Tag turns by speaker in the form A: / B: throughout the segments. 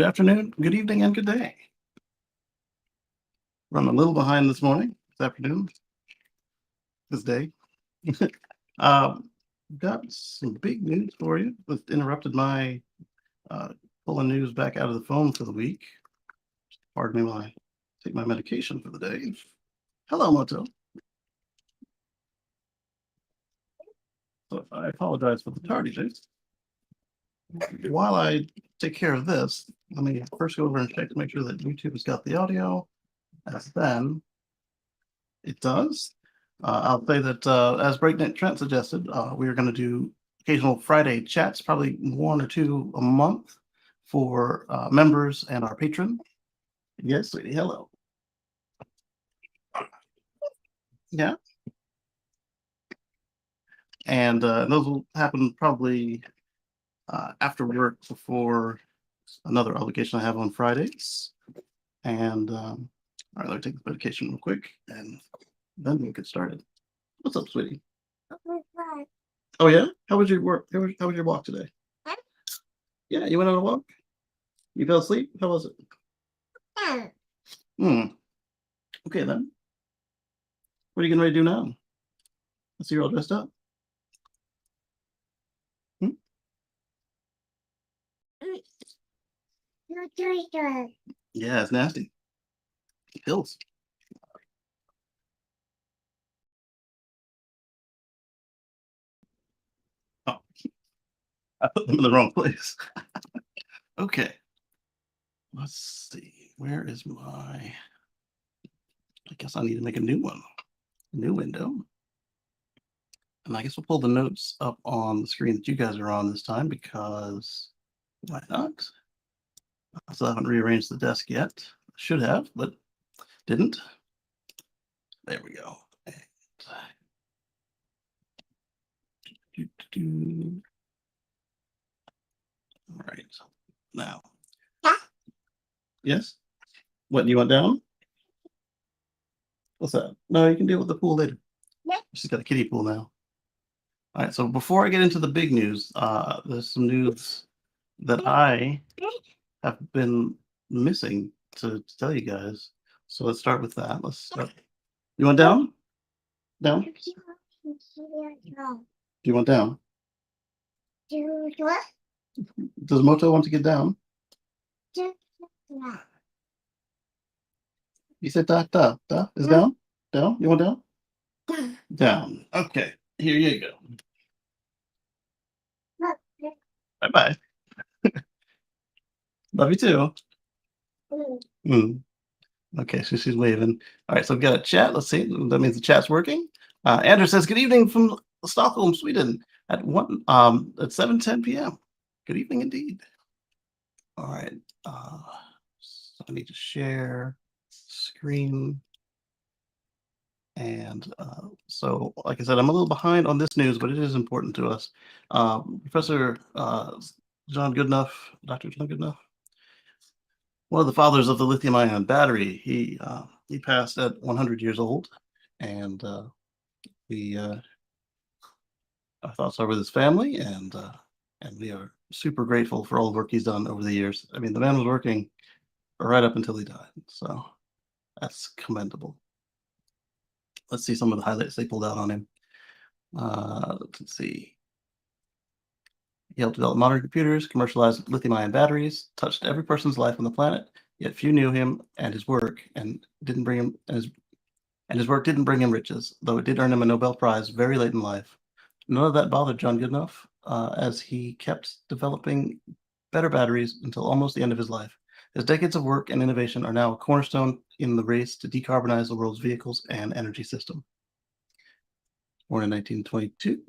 A: Good afternoon, good evening, and good day. Run a little behind this morning, this afternoon, this day. Got some big news for you. This interrupted my pulling news back out of the phone for the week. Pardon me while I take my medication for the day. Hello, Moto. So I apologize for the tardiness. While I take care of this, let me first go over and check to make sure that YouTube has got the audio. As then it does. I'll say that as Breakneck Trent suggested, we are going to do occasional Friday chats, probably 1 or 2 a month for members and our patron. Yes, sweetie, hello. Yeah. And those will happen probably after work before another obligation I have on Fridays. And all right, let me take the medication real quick and then we'll get started. What's up, sweetie? Oh yeah? How was your work? How was your walk today? Yeah, you went on a walk? You fell asleep? How was it? Okay then. What are you getting ready to do now? I see you're all dressed up. Yeah, it's nasty. It kills. Oh, I put them in the wrong place. Okay. Let's see. Where is my... I guess I need to make a new one. A new window. And I guess we'll pull the notes up on the screen that you guys are on this time because why not? I still haven't rearranged the desk yet. Should have, but didn't. There we go. And... All right. Now. Yes? What, do you want down? What's that? No, you can deal with the pool later. She's got a kiddie pool now. All right, so before I get into the big news, there's some news that I have been missing to tell you guys. So let's start with that. Let's start. You want down? Down? Do you want down? Does Moto want to get down? You said da, da, da. Is down? Down? You want down? Down. Okay, here you go. Bye-bye. Love you too. Okay, so she's waving. All right, so we've got a chat. Let's see. That means the chat's working. Andrew says, good evening from Stockholm, Sweden at 7:10 p.m. Good evening indeed. All right. So I need to share screen. And so, like I said, I'm a little behind on this news, but it is important to us. Professor John Goodenough, Dr. John Goodenough, one of the fathers of the lithium-ion battery, he passed at 100 years old, and our thoughts are with his family, and we are super grateful for all the work he's done over the years. I mean, the man was working right up until he died, so that's commendable. Let's see some of the highlights they pulled out on him. Let's see. He helped develop modern computers, commercialized lithium-ion batteries, touched every person's life on the planet, yet few knew him and his work, and didn't bring him his work didn't bring him riches, though it did earn him a Nobel Prize very late in life. None of that bothered John Goodenough, as he kept developing better batteries until almost the end of his life. His decades of work and innovation are now a cornerstone in the race to decarbonize the world's vehicles and energy system. Born in 1922.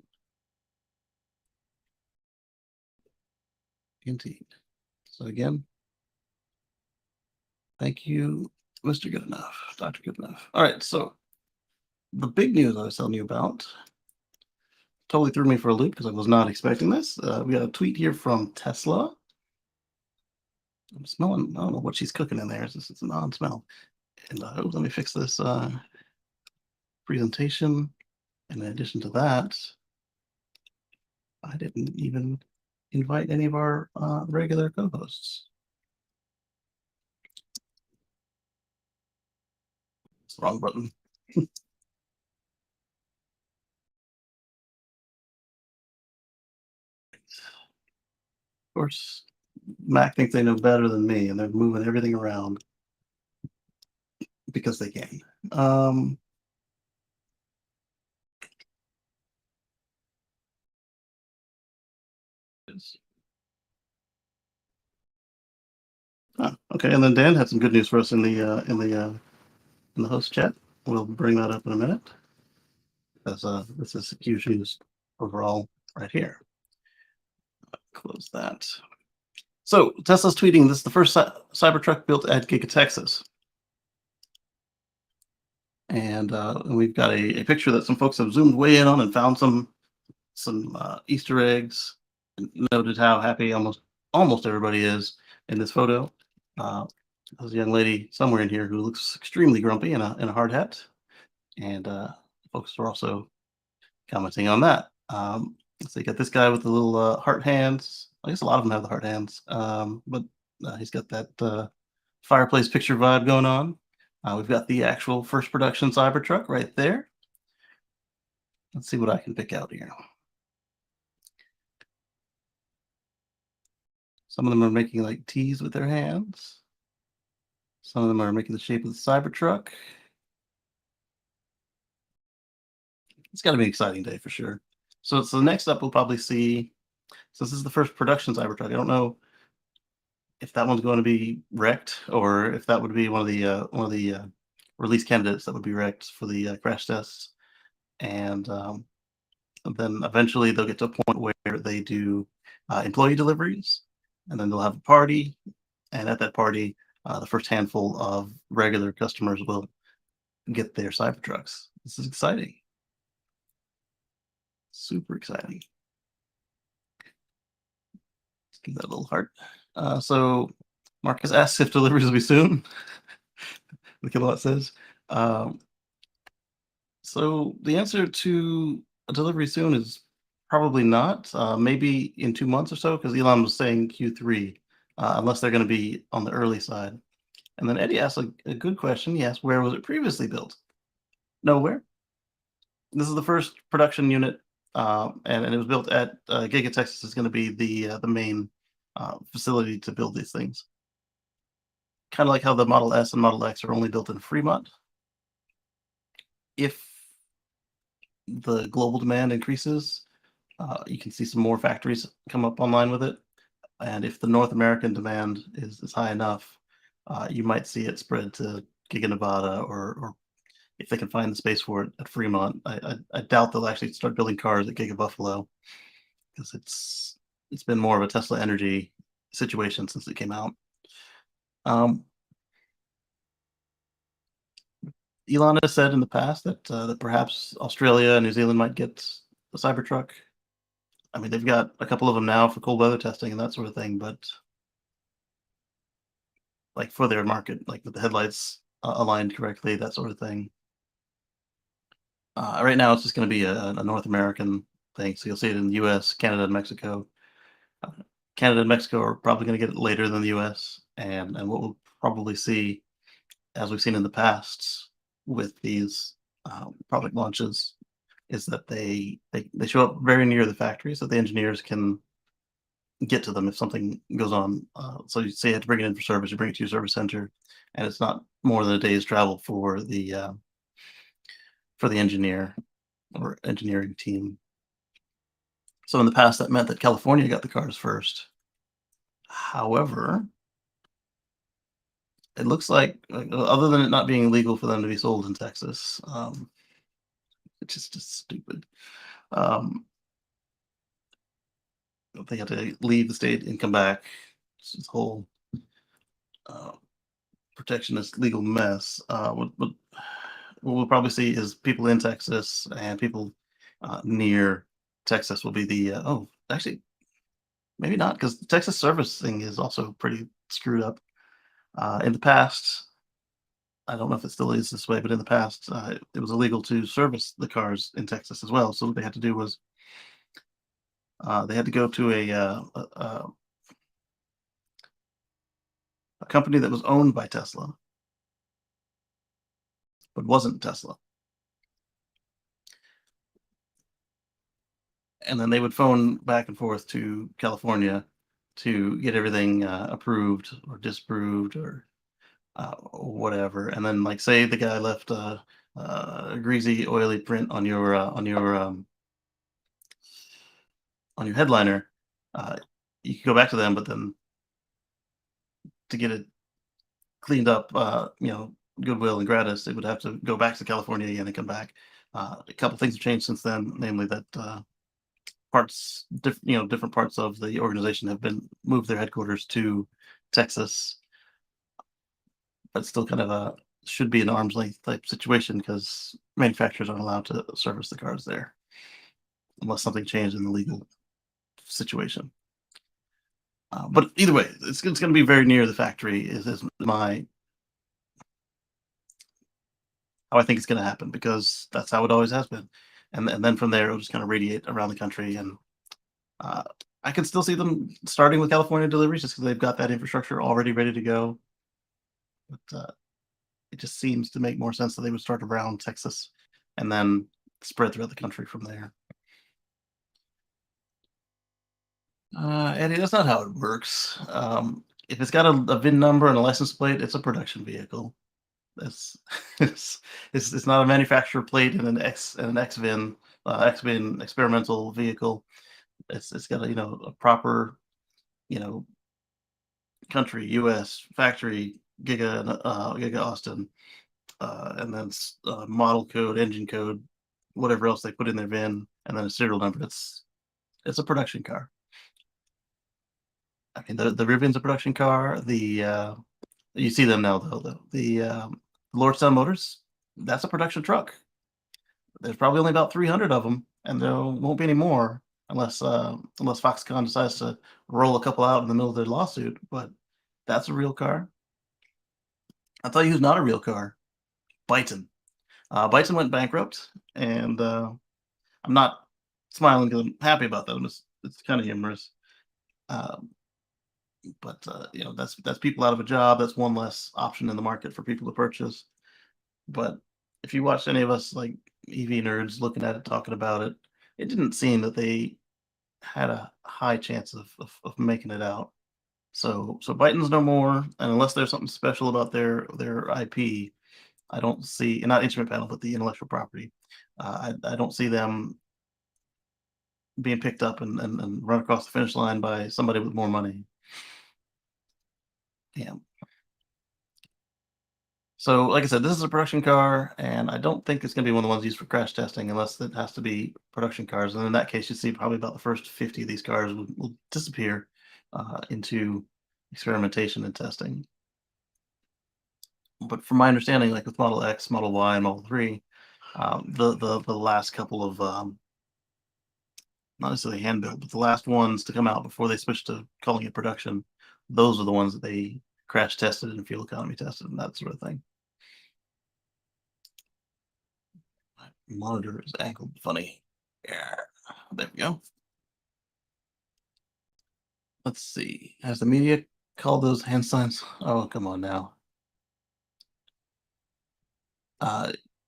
A: Indeed. So again, thank you, Mr. Goodenough, Dr. Goodenough. All right, so the big news I was telling you about totally threw me for a loop because I was not expecting this. We got a tweet here from Tesla. I'm smelling, I don't know what she's cooking in there. It's an odd smell. And let me fix this presentation. And in addition to that, I didn't even invite any of our regular co-hosts. It's the wrong button. Of course, Mac thinks they know better than me, and they're moving everything around because they can. Okay, and then Dan had some good news for us in the host chat. We'll bring that up in a minute, because this is huge news overall right here. Close that. So Tesla's tweeting, this is the first Cybertruck built at Giga Texas. And we've got a picture that some folks have zoomed way in on and found some Easter eggs, and noted how happy almost everybody is in this photo. There's a young lady somewhere in here who looks extremely grumpy in a hard hat, and folks are also commenting on that. So you got this guy with the little heart hands. I guess a lot of them have the heart hands, but he's got that fireplace picture vibe going on. We've got the actual first production Cybertruck right there. Let's see what I can pick out here. Some of them are making like T's with their hands. Some of them are making the shape of the Cybertruck. It's got to be an exciting day for sure. So next up, we'll probably see, since this is the first production Cybertruck, I don't know if that one's going to be wrecked or if that would be one of the release candidates that would be wrecked for the crash tests. And then eventually they'll get to a point where they do employee deliveries, and then they'll have a party. And at that party, the first handful of regular customers will get their Cybertrucks. This is exciting. Super exciting. Let's give that a little heart. So Marcus asks if deliveries will be soon. The Kilowatt says. So the answer to a delivery soon is probably not. Maybe in 2 months or so, because Elon was saying Q3, unless they're going to be on the early side. And then Eddie asked a good question. He asked, where was it previously built? Nowhere. This is the first production unit, and it was built at Giga Texas. Is going to be the main facility to build these things. Kind of like how the Model S and Model X are only built in Fremont. If the global demand increases, you can see some more factories come up online with it. And if the North American demand is high enough, you might see it spread to Giga Nevada, or if they can find the space for it at Fremont. I doubt they'll actually start building cars at Giga Buffalo, because it's been more of a Tesla Energy situation since it came out. Elon has said in the past that perhaps Australia and New Zealand might get the Cybertruck. I mean, they've got a couple of them now for cold weather testing and that sort of thing, but like for their market, like with the headlights aligned correctly, that sort of thing. Right now, it's just going to be a North American thing. So you'll see it in the US, Canada, and Mexico. Canada and Mexico are probably going to get it later than the US. And what we'll probably see, as we've seen in the past with these product launches, is that they show up very near the factory so the engineers can get to them if something goes on. So you say you have to bring it in for service, you bring it to your service center, and it's not more than a day's travel for the engineer or engineering team. So in the past, that meant that California got the cars first. However, it looks like, other than it not being legal for them to be sold in Texas, it's just stupid. They had to leave the state and come back. It's this whole uh, protectionist legal mess. What we'll probably see is people in Texas and people near Texas will be the actually maybe not, because Texas servicing is also pretty screwed up. In the past, I don't know if it still is this way, but in the past, it was illegal to service the cars in Texas as well. So what they had to do was they had to go to a company that was owned by Tesla, but wasn't Tesla. And then they would phone back and forth to California to get everything approved or disproved or whatever. And then, like, say the guy left a greasy, oily print on your headliner, uh, you could go back to them, but then to get it cleaned up, goodwill and gratis, they would have to go back to California again and come back. A couple things have changed since then, namely that different parts of the organization have been moved their headquarters to Texas, but still kind of a should be an arm's length type situation because manufacturers aren't allowed to service the cars there unless something changed in the legal situation. But either way, it's going to be very near the factory. Is my how I think it's going to happen because that's how it always has been, and then from there it'll just kind of radiate around the country. And uh, I can still see them starting with California deliveries just because they've got that infrastructure already ready to go. But it just seems to make more sense that they would start around Texas and then spread throughout the country from there. Eddie, that's not how it works. If it's got a VIN number and a license plate, it's a production vehicle. That's it's not a manufacturer plate and an XVIN XVIN experimental vehicle. It's got a proper you know country U.S. factory Giga Austin and then model code, engine code, whatever else they put in their VIN, and then a serial number. It's a production car. I mean, the Rivian's a production car. You see them now though. The Lordstown Motors, that's a production truck. There's probably only about 300 of them, and there won't be any more unless Foxconn decides to roll a couple out in the middle of their lawsuit. But that's a real car. I'll tell you who's not a real car. Byton. Byton went bankrupt, and I'm not smiling because I'm happy about that. It's kind of humorous. Um, but that's people out of a job. That's one less option in the market for people to purchase. But if you watched any of us like EV nerds looking at it, talking about it, it didn't seem that they had a high chance of making it out. So Byton's no more, and unless there's something special about their IP, I don't see, and not instrument panel, but the intellectual property. I don't see them being picked up and run across the finish line by somebody with more money. Yeah. So, like I said, this is a production car, and I don't think it's going to be one of the ones used for crash testing unless it has to be production cars. And in that case, you see probably about the first 50 of these cars will disappear into experimentation and testing. But from my understanding, like with Model X, Model Y, and Model 3, the last couple of not necessarily hand built, but the last ones to come out before they switched to calling it production, those are the ones that they crash tested and fuel economy tested and that sort of thing. My monitor is angled funny. Yeah, there we go. Let's see. Has the media called those hand signs? Oh, come on now.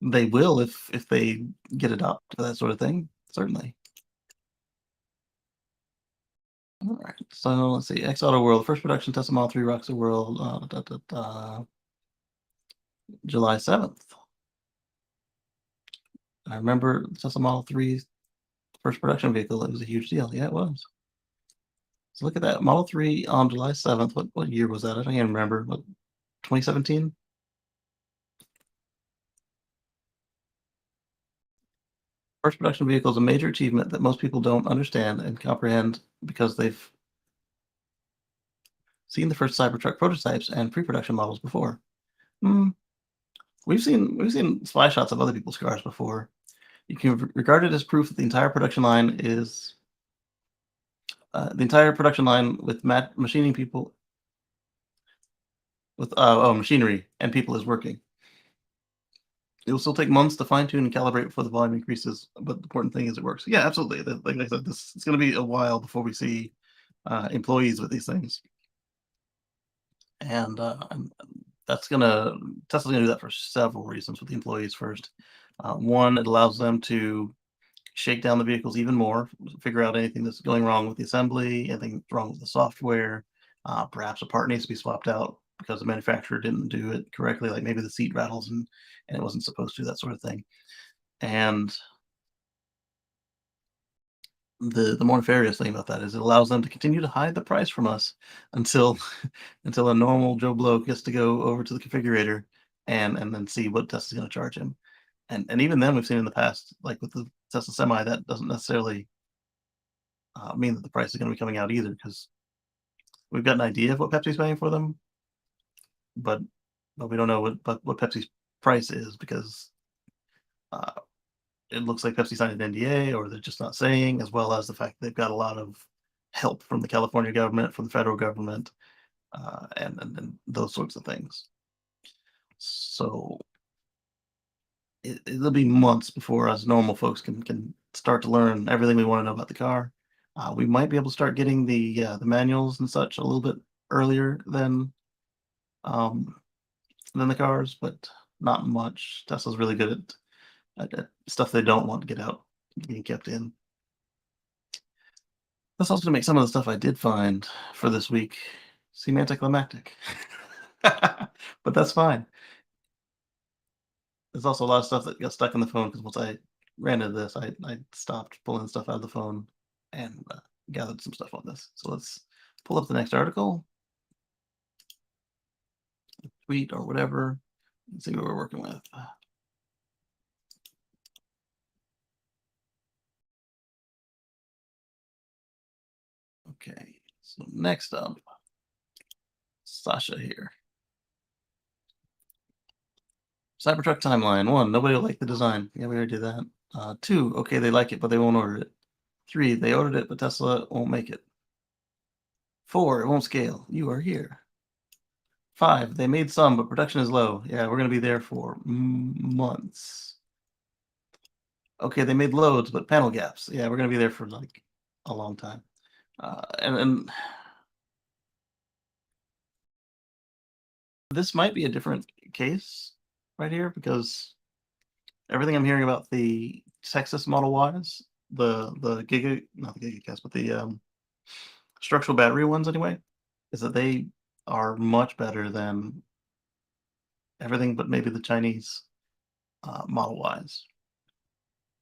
A: They will if they get adopted to that sort of thing, certainly. All right, so let's see. X Auto World, first production test of Model 3 rocks the world. July 7th. I remember Tesla Model 3's first production vehicle. It was a huge deal. Yeah, it was. So look at that. Model 3 on July 7th. What year was that? I don't even remember. What, 2017? First production vehicle is a major achievement that most people don't understand and comprehend because they've seen the first Cybertruck prototypes and pre-production models before. Hmm, we've seen spy shots of other people's cars before. You can regard it as proof that the entire production line with machining people with machinery and people is working. It will still take months to fine tune and calibrate before the volume increases, but the important thing is it works. Yeah, absolutely. Like I said, this it's going to be a while before we see employees with these things, and Tesla's gonna do that for several reasons with the employees first. One, it allows them to shake down the vehicles even more, figure out anything that's going wrong with the assembly, anything that's wrong with the software. Perhaps a part needs to be swapped out because the manufacturer didn't do it correctly, like maybe the seat rattles and it wasn't supposed to, that sort of thing. And the more nefarious thing about that is it allows them to continue to hide the price from us until until a normal Joe Blow gets to go over to the configurator and then see what Tesla's going to charge him. And even then, we've seen in the past, like with the Tesla Semi, that doesn't necessarily mean that the price is going to be coming out either, because we've got an idea of what Pepsi's paying for them, but we don't know what Pepsi's price is because uh, it looks like Pepsi signed an NDA, or they're just not saying, as well as the fact they've got a lot of help from the California government, from the federal government, and those sorts of things. So it'll be months before us normal folks can start to learn everything we want to know about the car. We might be able to start getting the manuals and such a little bit earlier um, than the cars, but not much. Tesla's really good at stuff they don't want to get out being kept in. That's also gonna make some of the stuff I did find for this week seem anticlimactic. But that's fine. There's also a lot of stuff that got stuck in the phone because once I ran into this, I stopped pulling stuff out of the phone and gathered some stuff on this. So let's pull up the next article, tweet or whatever, and see what we're working with. Okay, so next up, Sasha here. Cybertruck Timeline. 1, nobody will like the design. Yeah, we already did that. 2, okay, they like it, but they won't order it. 3, they ordered it, but Tesla won't make it. 4, it won't scale. You are here. 5, they made some, but production is low. Yeah, we're going to be there for months. Okay, they made loads, but panel gaps. Yeah, we're going to be there for like a long time. And this might be a different case right here because everything I'm hearing about the Texas Model Ys, not the Gigacast, but the structural battery ones anyway, is that they are much better than everything but maybe the Chinese Model Ys.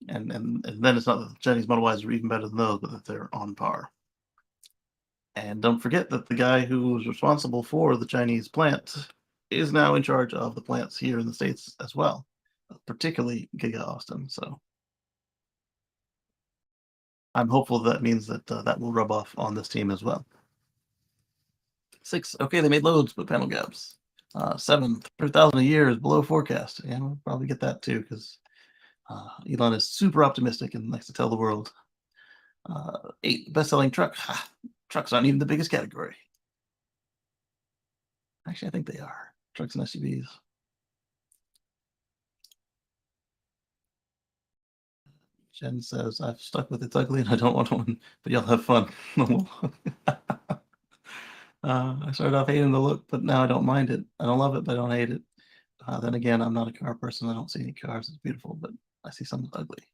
A: And then it's not that the Chinese Model Ys are even better than those, but that they're on par. And don't forget that the guy who was responsible for the Chinese plant is now in charge of the plants here in the States as well, particularly Giga Austin. So I'm hopeful that means that that will rub off on this team as well. 6, okay, they made loads, but panel gaps. 7, 300,000 a year is below forecast. Yeah, we'll probably get that too because Elon is super optimistic and likes to tell the world. 8, best-selling truck. Ha, trucks aren't even the biggest category. Actually, I think they are. Trucks and SUVs. Jen says, I've stuck with it's ugly and I don't want one, but y'all have fun. I started off hating the look, but now I don't mind it. I don't love it, but I don't hate it. Then again, I'm not a car person. I don't see any cars as beautiful, but I see some ugly.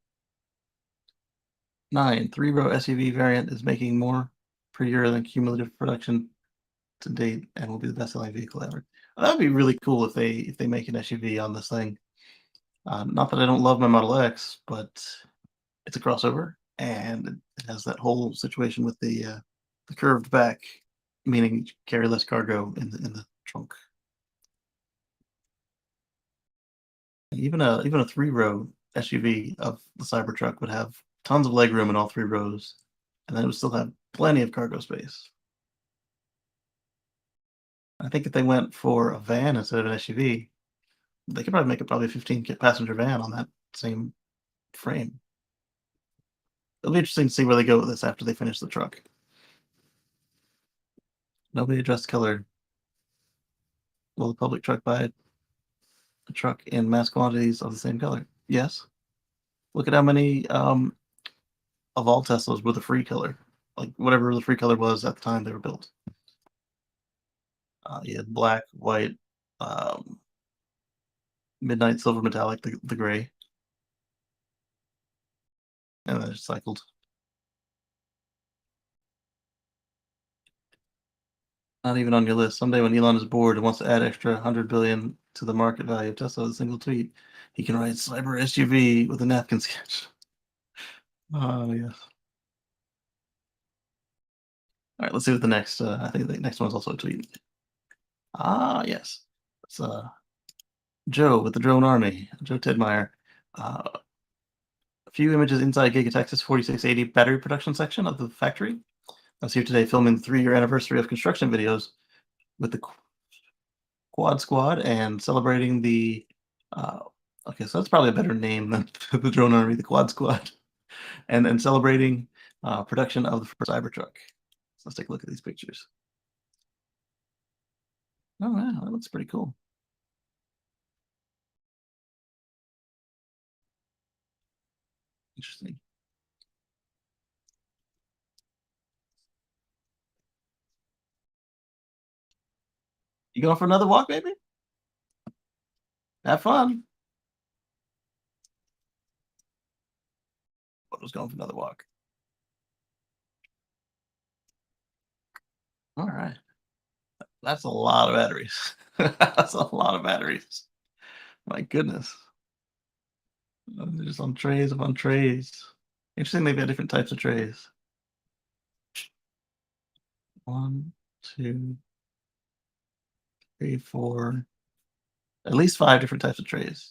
A: 9, 3-row SUV variant is making more per year than cumulative production to date and will be the best-selling vehicle ever. That would be really cool if they make an SUV on this thing. Not that I don't love my Model X, but it's a crossover, and it has that whole situation with the curved back, meaning carry less cargo in the trunk. Even a 3-row SUV of the Cybertruck would have tons of legroom in all 3 rows, and then it would still have plenty of cargo space. I think if they went for a van instead of an SUV, they could probably make it a 15 passenger van on that same frame. It'll be interesting to see where they go with this after they finish the truck. Nobody addressed color. Will the public truck buy a truck in mass quantities of the same color? Yes. Look at how many of all Teslas were the free color, like whatever the free color was at the time they were built. You had black, white, um, midnight silver metallic, the gray, and then it cycled. Not even on your list. Someday when Elon is bored and wants to add extra 100 billion to the market value of Tesla with a single tweet, he can write cyber SUV with a napkin sketch. Oh yes. All right, let's see what the next. I think the next one's also a tweet. Ah yes, it's Joe with the drone army. Joe Tedmeyer. A few images inside Gigafactory's 4680 battery production section of the factory. I was here today filming the 3-year anniversary of construction videos with the Quad Squad and celebrating the. Okay, so that's probably a better name than the drone army, the Quad Squad, and celebrating production of the first Cybertruck. So let's take a look at these pictures. Oh wow, that looks pretty cool. Interesting. You going for another walk, baby? Have fun. I was going for another walk. All right. That's a lot of batteries. That's a lot of batteries. My goodness. They're just on trays upon trays. Interesting, they've got different types of trays. 1, 2, 3, 4. At least 5 different types of trays.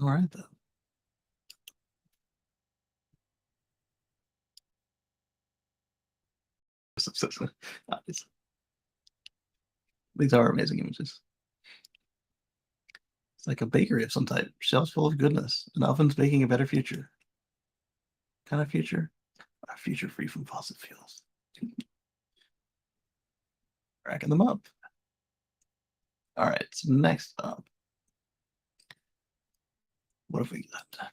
A: All right, then. These are amazing images. It's like a bakery of some type. Shelves full of goodness. And ovens baking a better future. What kind of future? A future free from fossil fuels. Racking them up. All right, so next up. What have we got?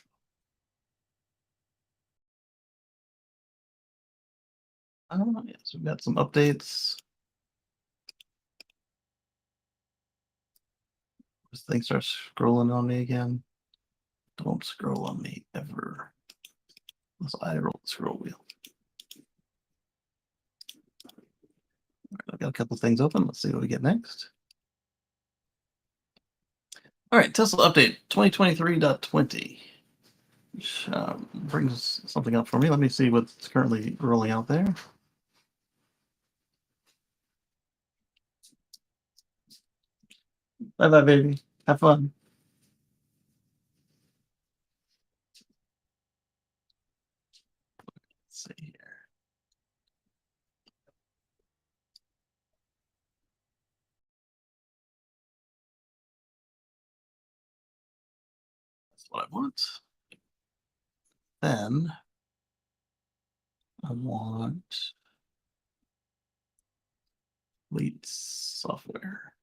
A: Yes, we've got some updates. This thing starts scrolling on me again. Don't scroll on me ever. Unless I roll the scroll wheel. Right, I've got a couple things open. Let's see what we get next. All right, Tesla update 2023.20, which brings something up for me. Let me see what's currently rolling out there. Bye bye, baby. Have fun. Let's see here. That's what I want. Then I want fleet software.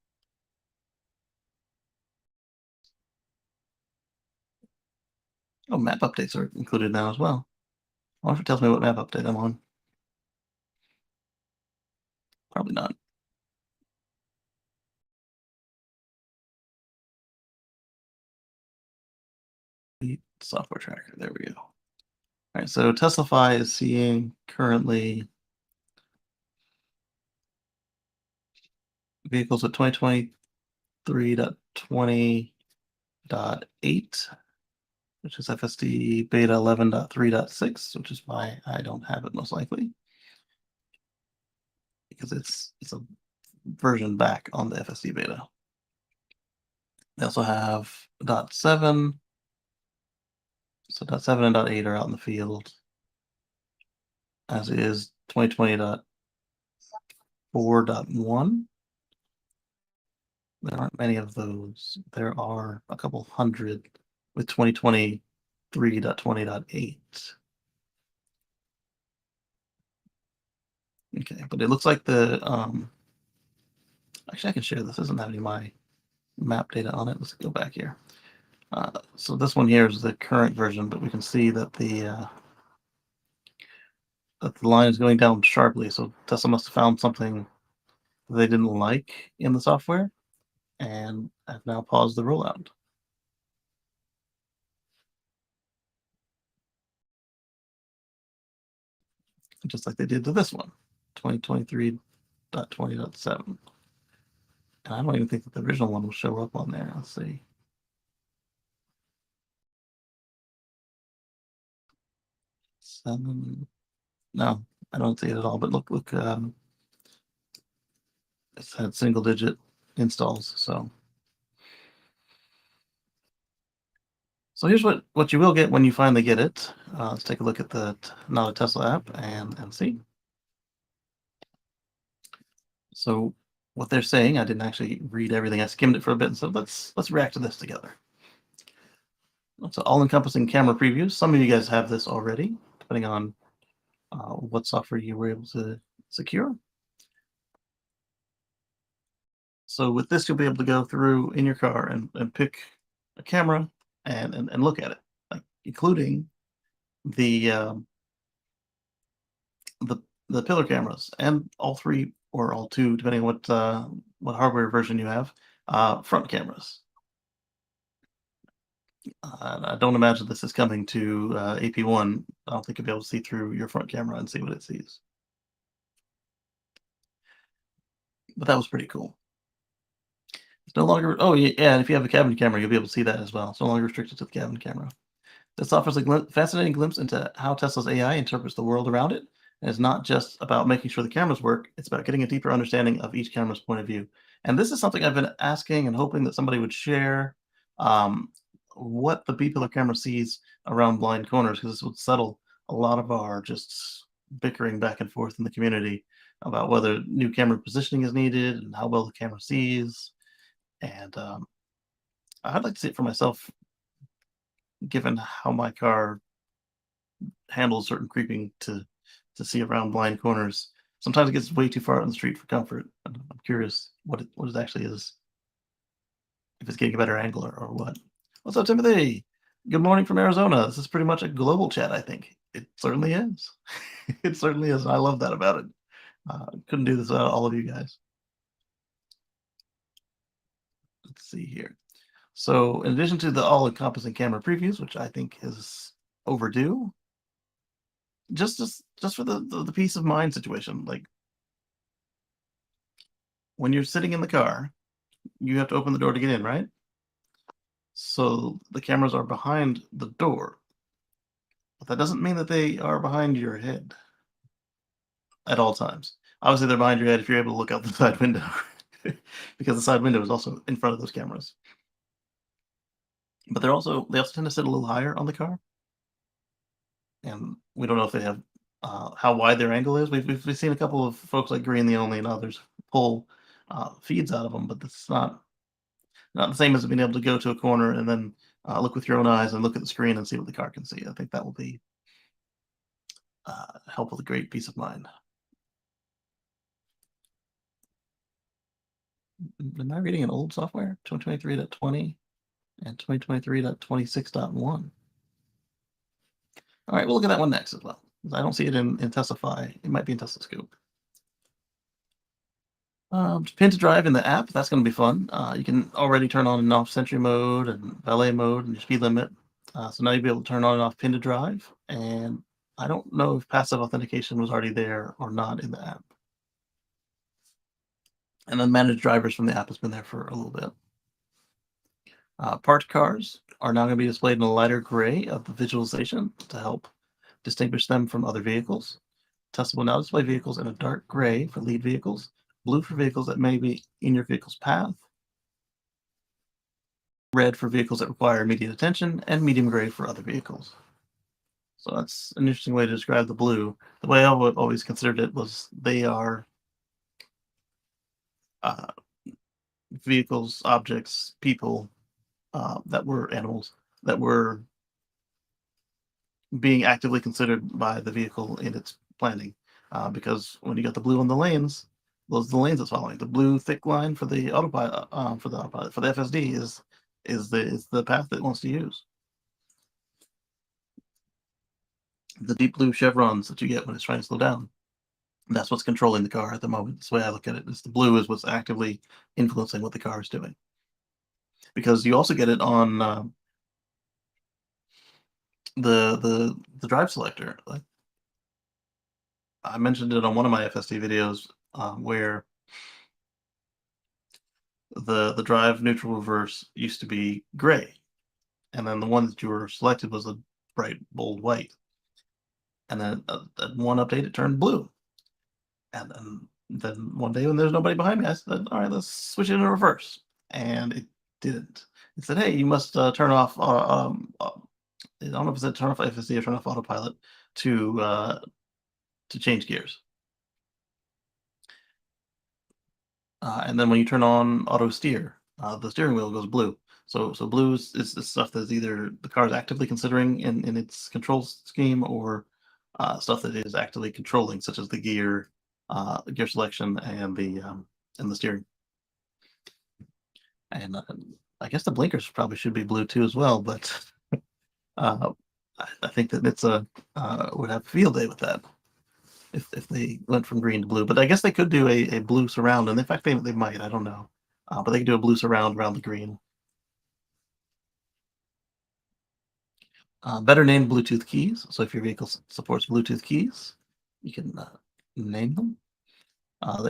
A: Oh, map updates are included now as well. I wonder if it tells me what map update I'm on. Probably not. Fleet software tracker. There we go. All right, so Teslafy is seeing currently vehicles with 2023.20.8, which is FSD beta 11.3.6, which is why I don't have it most likely. because it's a version back on the FSD beta. They also have .7, so .7 and .8 are out in the field, as is 2020.4.1. There aren't many of those. There are a couple hundred with 2023.20.8. Okay, but it looks like the actually I can share this. It doesn't have any of my map data on it. Let's go back here. So this one here is the current version, but we can see that the line is going down sharply. So Tesla must have found something they didn't like in the software and have now paused the rollout. Just like they did to this one, 2023.20.7. And I don't even think that the original one will show up on there. Let's see. Seven. No, I don't see it at all. But look, it's had single digit installs. So here's what you will get when you finally get it. Let's take a look at the Not a Tesla app and see. So what they're saying, I didn't actually read everything. I skimmed it for a bit and said, let's react to this together. It's an all-encompassing camera preview. Some of you guys have this already, depending on what software you were able to secure. So with this, you'll be able to go through in your car and pick a camera and look at it, like including the the pillar cameras and all three or all two, depending on what hardware version you have, front cameras. I don't imagine this is coming to AP1. I don't think you'll be able to see through your front camera and see what it sees. But that was pretty cool. It's no longer, oh yeah, and if you have a cabin camera, you'll be able to see that as well. It's no longer restricted to the cabin camera. This offers a fascinating glimpse into how Tesla's AI interprets the world around it. And it's not just about making sure the cameras work, it's about getting a deeper understanding of each camera's point of view. And this is something I've been asking and hoping that somebody would share what the B-pillar camera sees around blind corners, because this would settle a lot of our just bickering back and forth in the community about whether new camera positioning is needed and how well the camera sees. And I'd like to see it for myself, given how my car handles certain creeping to see around blind corners. Sometimes it gets way too far on the street for comfort. And I'm curious what it actually is, if it's getting a better angle or what. What's up, Timothy? Good morning from Arizona. This is pretty much a global chat, I think. It certainly is. It certainly is. I love that about it. Couldn't do this without all of you guys. Let's see here. So in addition to the all-encompassing camera previews, which I think is overdue, just for the peace of mind situation, like when you're sitting in the car, you have to open the door to get in, right? So the cameras are behind the door, but that doesn't mean that they are behind your head at all times. Obviously, they're behind your head if you're able to look out the side window, because the side window is also in front of those cameras. But they also tend to sit a little higher on the car, and we don't know if they have how wide their angle is. We've seen a couple of folks like Green the Only and others pull feeds out of them, but it's not the same as being able to go to a corner and then look with your own eyes and look at the screen and see what the car can see. I think that will be help with a great peace of mind. Am I reading an old software? 2023.20 and 2023.26.1. All right, we'll look at that one next as well. I don't see it in Teslafy. It might be in Tesla Scope. Pin to drive in the app, that's going to be fun. You can already turn on and off Sentry mode and valet mode and your speed limit. So now you'll be able to turn on and off pin to drive. And I don't know if passive authentication was already there or not in the app. And then manage drivers from the app has been there for a little bit. Parked cars are now going to be displayed in a lighter gray of the visualization to help distinguish them from other vehicles. Tesla will now display vehicles in a dark gray for lead vehicles, blue for vehicles that may be in your vehicle's path, red for vehicles that require immediate attention, and medium gray for other vehicles. So that's an interesting way to describe the blue. The way I always considered it was they are uh, vehicles, objects, people that were animals that were being actively considered by the vehicle in its planning. Because when you got the blue on the lanes, those are the lanes it's following. The blue thick line for the autopilot, for the FSD is the path it wants to use. The deep blue chevrons that you get when it's trying to slow down. That's what's controlling the car at the moment. That's the way I look at it. Is the blue is what's actively influencing what the car is doing. Because you also get it on the drive selector. Like I mentioned it on one of my FSD videos where the drive neutral reverse used to be gray, and then the one that you were selected was a bright bold white. And then at one update it turned blue. And then one day when there's nobody behind me, I said, "All right, let's switch it into reverse," and it didn't. It said, "Hey, you must turn off." I don't know if it said turn off FSD or turn off autopilot to change gears. And then when you turn on auto steer, the steering wheel goes blue. So blue is the stuff that's either the car is actively considering in its control scheme, or stuff that it is actively controlling, such as the gear selection and the steering. And I guess the blinkers probably should be blue too as well, but uh, I think that it's would have a field day with that if they went from green to blue. But I guess they could do a blue surround, and in fact they might. I don't know, but they could do a blue surround around the green. Better named Bluetooth keys. So if your vehicle supports Bluetooth keys, you can name them.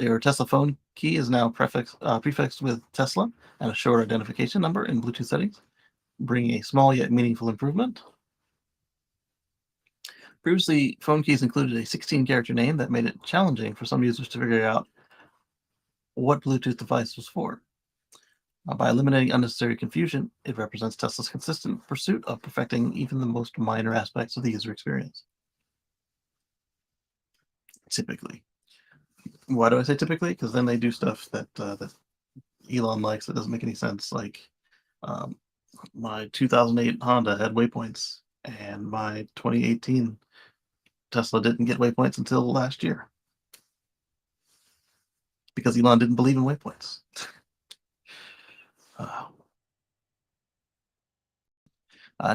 A: Your Tesla phone key is now prefixed with Tesla and a short identification number in Bluetooth settings, bringing a small yet meaningful improvement. Previously, phone keys included a 16-character name that made it challenging for some users to figure out what Bluetooth device was for. By eliminating unnecessary confusion, it represents Tesla's consistent pursuit of perfecting even the most minor aspects of the user experience. Typically. Why do I say typically? Because then they do stuff that Elon likes that doesn't make any sense. Like my 2008 Honda had waypoints, and my 2018 Tesla didn't get waypoints until last year because Elon didn't believe in waypoints.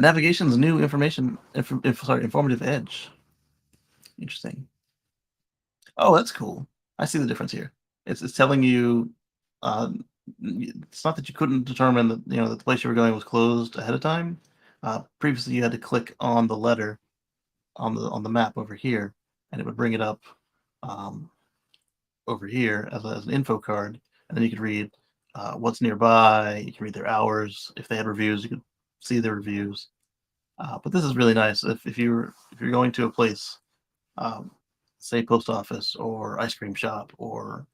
A: Navigation's new informative edge. Interesting. Oh, that's cool. I see the difference here. It's telling you. It's not that you couldn't determine that that the place you were going was closed ahead of time. Previously, you had to click on the letter on the map over here, and it would bring it up over here as an info card, and then you could read what's nearby. You can read their hours. If they had reviews, you could see their reviews. But this is really nice. If you're going to a place, say post office or ice cream shop or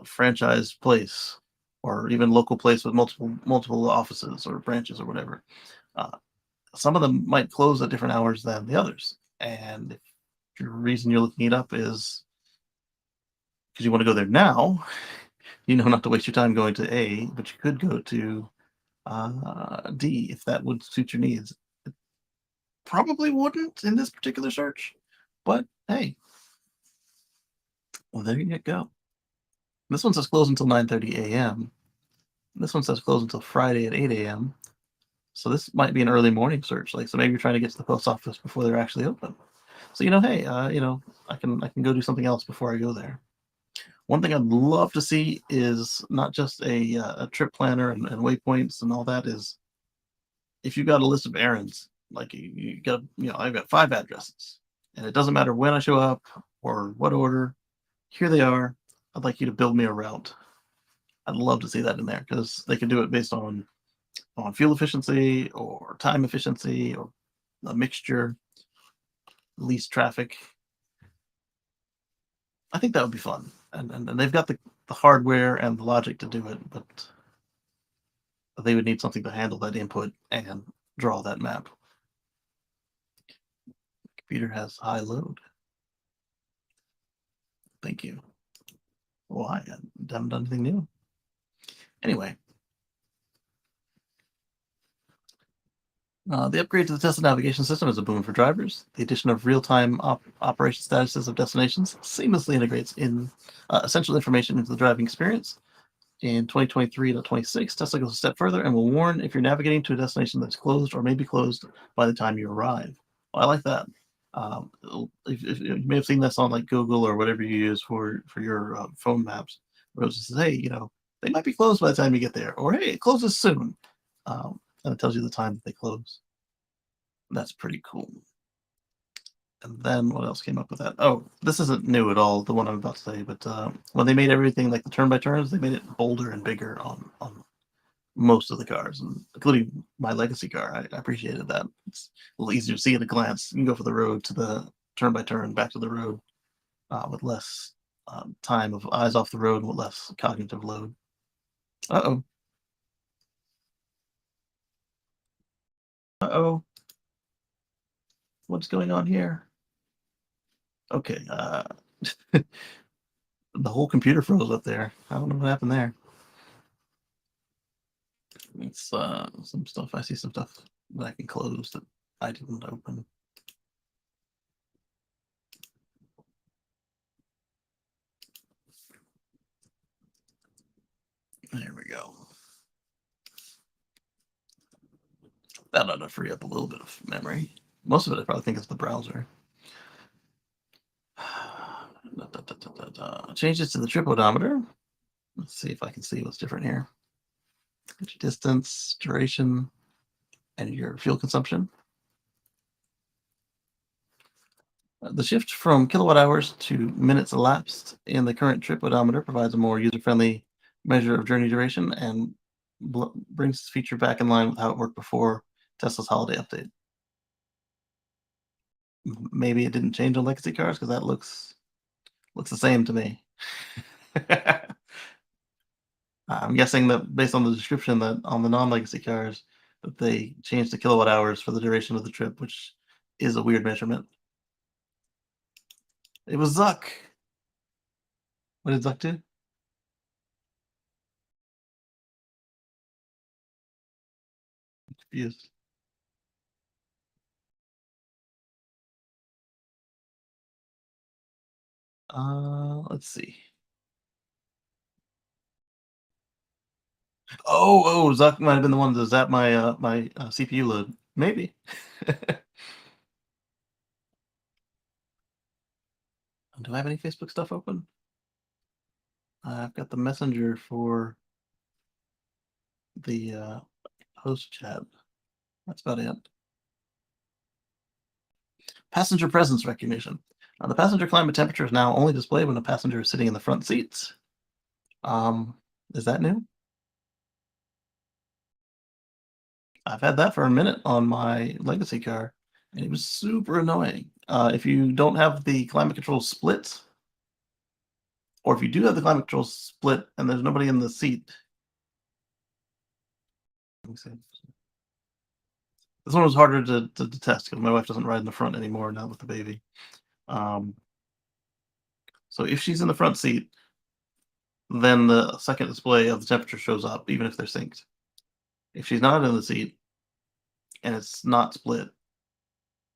A: franchise place, or even local place with multiple offices or branches or whatever, some of them might close at different hours than the others. And if the reason you're looking it up is because you want to go there now, not to waste your time going to A, but you could go to D if that would suit your needs. It probably wouldn't in this particular search, but hey, well, there you go. This one says close until 9:30 a.m. This one says close until Friday at 8 a.m. So this might be an early morning search. So maybe you're trying to get to the post office before they're actually open. So hey, I can go do something else before I go there. One thing I'd love to see is not just a trip planner and waypoints and all that. Is if you've got a list of errands, like you got, I've got 5 addresses, and it doesn't matter when I show up or what order. Here they are. I'd like you to build me a route. I'd love to see that in there because they can do it based on fuel efficiency or time efficiency or a mixture, least traffic. I think that would be fun, and they've got the hardware and the logic to do it, but they would need something to handle that input and draw that map. Computer has high load. Thank you. Why? I haven't done anything new. Anyway, the upgrade to the Tesla navigation system is a boon for drivers. The addition of real-time operation statuses of destinations seamlessly integrates in essential information into the driving experience. In 2023 to 26, Tesla goes a step further and will warn if you're navigating to a destination that's closed or may be closed by the time you arrive. Well, I like that. If you may have seen this on like Google or whatever you use for your phone maps, where it just says, "Hey, they might be closed by the time you get there," or "Hey, it closes soon," and it tells you the time that they close. That's pretty cool. And then what else came up with that? Oh, this isn't new at all, the one I'm about to say, but when they made everything like the turn by turns, they made it bolder and bigger on most of the cars, and including my legacy car. I appreciated that. It's a little easier to see at a glance. You can go from the road to the turn by turn, back to the road with less time of eyes off the road, with less cognitive load. Uh oh. Uh oh. What's going on here? Okay. The whole computer froze up there. I don't know what happened there. It's some stuff. I see some stuff that I can close that I didn't open. There we go. That ought to free up a little bit of memory. Most of it, I probably think is the browser. Changes to the trip odometer. Let's see if I can see what's different here. Get your distance, duration, and your fuel consumption. The shift from kilowatt hours to minutes elapsed in the current trip odometer provides a more user-friendly measure of journey duration and brings this feature back in line with how it worked before Tesla's holiday update. Maybe it didn't change on legacy cars because that looks the same to me. I'm guessing that based on the description that on the non-legacy cars that they changed the kilowatt hours for the duration of the trip, which is a weird measurement. It was Zuck. What did Zuck do? I'm confused. Let's see. Zuck might have been the one to zap my CPU load. Maybe. Do I have any Facebook stuff open? I've got the messenger for the host chat. That's about it. Passenger presence recognition. The passenger climate temperature is now only displayed when a passenger is sitting in the front seats. Is that new? I've had that for a minute on my legacy car, and it was super annoying. If you don't have the climate control split, or if you do have the climate control split and there's nobody in the seat. Let me see. This one was harder to test because my wife doesn't ride in the front anymore now with the baby. So if she's in the front seat, then the second display of the temperature shows up, even if they're synced. If she's not in the seat and it's not split,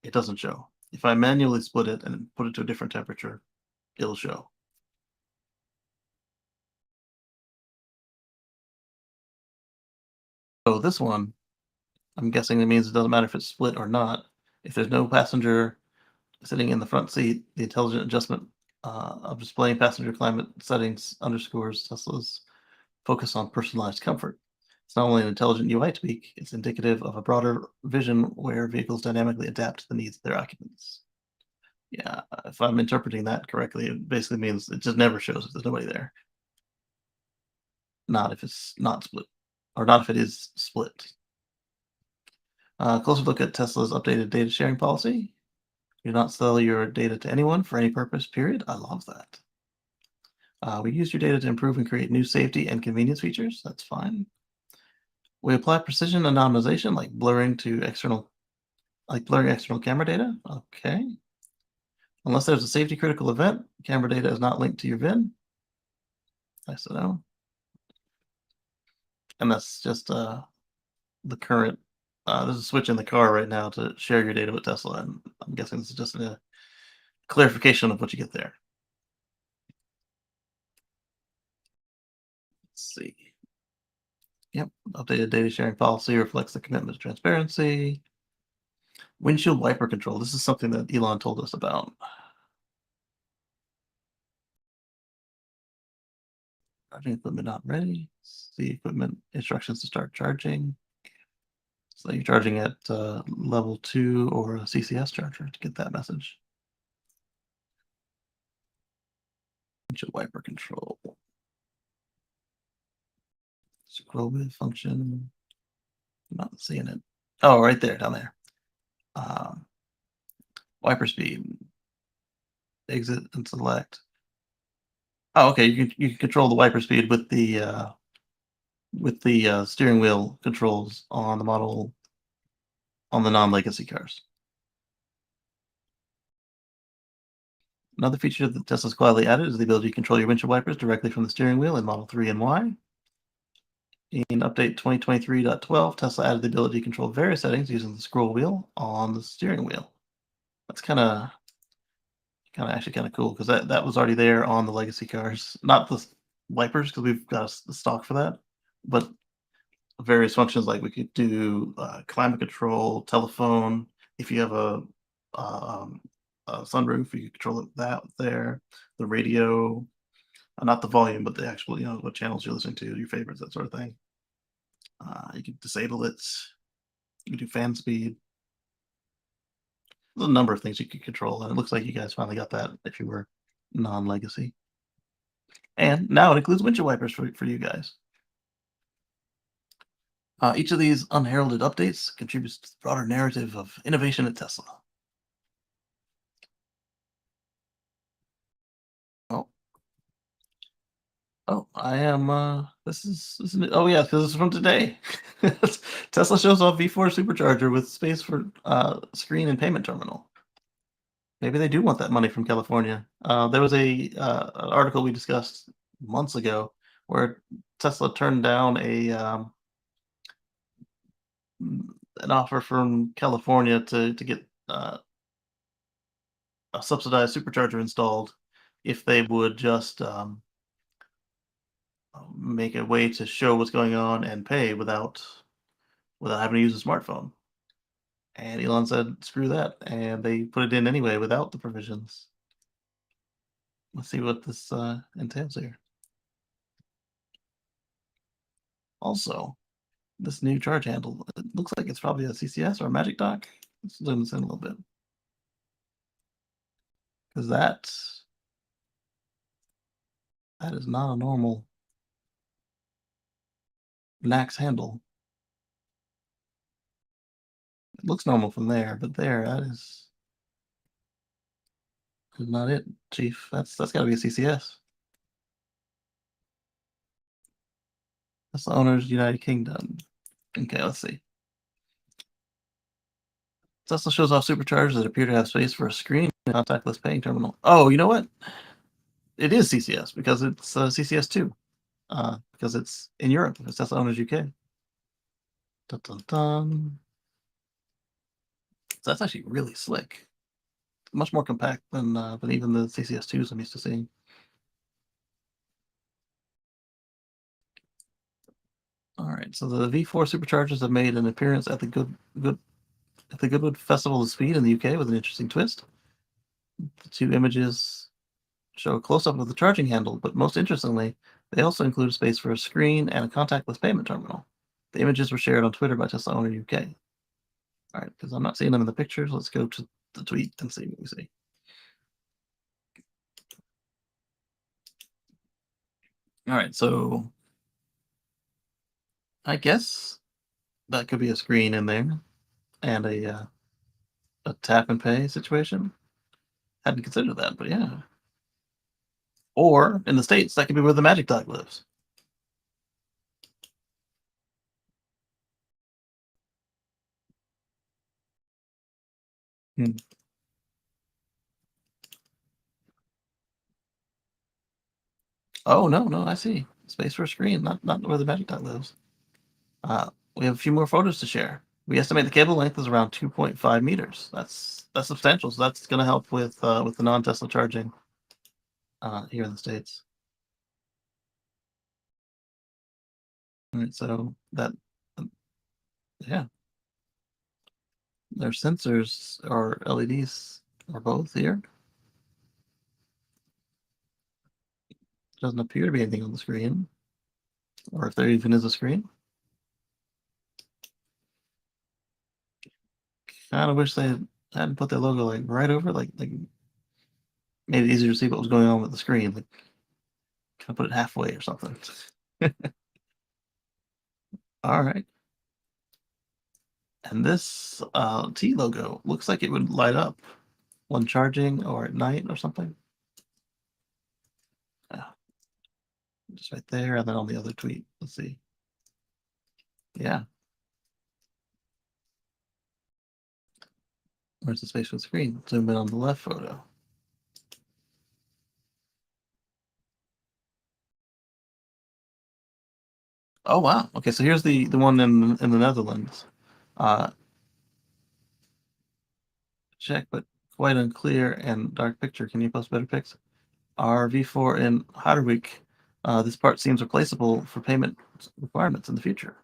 A: it doesn't show. If I manually split it and put it to a different temperature, it'll show. So this one, I'm guessing it means it doesn't matter if it's split or not. If there's no passenger sitting in the front seat, the intelligent adjustment of displaying passenger climate settings underscores Tesla's focus on personalized comfort. It's not only an intelligent UI tweak, it's indicative of a broader vision where vehicles dynamically adapt to the needs of their occupants. Yeah, if I'm interpreting that correctly, it basically means it just never shows if there's nobody there. Not if it's not split, or not if it is split. Closer look at Tesla's updated data sharing policy. Do not sell your data to anyone for any purpose, period. I love that. We use your data to improve and create new safety and convenience features. That's fine. We apply precision anonymization, like blurring external camera data. Okay. Unless there's a safety critical event, camera data is not linked to your VIN. Nice to know. And that's just the current. There's a switch in the car right now to share your data with Tesla, and I'm guessing this is just a clarification of what you get there. Let's see. Yep, updated data sharing policy reflects the commitment to transparency. Windshield wiper control. This is something that Elon told us about. Charging equipment not ready. See equipment instructions to start charging. So you're charging at level 2 or a CCS charger to get that message. Windshield wiper control. Scroll with function. I'm not seeing it. Oh, right there, down there. Wiper speed. Exit and select. Oh, okay. You can control the wiper speed with the steering wheel controls on the non-legacy cars. Another feature that Tesla's quietly added is the ability to control your windshield wipers directly from the steering wheel in Model 3 and Y. In update 2023.12, Tesla added the ability to control various settings using the scroll wheel on the steering wheel. That's actually kind of cool because that was already there on the legacy cars. Not the wipers because we've got the stock for that, but various functions like we could do climate control, telephone. If you have a sunroof, you can control it that there. The radio, not the volume, but the actual, what channels you're listening to, your favorites, that sort of thing. You can disable it. You can do fan speed. There's a number of things you can control, and it looks like you guys finally got that if you were non-legacy. And now it includes windshield wipers for you guys. Each of these unheralded updates contributes to the broader narrative of innovation at Tesla. Oh, I am. This is oh yeah, because it's from today. Tesla shows off V4 Supercharger with space for screen and payment terminal. Maybe they do want that money from California. There was an article we discussed months ago where Tesla turned down an offer from California to get a subsidized supercharger installed if they would just make a way to show what's going on and pay without having to use a smartphone. And Elon said, "Screw that," and they put it in anyway without the provisions. Let's see what this entails here. Also, this new charge handle, it looks like it's probably a CCS or a Magic Dock. Let's zoom this in a little bit. Because that is not a normal Nax handle. It looks normal from there, but that is not it, Chief. That's got to be a CCS. That's the owner's United Kingdom. Okay, let's see. Tesla shows off superchargers that appear to have space for a screen and contactless paying terminal. Oh, you know what? It is CCS because it's CCS2. Because it's in Europe. It's Tesla Owners UK. Dun, dun, dun. So that's actually really slick. Much more compact than even the CCS2s I'm used to seeing. All right, so the V4 superchargers have made an appearance at the Goodwood Festival of Speed in the UK with an interesting twist. The two images show a close-up of the charging handle, but most interestingly, they also include space for a screen and a contactless payment terminal. The images were shared on Twitter by Tesla Owner UK. All right, because I'm not seeing them in the pictures, let's go to the tweet and see what we see. All right, so I guess that could be a screen in there and a tap and pay situation. Hadn't considered that, but yeah. Or in the States, that could be where the magic dog lives. Hmm. Oh, no, no, I see. Space for a screen, not where the magic dog lives. We have a few more photos to share. We estimate the cable length is around 2.5 meters. That's substantial. So that's going to help with the non-Tesla charging here in the States. All right, so that um, yeah, their sensors are LEDs or both here. Doesn't appear to be anything on the screen, or if there even is a screen. Kind of wish they hadn't put their logo like right over, like made it easier to see what was going on with the screen. Like, kind of put it halfway or something. All right. And this T logo looks like it would light up when charging or at night or something. Yeah, just right there, and then on the other tweet. Let's see. Yeah. Where's the space for the screen? Zoom in on the left photo. Oh wow. Okay, so here's the one in the Netherlands. Uh, check, but quite unclear and dark picture. Can you post better pics? Our V4 in Harderwijk. This part seems replaceable for payment requirements in the future.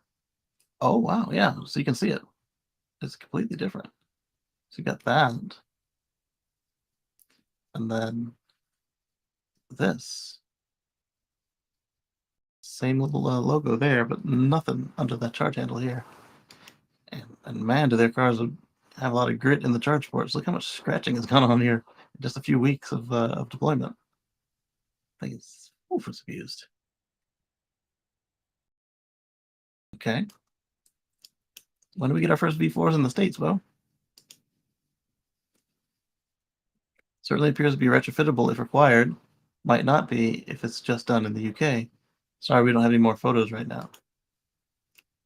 A: Oh wow, yeah. So you can see it. It's completely different. So you got that, and then this same little logo there, but nothing under that charge handle here. And man, do their cars have a lot of grit in the charge ports. Look how much scratching has gone on here in just a few weeks of deployment. I think it's it's abused. Okay. When do we get our first V4s in the States, Bo? Certainly appears to be retrofittable if required. Might not be if it's just done in the UK. Sorry, we don't have any more photos right now.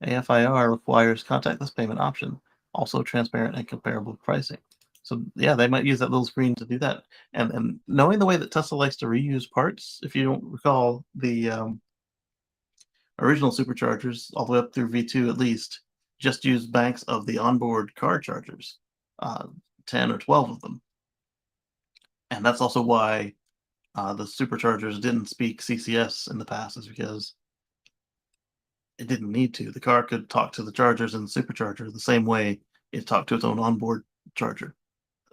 A: AFIR requires contactless payment option, also transparent and comparable pricing. So yeah, they might use that little screen to do that. And knowing the way that Tesla likes to reuse parts, if you don't recall, the original superchargers, all the way up through V2 at least, just used banks of the onboard car chargers, 10 or 12 of them. And that's also why the superchargers didn't speak CCS in the past, is because it didn't need to. The car could talk to the chargers in the supercharger the same way it talked to its own onboard charger.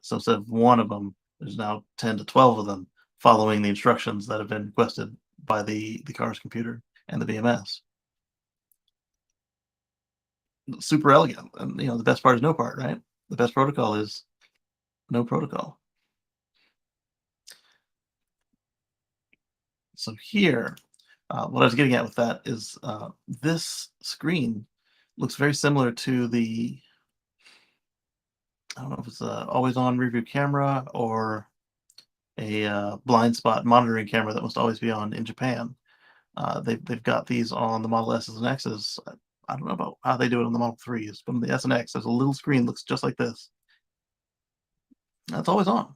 A: So instead of one of them, there's now 10 to 12 of them following the instructions that have been requested by the car's computer and the BMS. Super elegant. And the best part is no part, right? The best protocol is no protocol. So here, what I was getting at with that is this screen looks very similar to the, I don't know if it's a always on review camera or a blind spot monitoring camera that must always be on in Japan. They've got these on the Model S's and X's. I don't know about how they do it on the Model 3s, but on the S and X, there's a little screen that looks just like this. That's always on.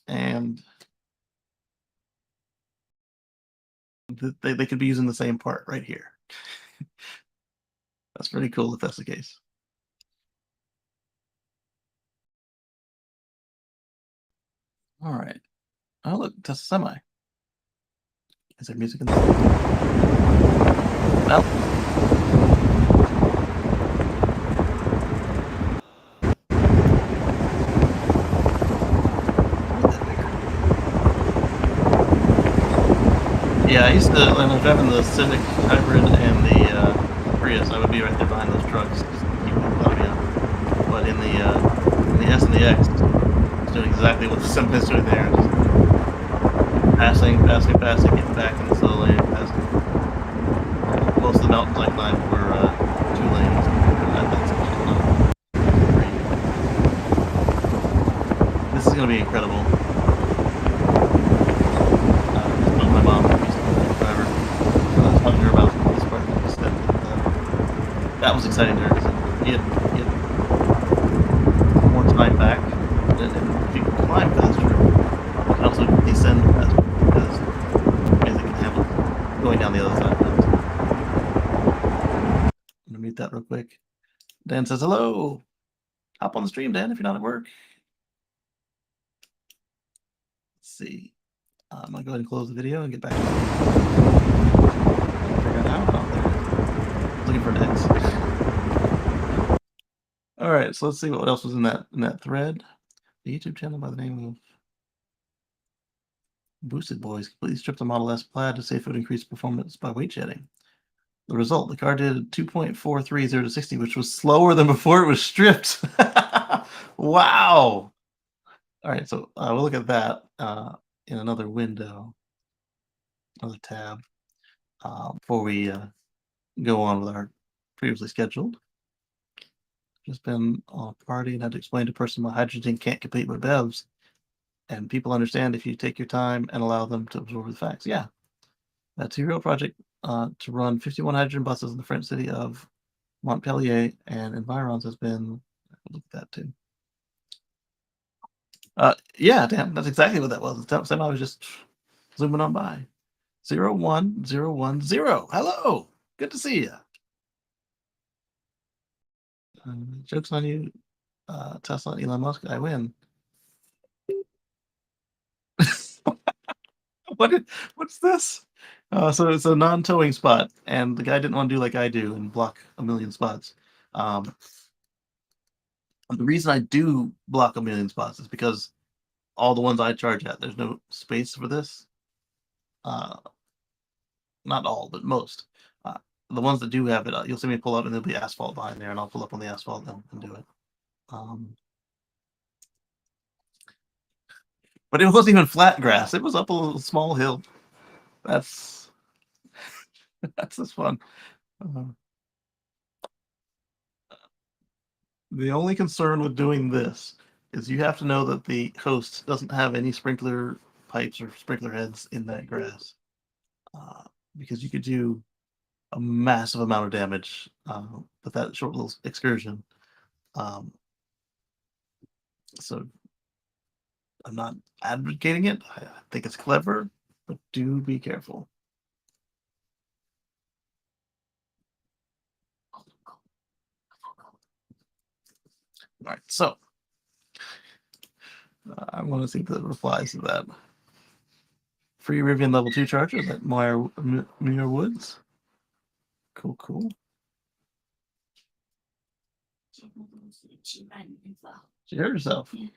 A: And they could be using the same part right here. That's pretty cool if that's the case. All right. Oh, look, Tesla Semi. Is there music in there? No. Yeah, I used to, when I was driving the Civic Hybrid and the Prius, I would be right there behind those trucks, just keep them above you. But in the S and the X, it's doing exactly what the Semi is doing there. Just passing, getting back in the slow lane, passing. Most of the mountains I climbed were 2 lanes. This is going to be incredible. My That was exciting there. You had more time back, and if you can climb faster, you can also descend faster because it can handle going down the other side. I'm gonna mute that real quick. Dan says hello. Hop on the stream, Dan, if you're not at work. Let's see. I'm gonna go ahead and close the video and get back to figure it out. Oh, there. Looking for an X. All right, so let's see what else was in that thread. The YouTube channel by the name of Boosted Boys completely stripped the Model S Plaid to say it would increase performance by weight shedding. The result, the car did 2.430 to 60, which was slower than before it was stripped. Wow. All right, so we'll look at that in another window, another tab, before we go on with our previously scheduled. Just been on a party and had to explain to a person why hydrogen can't compete with BEVs. And people understand if you take your time and allow them to absorb the facts. Yeah. That's a real project to run 51 hydrogen buses in the French city of Montpellier and environs has been, look at that too. Yeah, damn, that's exactly what that was. I was just zooming on by. 01010. Hello, good to see you. Joke's on you, Tesla and Elon Musk. I win. What's this? So it's a non-towing spot, and the guy didn't want to do like I do and block a million spots. The reason I do block a million spots is because all the ones I charge at, there's no space for this. Not all, but most. The ones that do have it, you'll see me pull up and there'll be asphalt behind there, and I'll pull up on the asphalt and do it. But it wasn't even flat grass. It was up a little small hill. That's just fun. The only concern with doing this is you have to know that the host doesn't have any sprinkler pipes or sprinkler heads in that grass, because you could do a massive amount of damage with that short little excursion. So I'm not advocating it. I think it's clever, but do be careful. All right, so I want to see the replies to that. Free Rivian level 2 chargers at Muir Woods. Cool, cool. She hurt herself. Yeah.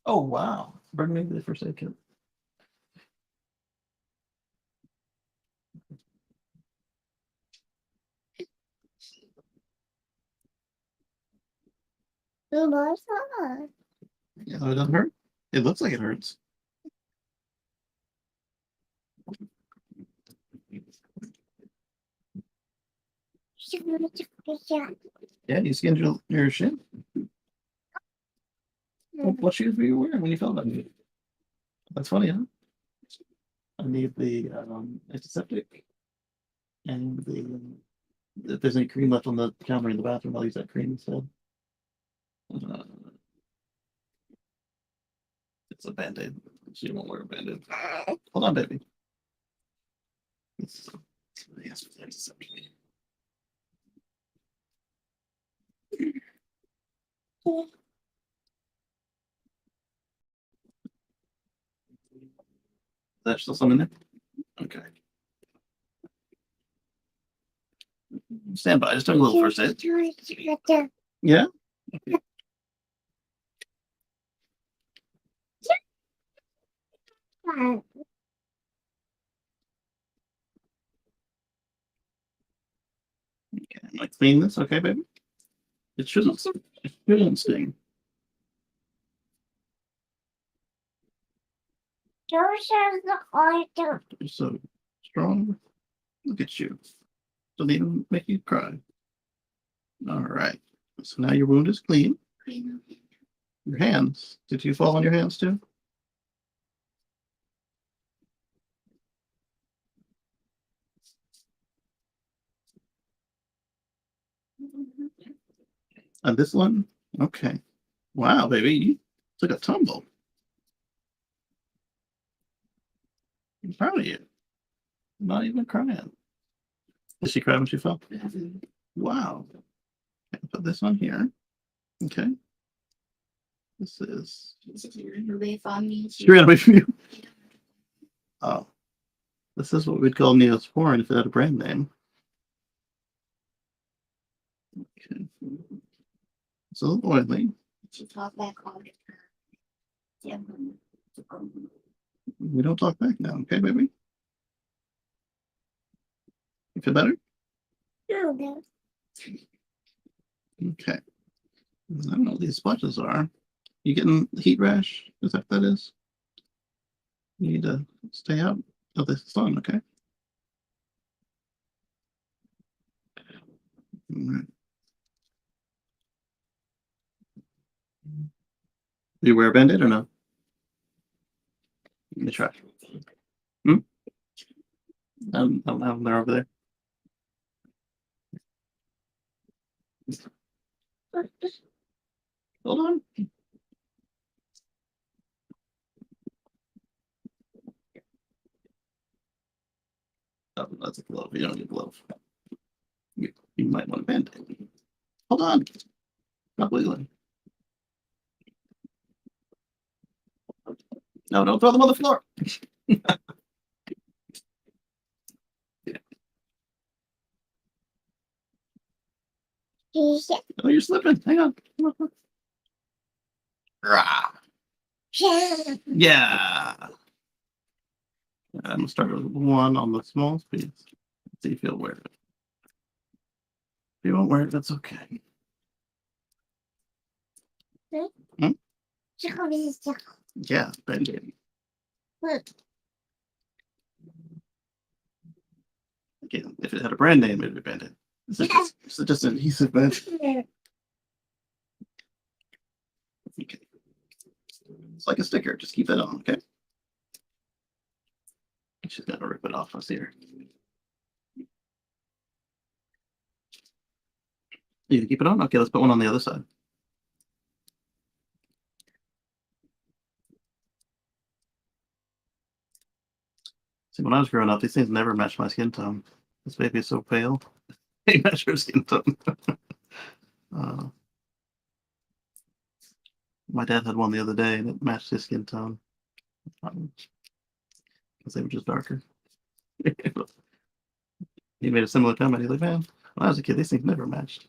A: Oh wow! Bring me the first aid kit. Yeah, it doesn't hurt. It looks like it hurts. Yeah, you skinned your shin. What shoes were you wearing when you fell down? That's funny, huh? I need the antiseptic and if there's any cream left on the counter in the bathroom, I'll use that cream instead. It's a BandAid. She won't wear a BandAid. Hold on, baby. Yes, antiseptic. There's still some in there? Okay. Stand by. Just doing a little first aid. Yeah? Okay. Okay, I'm gonna clean this, okay, baby? It shouldn't sting. You're so strong. Look at you. Doesn't even make you cry. All right. So now your wound is clean. Your hands. Did you fall on your hands too? And this one? Okay. Wow, baby, you took a tumble. I'm proud of you. I'm not even crying. Did she cry when she fell? Wow. Okay, put this on here. Okay. This is. She ran away from you. Oh. This is what we'd call Neosporin if it had a brand name. Okay. It's a little oily. Talk back all the time. We don't talk back now, okay, baby? You feel better? No. Okay. I don't know what these splotches are. You getting heat rash? Is that what that is? You need to stay out of the sun, okay? All right. Do you wear a band-aid or no? Let me try. Hmm? I don't have them there over there. Hold on. Oh, that's a glove. You don't need a glove. You might want a band-aid. Hold on. Not wiggling. No, don't throw them on the floor. Oh, you're slipping. Hang on. Yeah. I'm gonna start with one on the small piece. See if you'll wear it. If you won't wear it, that's okay. Hmm? Yeah, band-aid. Again, if it had a brand name, it'd be band-aid. It's just an adhesive band. Okay. It's like a sticker. Just keep that on, okay? She's got to rip it off. I see her. You can keep it on? Okay, let's put one on the other side. See, when I was growing up, these things never matched my skin tone. This baby is so pale. They match her skin tone. My dad had one the other day that matched his skin tone. Because they were just darker. He made a similar comment. He's like, man, when I was a kid, these things never matched.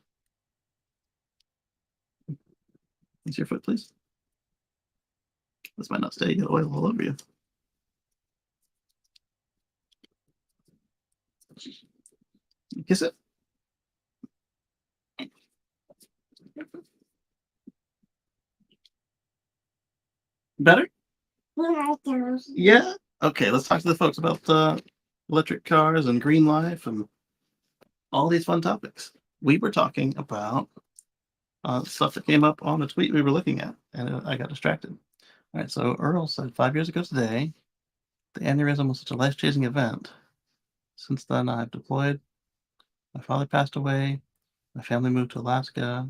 A: Is your foot, please? This might not stay. You got oil all over you. Kiss it. Better? Yeah? Okay, let's talk to the folks about electric cars and green life and all these fun topics. We were talking about stuff that came up on a tweet we were looking at, and I got distracted. All right, so Earl said 5 years ago today, the aneurysm was such a life-changing event. Since then, I've deployed. My father passed away. My family moved to Alaska.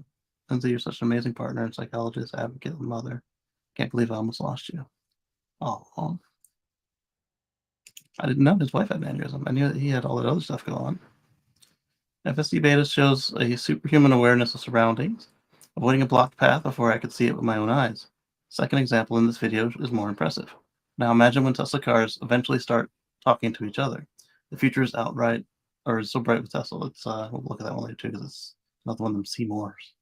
A: Lindsay, you're such an amazing partner and psychologist, advocate, and mother. Can't believe I almost lost you. Oh, I didn't know his wife had an aneurysm. I knew that he had all that other stuff going on. FSD beta shows a superhuman awareness of surroundings, avoiding a blocked path before I could see it with my own eyes. Second example in this video is more impressive. Now imagine when Tesla cars eventually start talking to each other. The future is outright, or is so bright with Tesla. We'll look at that one later too, because it's another one of them Seymours.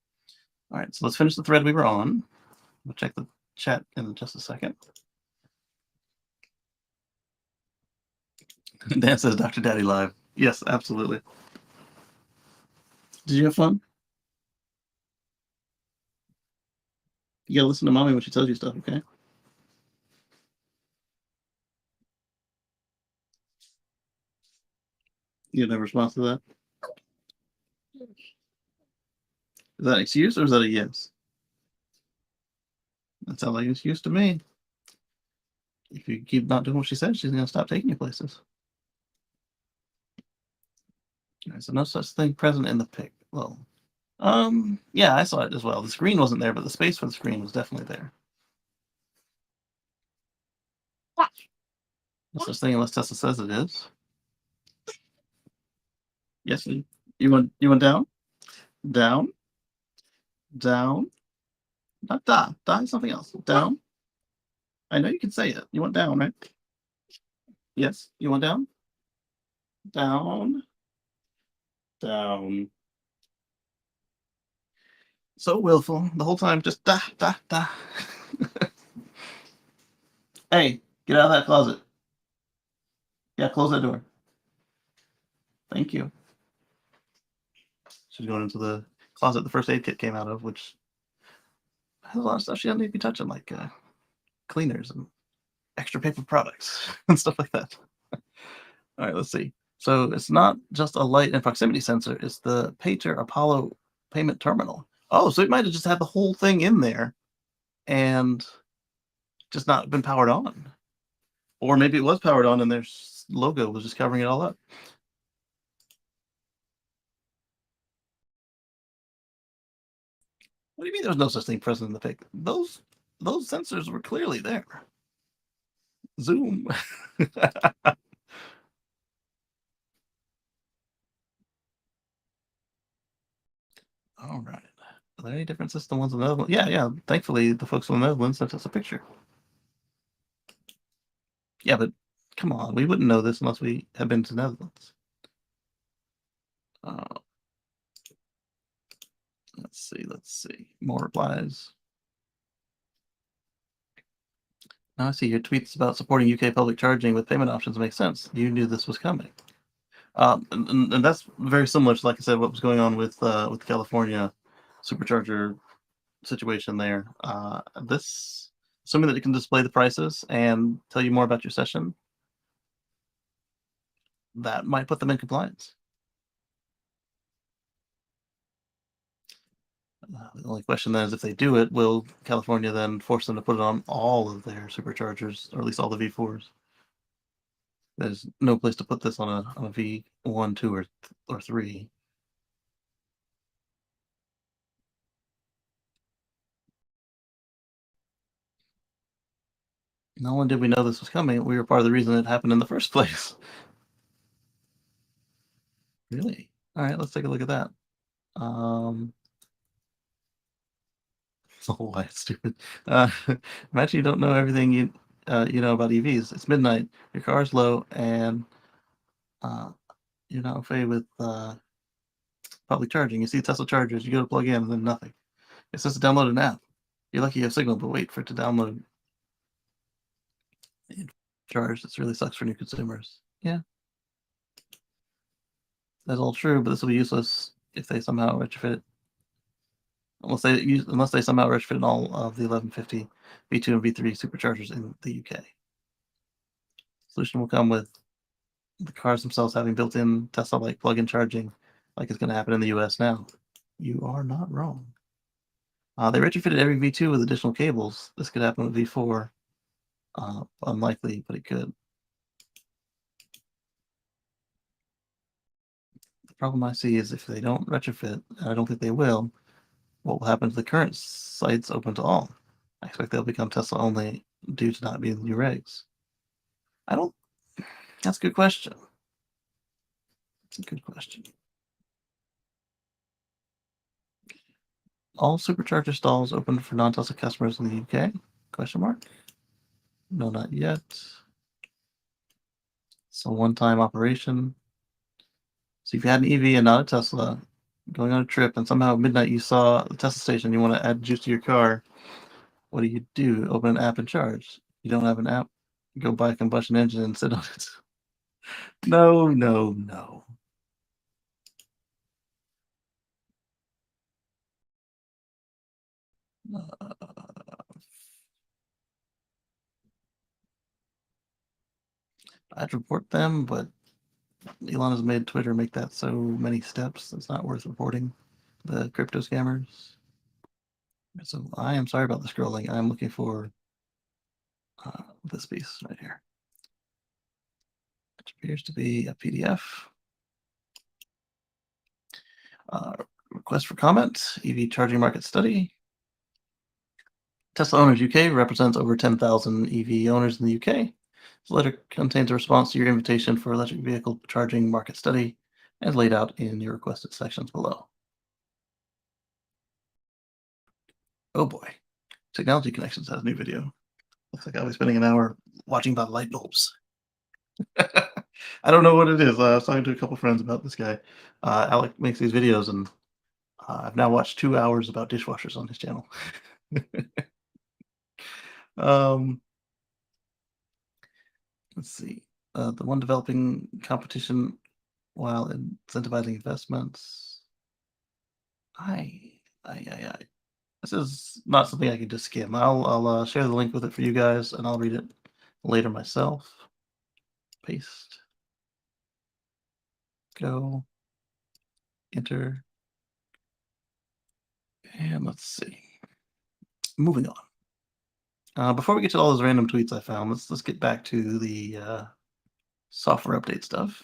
A: All right, so let's finish the thread we were on. We'll check the chat in just a second. Dan says Dr. Daddy live. Yes, absolutely. Did you have fun? You gotta listen to mommy when she tells you stuff, okay? You have no response to that? Is that an excuse or is that a yes? That sounds like an excuse to me. If you keep not doing what she said, she's gonna stop taking you places. All right, so no such thing present in the pic. Well, Yeah, I saw it as well. The screen wasn't there, but the space for the screen was definitely there. No such thing unless Tesla says it is. Yes, you want down, down, down, not da. Da is something else. Down. I know you can say it. You want down, right? Yes. You want down, down, down. So willful the whole time. Just da da da. Hey, get out of that closet. Yeah, close that door. Thank you. She's going into the closet the first aid kit came out of, which has a lot of stuff she doesn't need to be touching, like cleaners and extra paper products and stuff like that. All right, let's see. So it's not just a light and proximity sensor, it's the Pager Apollo payment terminal. Oh, so it might have just had the whole thing in there and just not been powered on. Or maybe it was powered on and their logo was just covering it all up. What do you mean there was no such thing present in the pic? Those sensors were clearly there. Zoom. All right. Are there any differences to the ones in the Netherlands? Yeah, yeah. Thankfully, the folks in the Netherlands sent us a picture. Yeah, but come on, we wouldn't know this unless we had been to the Netherlands. Uh, let's see. Let's see. More replies. Now I see your tweets about supporting UK public charging with payment options make sense. You knew this was coming. And that's very similar to, like I said, what was going on with the California supercharger situation there. This, assuming that it can display the prices and tell you more about your session, that might put them in compliance. The only question then is if they do it, will California then force them to put it on all of their superchargers, or at least all the V4s? There's no place to put this on a V1, 2, or 3. Not only did we know this was coming, we were part of the reason it happened in the first place. Really? All right, let's take a look at that. Oh, why it's stupid. Imagine you don't know everything you know about EVs. It's midnight, your car's low, and uh, you're not okay with public charging. You see Tesla chargers, you go to plug in, and then nothing. It says to download an app. You're lucky you have signal, but wait for it to download and charge. This really sucks for new consumers. Yeah, that's all true, but this will be useless if they somehow retrofit it. Unless they somehow retrofit all of the 1150 V2 and V3 superchargers in the UK. Solution will come with the cars themselves having built-in Tesla-like plug-in charging, like it's going to happen in the US now. You are not wrong. They retrofitted every V2 with additional cables. This could happen with V4. Unlikely, but it could. The problem I see is if they don't retrofit, and I don't think they will, what will happen to the current sites open to all? I expect they'll become Tesla only due to not being the new regs. I don't. That's a good question. That's a good question. All supercharger stalls open for non-Tesla customers in the UK? Question mark. No, not yet. It's a one-time operation. So if you had an EV and not a Tesla, going on a trip, and somehow at midnight you saw the Tesla station, you want to add juice to your car, what do? Open an app and charge. You don't have an app, go buy a combustion engine and sit on it. No, no, no. I'd report them, but Elon has made Twitter make that so many steps, it's not worth reporting the crypto scammers. So I am sorry about the scrolling. I'm looking for this piece right here, which appears to be a PDF. request for comment, EV charging market study. Tesla Owners UK represents over 10,000 EV owners in the UK. This letter contains a response to your invitation for electric vehicle charging market study as laid out in your requested sections below. Oh boy. Technology Connections has a new video. Looks like I'll be spending an hour watching about light bulbs. I don't know what it is. I was talking to a couple friends about this guy. Alec makes these videos, and I've now watched 2 hours about dishwashers on his channel. Um, let's see. The one developing competition while incentivizing investments. I, I. This is not something I can just skim. I'll share the link with it for you guys, and I'll read it later myself. Paste. Go. Enter. And let's see. Moving on. Before we get to all those random tweets I found, let's get back to the software update stuff.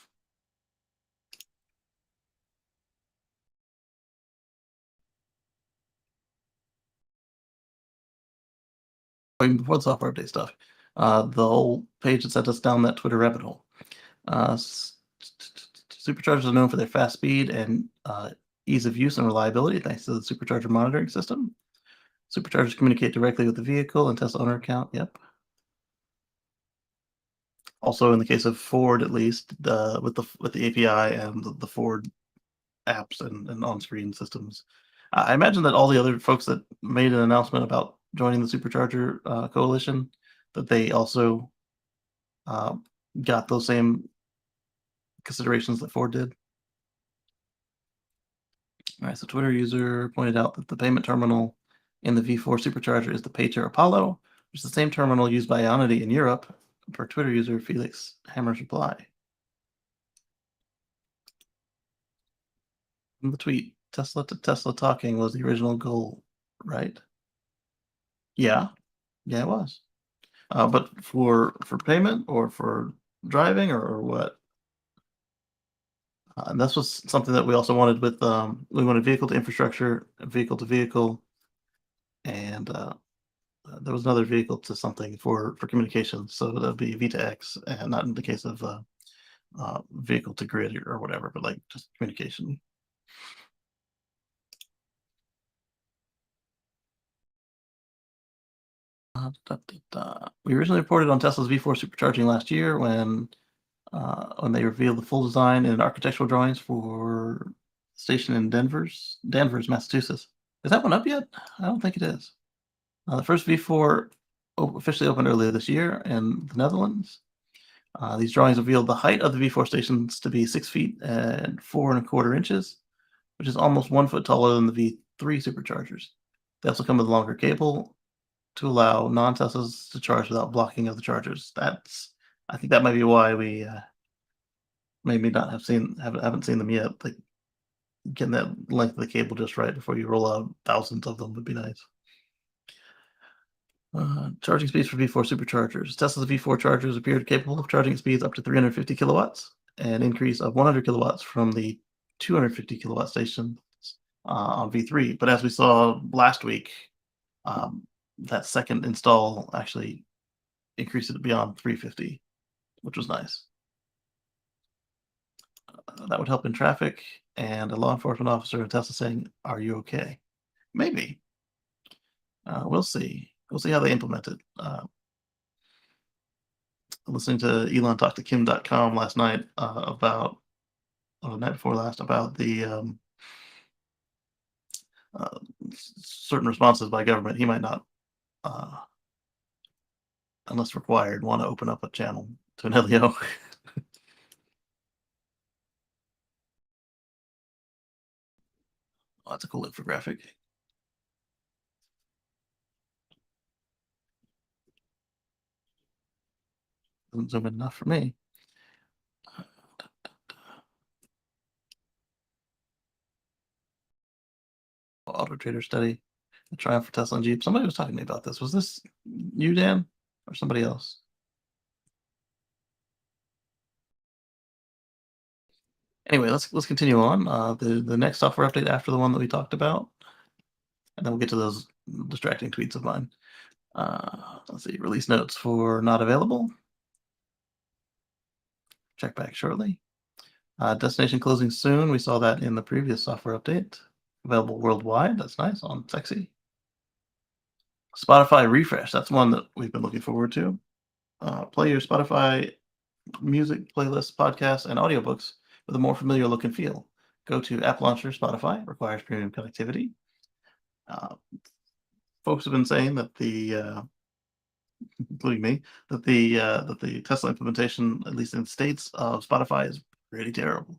A: Even before the software update stuff, the whole page that sent us down that Twitter rabbit hole. Superchargers are known for their fast speed and ease of use and reliability thanks to the supercharger monitoring system. Superchargers communicate directly with the vehicle and Tesla owner account. Yep. Also, in the case of Ford, at least, with the API and the Ford apps and on-screen systems. I imagine that all the other folks that made an announcement about joining the Supercharger coalition, that they also got those same considerations that Ford did. All right, so Twitter user pointed out that the payment terminal in the V4 Supercharger is the Pager Apollo, which is the same terminal used by Ionity in Europe, per Twitter user Felix Hammer's reply. In the tweet, Tesla to Tesla talking was the original goal, right? Yeah, yeah, it was. But for payment or for driving or what? And this was something that we also wanted with we wanted vehicle to infrastructure, vehicle to vehicle, and there was another vehicle to something for communication. So that would be V to X, and not in the case of vehicle to grid or whatever, but like just communication. We originally reported on Tesla's V4 supercharging last year when they revealed the full design and architectural drawings for station in Danvers, Massachusetts. Is that one up yet? I don't think it is. The first V4 officially opened earlier this year in the Netherlands. These drawings revealed the height of the V4 stations to be 6 feet and 4¼ inches, which is almost 1 foot taller than the V3 superchargers. They also come with a longer cable to allow non-Teslas to charge without blocking of the chargers. I think that might be why we maybe not haven't seen them yet. Like getting that length of the cable just right before you roll out thousands of them would be nice. Charging speeds for V4 superchargers. Tesla's V4 chargers appeared capable of charging speeds up to 350 kilowatts, an increase of 100 kilowatts from the 250 kilowatt station on V3. But as we saw last week, that second install actually increased it beyond 350, which was nice. That would help in traffic, and a law enforcement officer in Tesla saying, "Are you okay?" Maybe. We'll see. We'll see how they implement it. Listening to Elon talk to Kim.com last night about, or the night before last, about the certain responses by government. He might not, unless required, want to open up a channel to an LEO. Oh, that's a cool infographic. Doesn't zoom in enough for me. Auto Trader study, the triumph for Tesla and Jeep. Somebody was talking to me about this. Was this you, Dan, or somebody else? Anyway, let's continue on. The next software update after the one that we talked about, and then we'll get to those distracting tweets of mine. Let's see. Release notes for not available. Check back shortly. Destination closing soon. We saw that in the previous software update. Available worldwide. That's nice on Sexy. Spotify refresh. That's one that we've been looking forward to. Play your Spotify music playlists, podcasts, and audiobooks with a more familiar look and feel. Go to App Launcher Spotify. Requires premium connectivity. Uh, Folks have been saying that including me, that the Tesla implementation, at least in states of Spotify, is pretty terrible.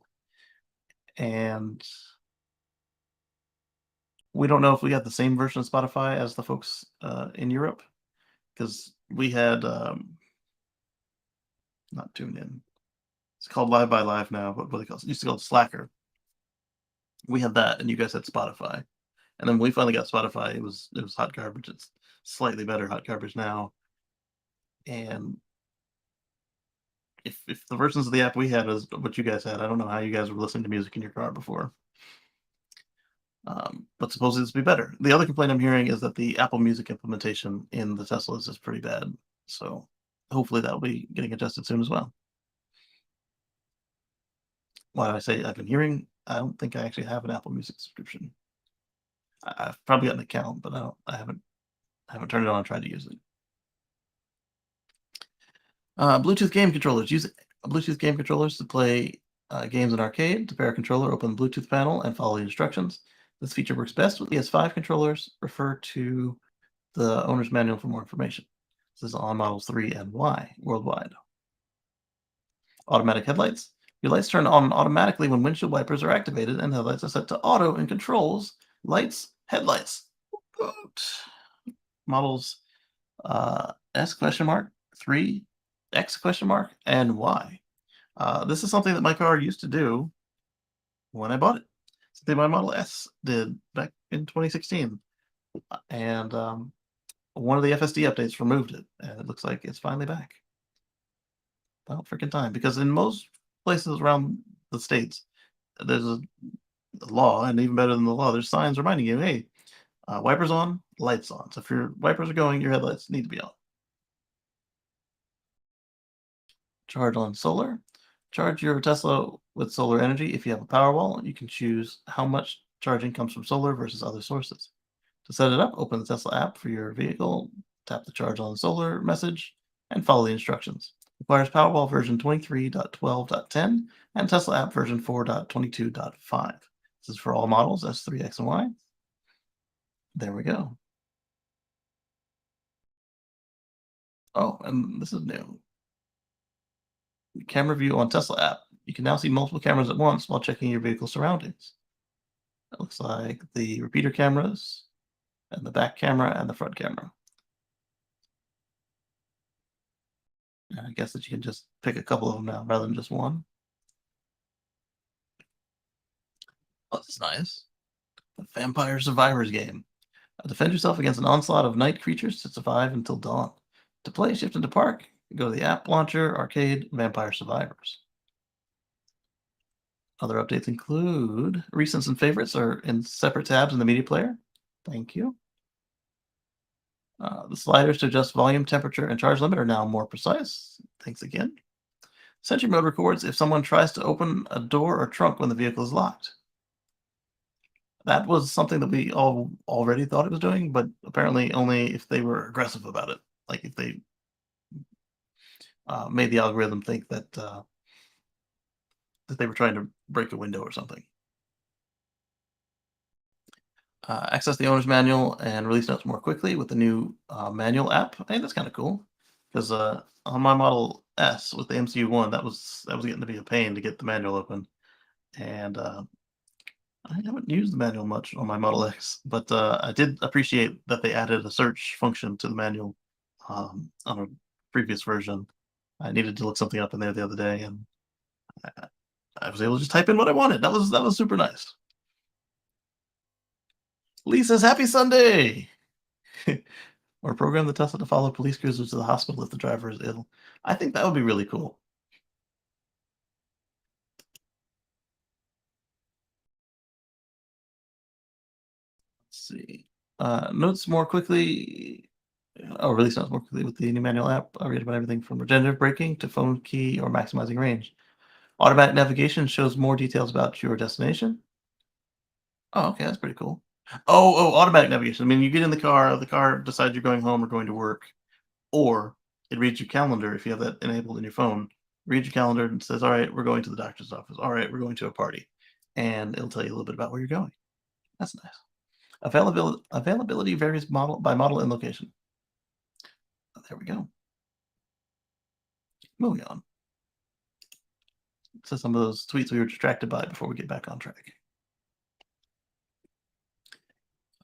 A: And we don't know if we got the same version of Spotify as the folks in Europe, because we had not tuned in. It's called Live by Live now, but what they call it used to call it Slacker. We had that, and you guys had Spotify. And then when we finally got Spotify, it was hot garbage. It's slightly better hot garbage now. And if the versions of the app we had is what you guys had, I don't know how you guys were listening to music in your car before. But supposedly this will be better. The other complaint I'm hearing is that the Apple Music implementation in the Teslas is pretty bad. So hopefully that will be getting adjusted soon as well. Why do I say I've been hearing? I don't think I actually have an Apple Music subscription. I've probably got an account, but I haven't turned it on and tried to use it. Bluetooth game controllers. Use Bluetooth game controllers to play games in arcade. To pair a controller, open the Bluetooth panel and follow the instructions. This feature works best with PS5 controllers. Refer to the owner's manual for more information. This is on models 3 and Y worldwide. Automatic headlights. Your lights turn on automatically when windshield wipers are activated, and headlights are set to auto and controls lights, headlights. Models S question mark 3, X question mark, and Y. This is something that my car used to do when I bought it. Something my Model S did back in 2016. And one of the FSD updates removed it, and it looks like it's finally back. About freaking time, because in most places around the states, there's a law, and even better than the law, there's signs reminding you, hey, wipers on, lights on. So if your wipers are going, your headlights need to be on. Charge on solar. Charge your Tesla with solar energy. If you have a Powerwall, you can choose how much charging comes from solar versus other sources. To set it up, open the Tesla app for your vehicle, tap the charge on solar message, and follow the instructions. Requires Powerwall version 23.12.10 and Tesla app version 4.22.5. This is for all models, S3, X, and Y. There we go. Oh, and this is new. Camera view on Tesla app. You can now see multiple cameras at once while checking your vehicle surroundings. It looks like the repeater cameras, and the back camera, and the front camera. And I guess that you can just pick a couple of them now rather than just one. Oh, this is nice. The Vampire Survivors game. Defend yourself against an onslaught of night creatures to survive until dawn. To play, shift into park. Go to the app launcher, arcade, Vampire Survivors. Other updates include recents and favorites are in separate tabs in the media player. Thank you. The sliders to adjust volume, temperature, and charge limit are now more precise. Thanks again. Sentry mode records if someone tries to open a door or trunk when the vehicle is locked. That was something that we all already thought it was doing, but apparently only if they were aggressive about it. Like if they made the algorithm think that that they were trying to break a window or something. Access the owner's manual and release notes more quickly with the new manual app. Hey, that's kind of cool because on my Model S with the MCU1, that was getting to be a pain to get the manual open, and I haven't used the manual much on my Model X, but I did appreciate that they added a search function to the manual on a previous version. I needed to look something up in there the other day, and I was able to just type in what I wanted. That was super nice. Lee says, "Happy Sunday!" Or program the Tesla to follow police cruisers to the hospital if the driver is ill. I think that would be really cool. Let's see. Notes more quickly. Oh, release notes more quickly with the new manual app. I read about everything from regenerative braking to phone key or maximizing range. Automatic navigation shows more details about your destination. Oh, okay, that's pretty cool. Oh, automatic navigation. I mean, you get in the car decides you're going home or going to work, or it reads your calendar if you have that enabled in your phone. Reads your calendar and says, "All right, we're going to the doctor's office. All right, we're going to a party," and it'll tell you a little bit about where you're going. That's nice. Availability varies model by model and location. Oh, there we go. Moving on. So some of those tweets we were distracted by before we get back on track.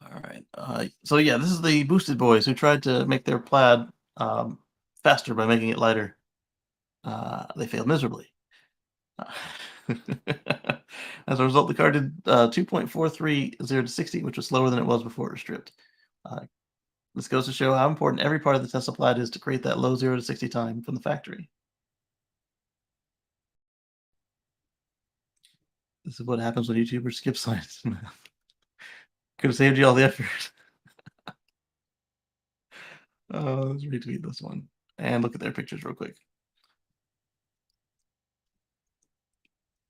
A: All right. So yeah, this is the Boosted Boys who tried to make their plaid faster by making it lighter. They failed miserably. Uh, As a result, the car did 2.430 to 60, which was slower than it was before it was stripped. Uh, this goes to show how important every part of the Tesla plaid is to create that low 0 to 60 time from the factory. This is what happens when YouTubers skip science. Could have saved you all the effort. Let's retweet this one and look at their pictures real quick.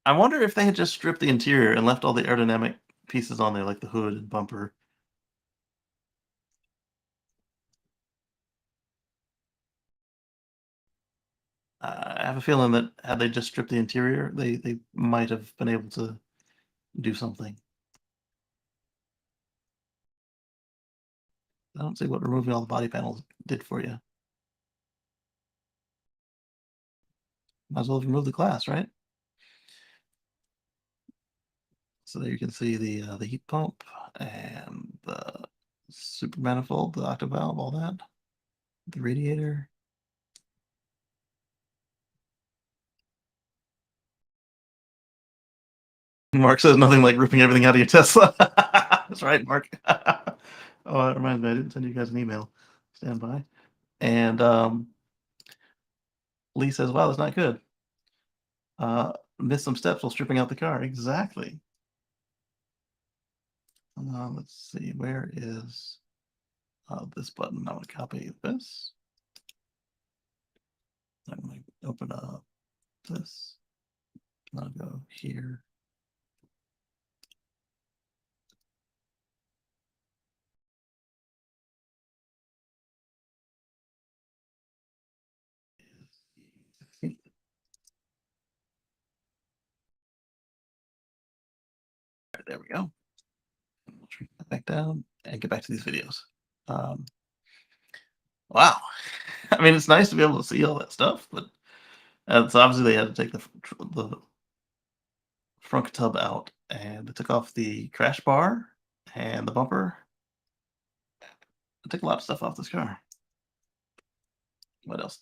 A: I wonder if they had just stripped the interior and left all the aerodynamic pieces on there, like the hood and bumper. I have a feeling that had they just stripped the interior, they might have been able to do something. I don't see what removing all the body panels did for you. Might as well have removed the glass, right? So there you can see the heat pump and the super manifold, the octave valve, all that. The radiator. Mark says nothing like ripping everything out of your Tesla. That's right, Mark. Oh, that reminds me, I didn't send you guys an email. Stand by. And Lee says, wow, that's not good. Missed some steps while stripping out the car. Exactly. Let's see, where is this button? I'm going to copy this. I'm going to open up this. I'll go here. Right, there we go. We'll turn that back down and get back to these videos. Wow. I mean, it's nice to be able to see all that stuff, but so obviously they had to take the front tub out, and they took off the crash bar and the bumper. It took a lot of stuff off this car. What else?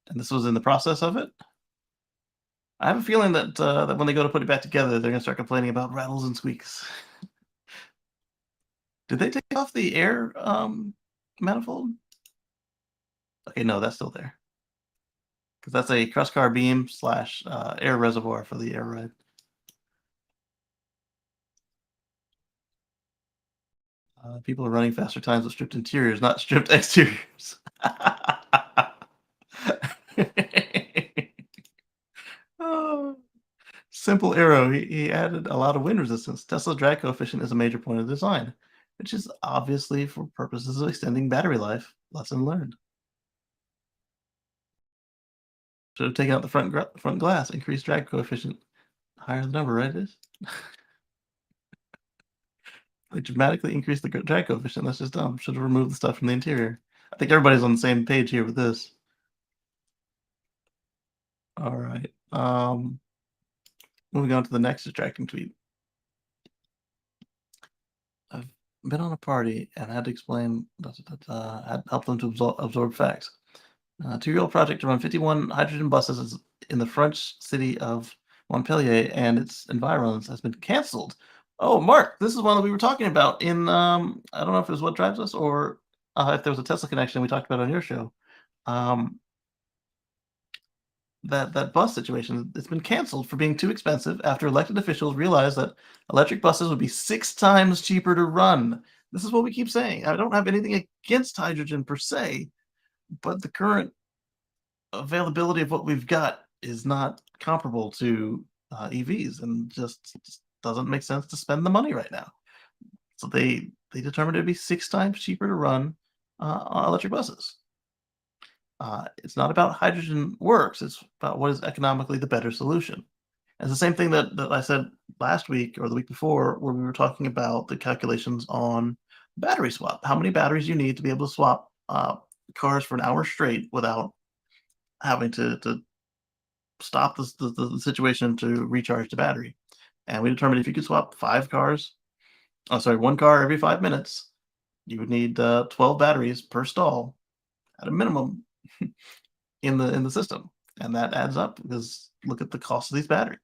A: And this was in the process of it. I have a feeling that that when they go to put it back together, they're gonna start complaining about rattles and squeaks. Did they take off the air manifold? Okay, no, that's still there. Because that's a cross car beam slash air reservoir for the air ride. People are running faster times with stripped interiors, not stripped exteriors. Oh, simple arrow. He added a lot of wind resistance. Tesla's drag coefficient is a major point of design, which is obviously for purposes of extending battery life. Lesson learned. Should have taken out the front glass. Increased drag coefficient. Higher the number, right? It is. They dramatically increased the drag coefficient. That's just dumb. Should have removed the stuff from the interior. I think everybody's on the same page here with this. All right. Moving on to the next distracting tweet. I've been on a party and had to explain had helped them to absorb facts. 2-year-old project to run 51 hydrogen buses is in the French city of Montpellier and its environs has been canceled. Oh, Mark, this is one that we were talking about in I don't know if it was What Drives Us or if there was a Tesla connection we talked about on your show. that bus situation, it's been canceled for being too expensive after elected officials realized that electric buses would be 6 times cheaper to run. This is what we keep saying. I don't have anything against hydrogen per se, but the current availability of what we've got is not comparable to EVs, and just doesn't make sense to spend the money right now. So they determined it'd be 6 times cheaper to run electric buses. It's not about hydrogen works, it's about what is economically the better solution. It's the same thing that I said last week or the week before, where we were talking about the calculations on battery swap. How many batteries you need to be able to swap cars for an hour straight without having to stop the situation to recharge the battery. And we determined if you could swap 1 car every 5 minutes, you would need 12 batteries per stall at a minimum in the system, and that adds up because look at the cost of these batteries.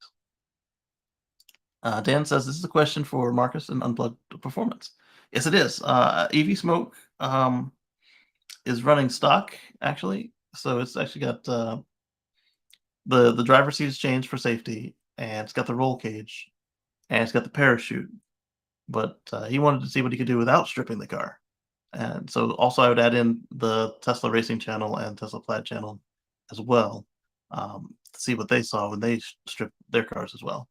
A: Dan says this is a question for Marcus and Unplugged Performance. Yes, it is. EV Smoke is running stock actually, so it's actually got the driver's seat is changed for safety, and it's got the roll cage, and it's got the parachute. But he wanted to see what he could do without stripping the car. And so also I would add in the Tesla Racing channel and Tesla Plaid channel as well, to see what they saw when they stripped their cars as well.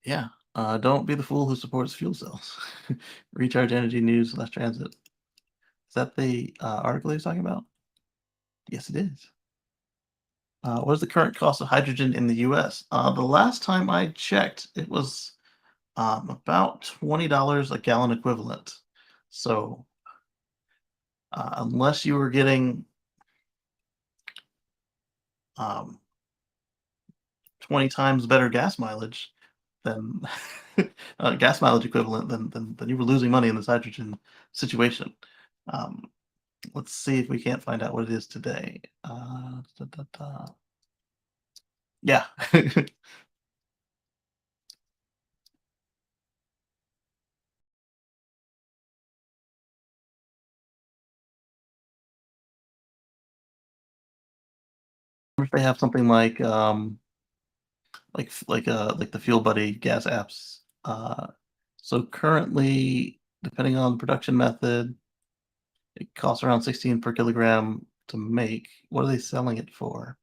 A: Yeah, don't be the fool who supports fuel cells. Recharge Energy News Less Transit. Is that the article he's talking about? Yes, it is. What is the current cost of hydrogen in the US? The last time I checked, it was about $20 a gallon equivalent. So unless you were getting um, 20 times better gas mileage than gas mileage equivalent, then you were losing money in this hydrogen situation. Um, let's see if we can't find out what it is today. Yeah. If they have something like the Fuel Buddy gas apps. So currently, depending on the production method, it costs around 16 per kilogram to make. What are they selling it for?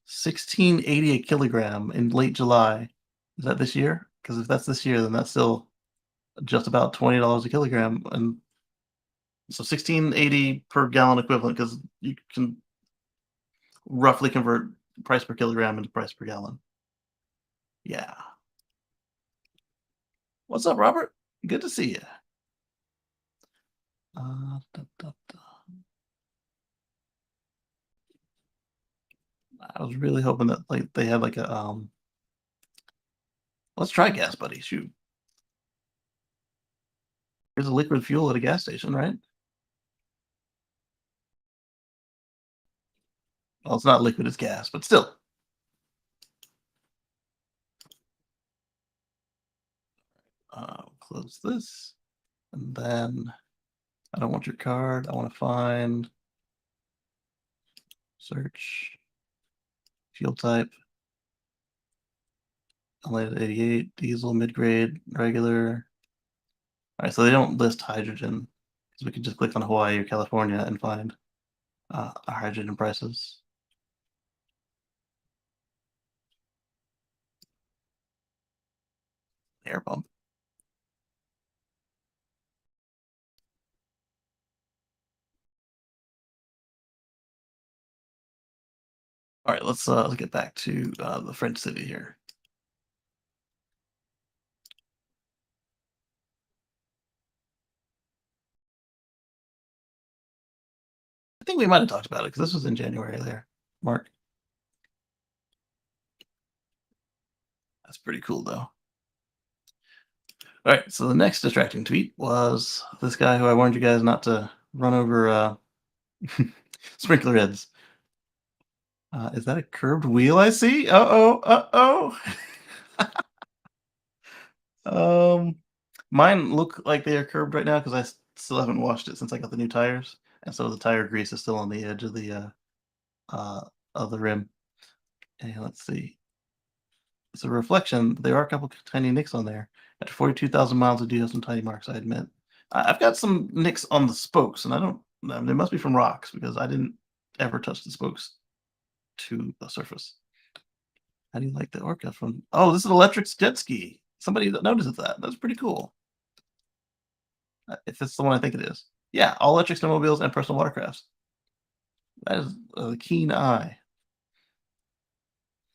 A: 16.80 a kilogram in late July. Is that this year? Because if that's this year, then that's still just about $20 a kilogram, and so 16.80 per gallon equivalent. Because you can roughly convert price per kilogram into price per gallon. Yeah. What's up, Robert? Good to see you. Da, da. I was really hoping that like they had like a let's try gas buddy. Shoot. Here's a liquid fuel at a gas station, right? Well, it's not liquid, it's gas, but still. Close this. And then I don't want your card. I want to find search fuel type. Unleaded 88, diesel, mid-grade, regular. All right, so they don't list hydrogen, because we can just click on Hawaii or California and find our hydrogen prices. Air pump. All right, let's get back to the French city here. I think we might have talked about it because this was in January there, Mark. That's pretty cool though. All right, so the next distracting tweet was this guy who I warned you guys not to run over sprinkler heads. Is that a curved wheel I see? Uh-oh, uh-oh. Mine look like they are curved right now because still haven't washed it since I got the new tires, and so the tire grease is still on the edge uh, of the rim. And let's see. It's a reflection. There are a couple tiny nicks on there. After 42,000 miles, I do have some tiny marks, I admit. I've got some nicks on the spokes, and I don't. They must be from rocks because I didn't ever touch the spokes to the surface. How do you like the Orca from? Oh, this is an electric jet ski. Somebody that notices that. That's pretty cool. If it's the one I think it is. Yeah, all electric snowmobiles and personal watercrafts. That is a keen eye.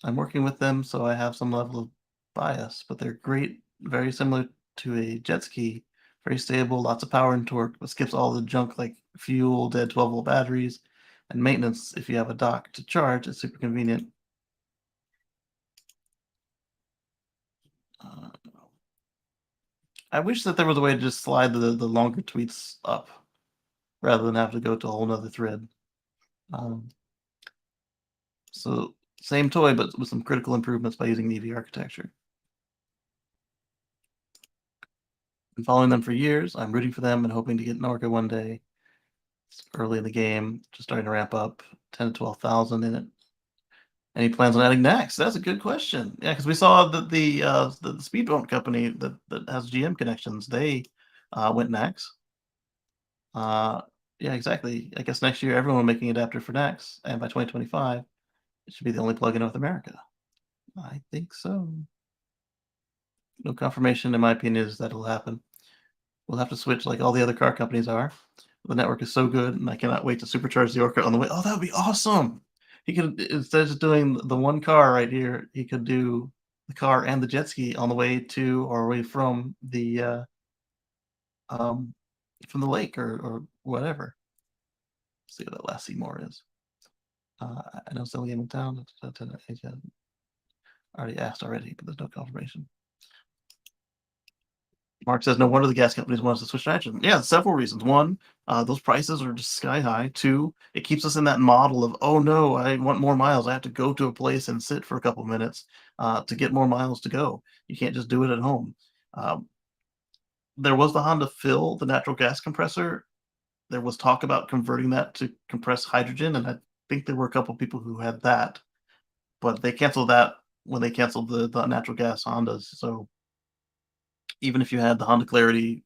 A: I'm working with them, so I have some level of bias, but they're great, very similar to a jet ski, very stable, lots of power and torque, but skips all the junk like fuel, dead 12-volt batteries, and maintenance. If you have a dock to charge, it's super convenient. Uh, I wish that there was a way to just slide the longer tweets up rather than have to go to a whole nother thread. So same toy, but with some critical improvements by using the EV architecture. Been following them for years. I'm rooting for them and hoping to get an Orca one day. It's early in the game, just starting to ramp up, 10 to 12,000 in it. Any plans on adding next? That's a good question. Yeah, because we saw that the speedboat company that has GM connections, they went next. Yeah, exactly. I guess next year everyone will making adapter for Nex, and by 2025, it should be the only plug in North America. I think so. No confirmation, in my opinion, is that it'll happen. We'll have to switch like all the other car companies are. The network is so good, and I cannot wait to supercharge the Orca on the way. Oh, that would be awesome! He could, instead of just doing the one car right here, he could do the car and the jet ski on the way to or away um, from the lake or whatever. Let's see what that last Seymour is. I know it's the only game in town. I already asked already, but there's no confirmation. Mark says, no wonder the gas companies want us to switch to nitrogen. Yeah, several reasons. One, those prices are just sky high. Two, it keeps us in that model of, oh no, I want more miles. I have to go to a place and sit for a couple minutes to get more miles to go. You can't just do it at home. There was the Honda Fill, the natural gas compressor. There was talk about converting that to compressed hydrogen, and I think there were a couple people who had that, but they canceled that when they canceled the natural gas Hondas. So even if you had the Honda Clarity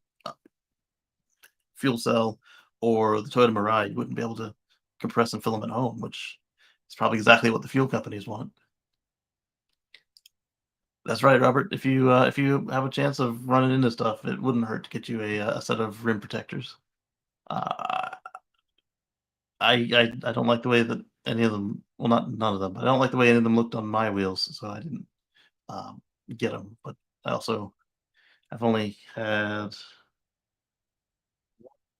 A: fuel cell or the Toyota Mirai, you wouldn't be able to compress and fill them at home, which is probably exactly what the fuel companies want. That's right, Robert. If you have a chance of running into stuff, it wouldn't hurt to get you a set of rim protectors. Uh, I don't like the way that any of them. Well, not none of them, but I don't like the way any of them looked on my wheels, so I didn't get them. But I also have only had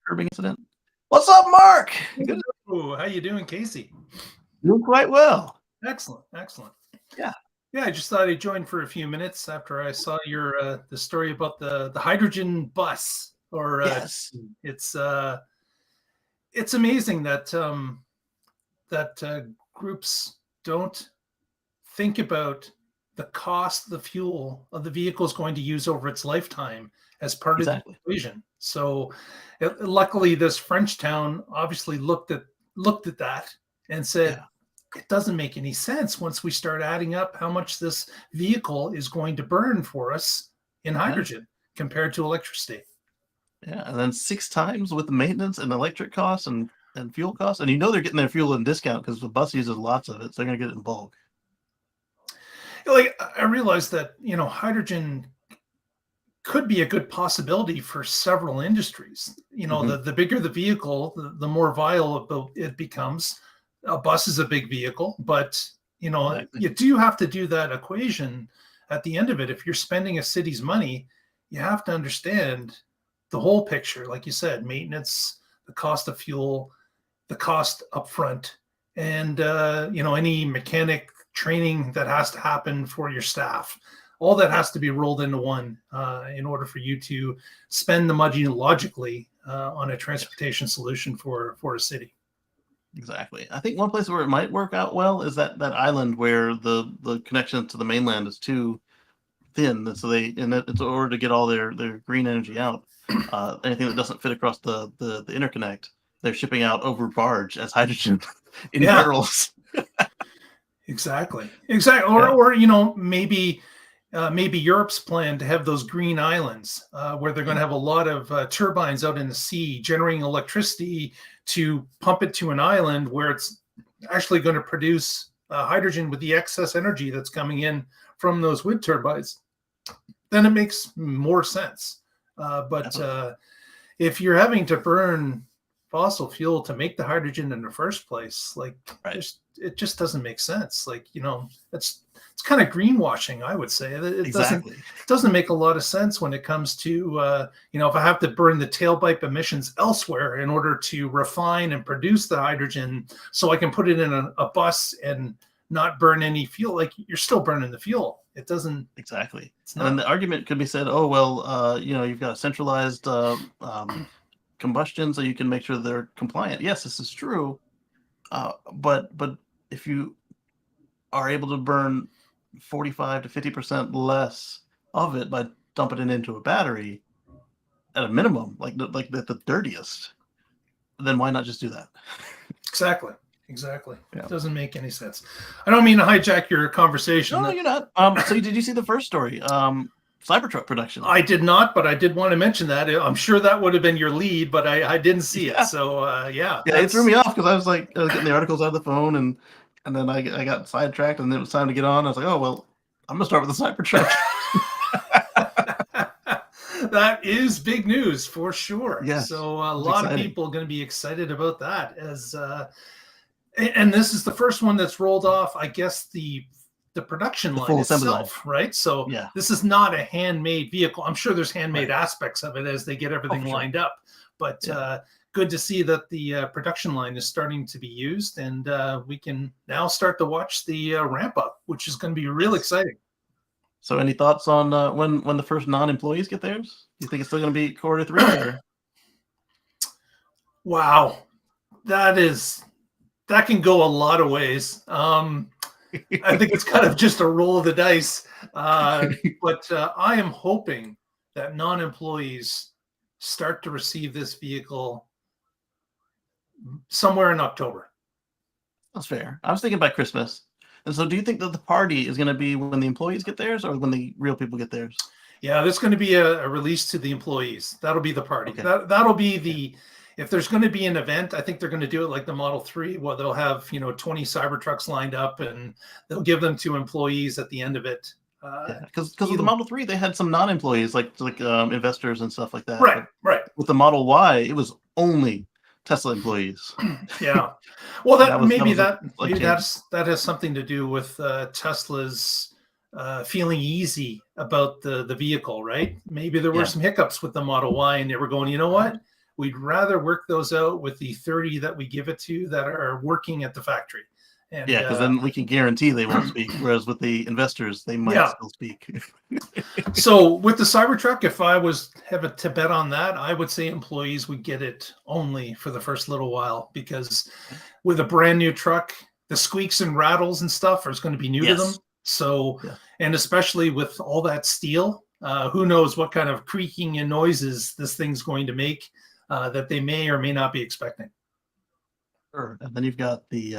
A: curbing incident. What's up, Mark? Good.
B: How you doing, Kacey?
A: Doing quite well.
B: Excellent, excellent.
A: Yeah.
B: Yeah, I just thought I'd join for a few minutes after I saw your the story about the hydrogen bus. Or
A: yes,
B: it's amazing that groups don't think about the cost the fuel of the vehicle is going to use over its lifetime as part of the equation. So luckily this French town obviously looked at that and said, it doesn't make any sense once we start adding up how much this vehicle is going to burn for us in hydrogen compared to electricity.
A: Yeah, and then 6 times with the maintenance and electric costs and fuel costs. And they're getting their fuel in discount because the bus uses lots of it, so they're going to get it in bulk.
B: Like, I realized that, hydrogen could be a good possibility for several industries. The bigger the vehicle, the more viable it becomes. A bus is a big vehicle, but you do have to do that equation at the end of it. If you're spending a city's money, you have to understand the whole picture. Like you said, maintenance, the cost of fuel, the cost upfront, and any mechanic training that has to happen for your staff. All that has to be rolled into one in order for you to spend the money logically on a transportation solution for a city.
A: Exactly. I think one place where it might work out well is that island where the connection to the mainland is too thin, and so it's in order to get all their green energy out. Anything that doesn't fit across the interconnect, they're shipping out over barge as hydrogen in
B: Yeah.
A: barrels.
B: Exactly.
A: Yeah.
B: Or maybe Europe's plan to have those green islands where they're going to have a lot of turbines out in the sea generating electricity to pump it to an island where it's actually going to produce hydrogen with the excess energy that's coming in from those wind turbines. Then it makes more sense. But if you're having to burn fossil fuel to make the hydrogen in the first place, like it just doesn't make sense. Like, it's kind of greenwashing, I would say. It doesn't make a lot of sense when it comes to if I have to burn the tailpipe emissions elsewhere in order to refine and produce the hydrogen so I can put it in a bus and not burn any fuel. Like, you're still burning the fuel. It doesn't
A: exactly. And then the argument could be said, oh well, you've got a centralized combustion, so you can make sure they're compliant. Yes, this is true, but if you are able to burn 45 to 50% less of it by dumping it into a battery at a minimum, like the dirtiest, then why not just do that?
B: Exactly. Yeah. It doesn't make any sense. I don't mean to hijack your conversation.
A: No, you're not. So did you see the first story? Cybertruck production.
B: I did not, but I did want to mention that. I'm sure that would have been your lead, but I didn't see it. So yeah,
A: it threw me off because I was like getting the articles out of the phone, and then I got sidetracked, and then it was time to get on. I was like, oh well, I'm gonna start with the Cybertruck.
B: That is big news for sure.
A: Yes,
B: so a lot of people are going to be excited about that. And this is the first one that's rolled off, I guess, the production line itself, right? So this is not a handmade vehicle. I'm sure there's handmade aspects of it as they get everything lined up, but good to see that the production line is starting to be used, and we can now start to watch the ramp up, which is going to be real exciting.
A: So any thoughts on when the first non-employees get theirs? Do you think it's still going to be Q3? Or?
B: Wow, that can go a lot of ways. I think it's kind of just a roll of the dice. But I am hoping that non-employees start to receive this vehicle somewhere in October.
A: That's fair. I was thinking by Christmas. And so do you think that the party is going to be when the employees get theirs or when the real people get theirs?
B: Yeah, there's going to be a release to the employees. That'll be the party. Okay. That'll be the... If there's going to be an event, I think they're going to do it like the Model 3, where they'll have 20 Cybertrucks lined up, and they'll give them to employees at the end of it.
A: Because with the Model 3, they had some non-employees, like investors and stuff like that.
B: Right.
A: With the Model Y, it was only Tesla employees.
B: Yeah. Well, that has something to do with Tesla's feeling easy about the vehicle, right? Maybe there were some hiccups with the Model Y, and they were going, you know what? We'd rather work those out with the 30 that we give it to that are working at the factory. And,
A: because then we can guarantee they won't speak. Whereas with the investors, they might still speak.
B: So with the Cybertruck, if I was having to bet on that, I would say employees would get it only for the first little while, because with a brand new truck, the squeaks and rattles and stuff is going to be new to them. So, and especially with all that steel, who knows what kind of creaking and noises this thing's going to make. That they may or may not be expecting.
A: Sure. And then you've got the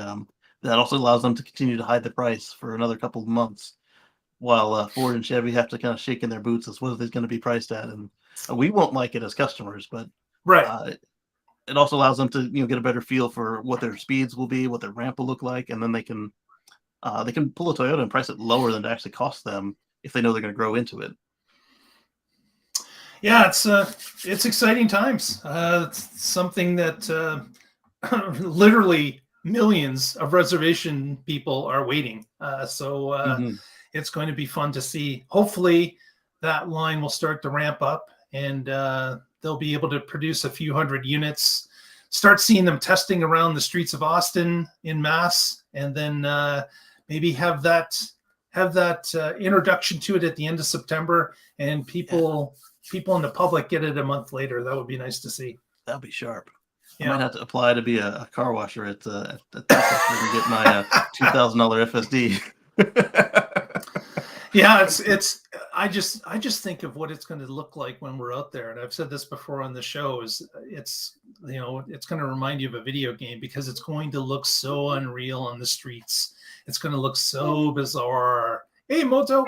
A: that also allows them to continue to hide the price for another couple of months, while Ford and Chevy have to kind of shake in their boots as what is it going to be priced at, and we won't like it as customers, but it also allows them to get a better feel for what their speeds will be, what their ramp will look like, and then they can pull a Toyota and price it lower than it actually costs them if they know they're going to grow into it.
B: Yeah, it's exciting times. It's something that literally millions of reservation people are waiting. So it's going to be fun to see. Hopefully that line will start to ramp up, and they'll be able to produce a few hundred units, start seeing them testing around the streets of Austin in mass, and then maybe have that introduction to it at the end of September, and people in the public get it a month later. That would be nice to see.
A: That'd be sharp. I might have to apply to be a car washer at Tesla and get my $2,000 FSD.
B: Yeah, it's. I just think of what it's going to look like when we're out there, and I've said this before on the show. Is it's it's going to remind you of a video game because it's going to look so unreal on the streets. It's going to look so bizarre. Hey, Moto,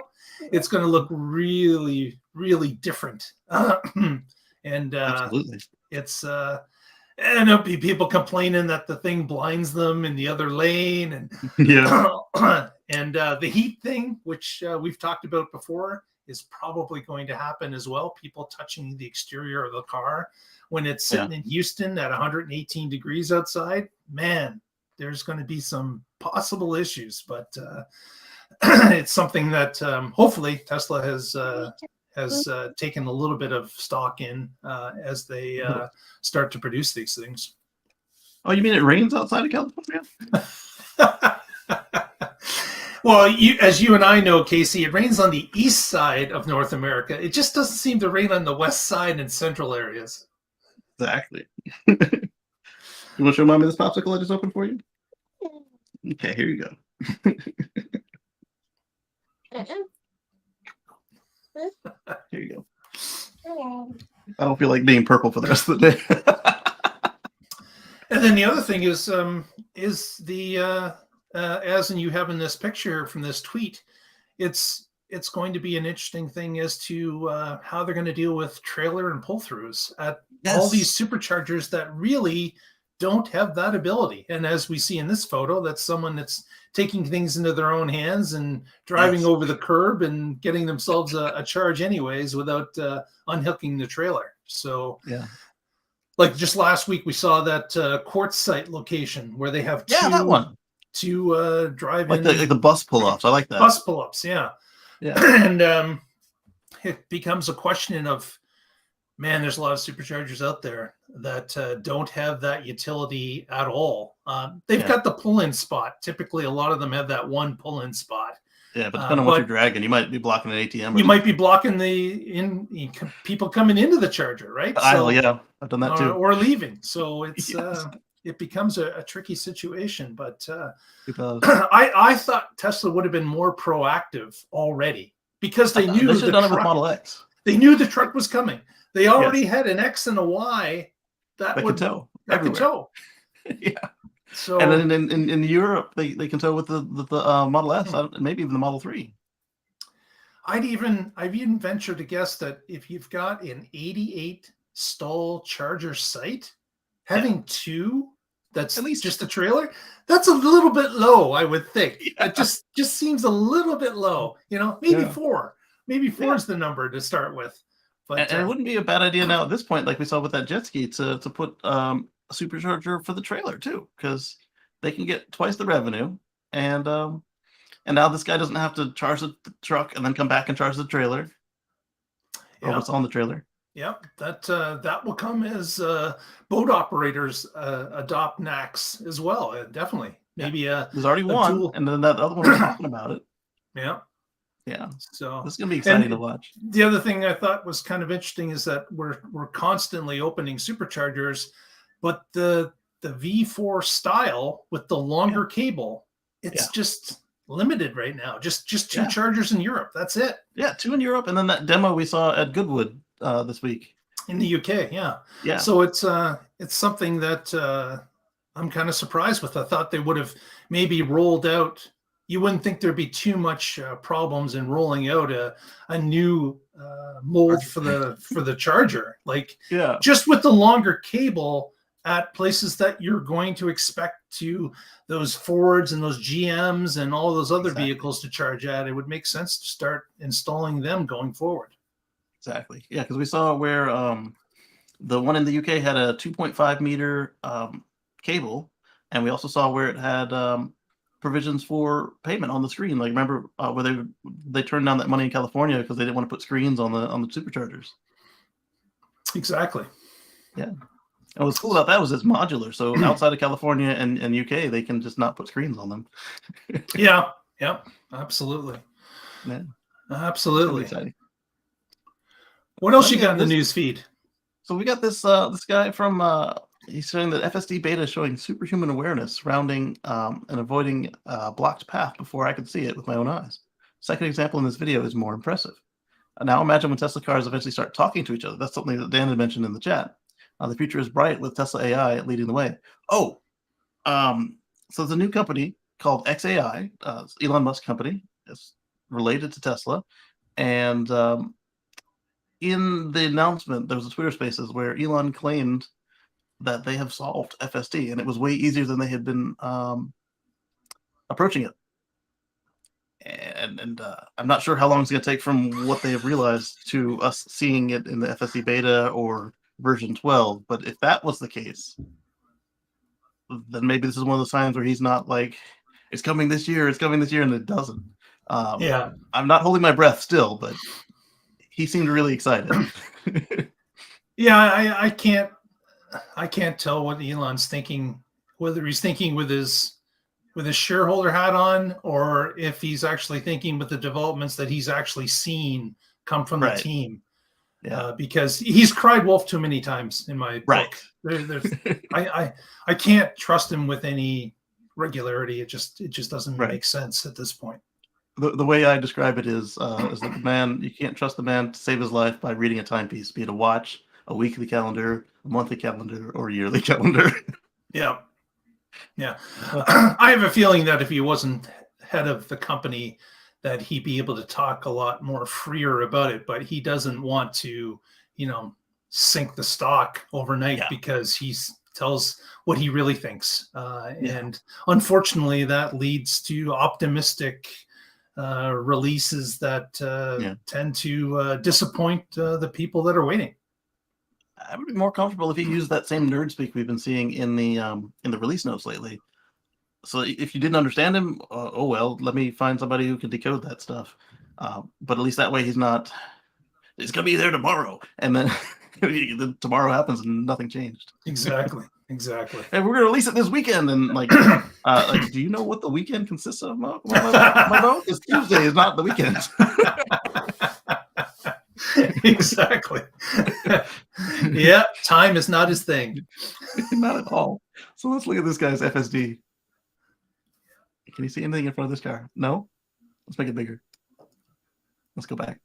B: it's going to look really, really different. And
A: Absolutely.
B: it's and there'll be people complaining that the thing blinds them in the other lane, and
A: Yeah.
B: and the heat thing, which we've talked about before, is probably going to happen as well. People touching the exterior of the car when it's sitting in Houston at 118 degrees outside. Man, there's going to be some possible issues, but it's something that hopefully Tesla has taken a little bit of stock in as they start to produce these things.
A: Oh, you mean it rains outside of California?
B: Well, as you and I know, Kacey, it rains on the east side of North America. It just doesn't seem to rain on the west side and central areas.
A: Exactly. You want to show mommy this popsicle I just opened for you? Okay, here you go. Here you go. I don't feel like being purple for the rest of the day.
B: And then the other thing is the as in you have in this picture from this tweet, it's going to be an interesting thing as to how they're going to deal with trailer and pull-throughs at all these superchargers that really don't have that ability. And as we see in this photo, that's someone that's taking things into their own hands and driving over the curb and getting themselves a charge anyways without unhooking the trailer. So like just last week, we saw that Quartzsite location where they have
A: that one.
B: To drive
A: like
B: in
A: the bus pull-offs. I like that.
B: Bus pull-ups, yeah. And it becomes a question of, man, there's a lot of superchargers out there that don't have that utility at all. They've got the pull-in spot. Typically, a lot of them have that one pull-in spot.
A: Yeah, but depending on what you're dragging, you might be blocking an ATM.
B: You might be blocking people coming into the charger, right?
A: I've done that too.
B: Or leaving. So it's it becomes a tricky situation. But I thought Tesla would have been more proactive already because they knew
A: they done it with Model X.
B: They knew the truck was coming. They already had an X and a Y that could tow.
A: Yeah.
B: So
A: and then in Europe they can tow with the Model S, maybe even the Model 3.
B: I've even ventured to guess that if you've got an 88 stall charger site, having two that's at least just a trailer, that's a little bit low, I would think. It just seems a little bit low. Maybe four. Maybe four is the number to start with. But
A: and it wouldn't be a bad idea now at this point, like we saw with that jet ski, to put a supercharger for the trailer too, because they can get twice the revenue, and now this guy doesn't have to charge the truck and then come back and charge the trailer. Or what's on the trailer.
B: Yep, that will come as boat operators adopt NACS as well. Definitely, maybe
A: there's already one, tool. And then that other one was talking about it. Yeah. So this is gonna be exciting to watch.
B: The other thing I thought was kind of interesting is that we're constantly opening superchargers, but the V4 style with the longer cable, it's just limited right now. Just two chargers in Europe. That's it.
A: Yeah, two in Europe, and then that demo we saw at Goodwood this week
B: in the UK. Yeah. So it's something that I'm kind of surprised with. I thought they would have maybe rolled out. You wouldn't think there'd be too much problems in rolling out a new mold for the charger. Just with the longer cable at places that you're going to expect those Fords and those GMs and all those other vehicles to charge at, it would make sense to start installing them going forward.
A: Exactly. Yeah, because we saw where the one in the UK had a 2.5 meter cable, and we also saw where it had provisions for payment on the screen. Like, remember where they turned down that money in California because they didn't want to put screens on the superchargers.
B: Exactly.
A: Yeah. And what's cool about that was it's modular. So outside of California and UK, they can just not put screens on them.
B: Yeah. Absolutely.
A: Yeah.
B: Absolutely.
A: Exciting.
B: What else you got in the news feed?
A: So we got this guy from he's showing that FSD beta is showing superhuman awareness surrounding and avoiding blocked path before I could see it with my own eyes. Second example in this video is more impressive. Now imagine when Tesla cars eventually start talking to each other. That's something that Dan had mentioned in the chat. The future is bright with Tesla AI leading the way. Oh, so there's a new company called XAI, Elon Musk company. It's related to Tesla. And in the announcement, there was a Twitter Spaces where Elon claimed that they have solved FSD, and it was way easier than they had been approaching it. And I'm not sure how long it's going to take from what they have realized to us seeing it in the FSD beta or version 12. But if that was the case, then maybe this is one of those times where he's not like, it's coming this year, and it doesn't.
B: Yeah.
A: I'm not holding my breath still, but he seemed really excited.
B: Yeah, I can't tell what Elon's thinking, whether he's thinking with his shareholder hat on, or if he's actually thinking with the developments that he's actually seen come from the team.
A: Yeah,
B: because he's cried wolf too many times in my book. I can't trust him with any regularity. It just doesn't make sense at this point.
A: The way I describe it is that the man, you can't trust the man to save his life by reading a timepiece, be it a watch, a weekly calendar, a monthly calendar, or a yearly calendar.
B: Yeah. I have a feeling that if he wasn't head of the company, that he'd be able to talk a lot more freer about it, but he doesn't want to, sink the stock overnight because he tells what he really thinks. And unfortunately, that leads to optimistic releases that tend to disappoint the people that are waiting.
A: I would be more comfortable if he used that same nerd speak we've been seeing in the release notes lately. So if you didn't understand him, oh well, let me find somebody who can decode that stuff. But at least that way he's not. It's gonna be there tomorrow, and then tomorrow happens and nothing changed.
B: Exactly.
A: And we're gonna release it this weekend, and like, do you know what the weekend consists of, Mo? Because Tuesday is not the weekend.
B: Exactly. Yeah, time is not his thing.
A: Not at all. So let's look at this guy's FSD. Can you see anything in front of this car? No? Let's make it bigger. Let's go back.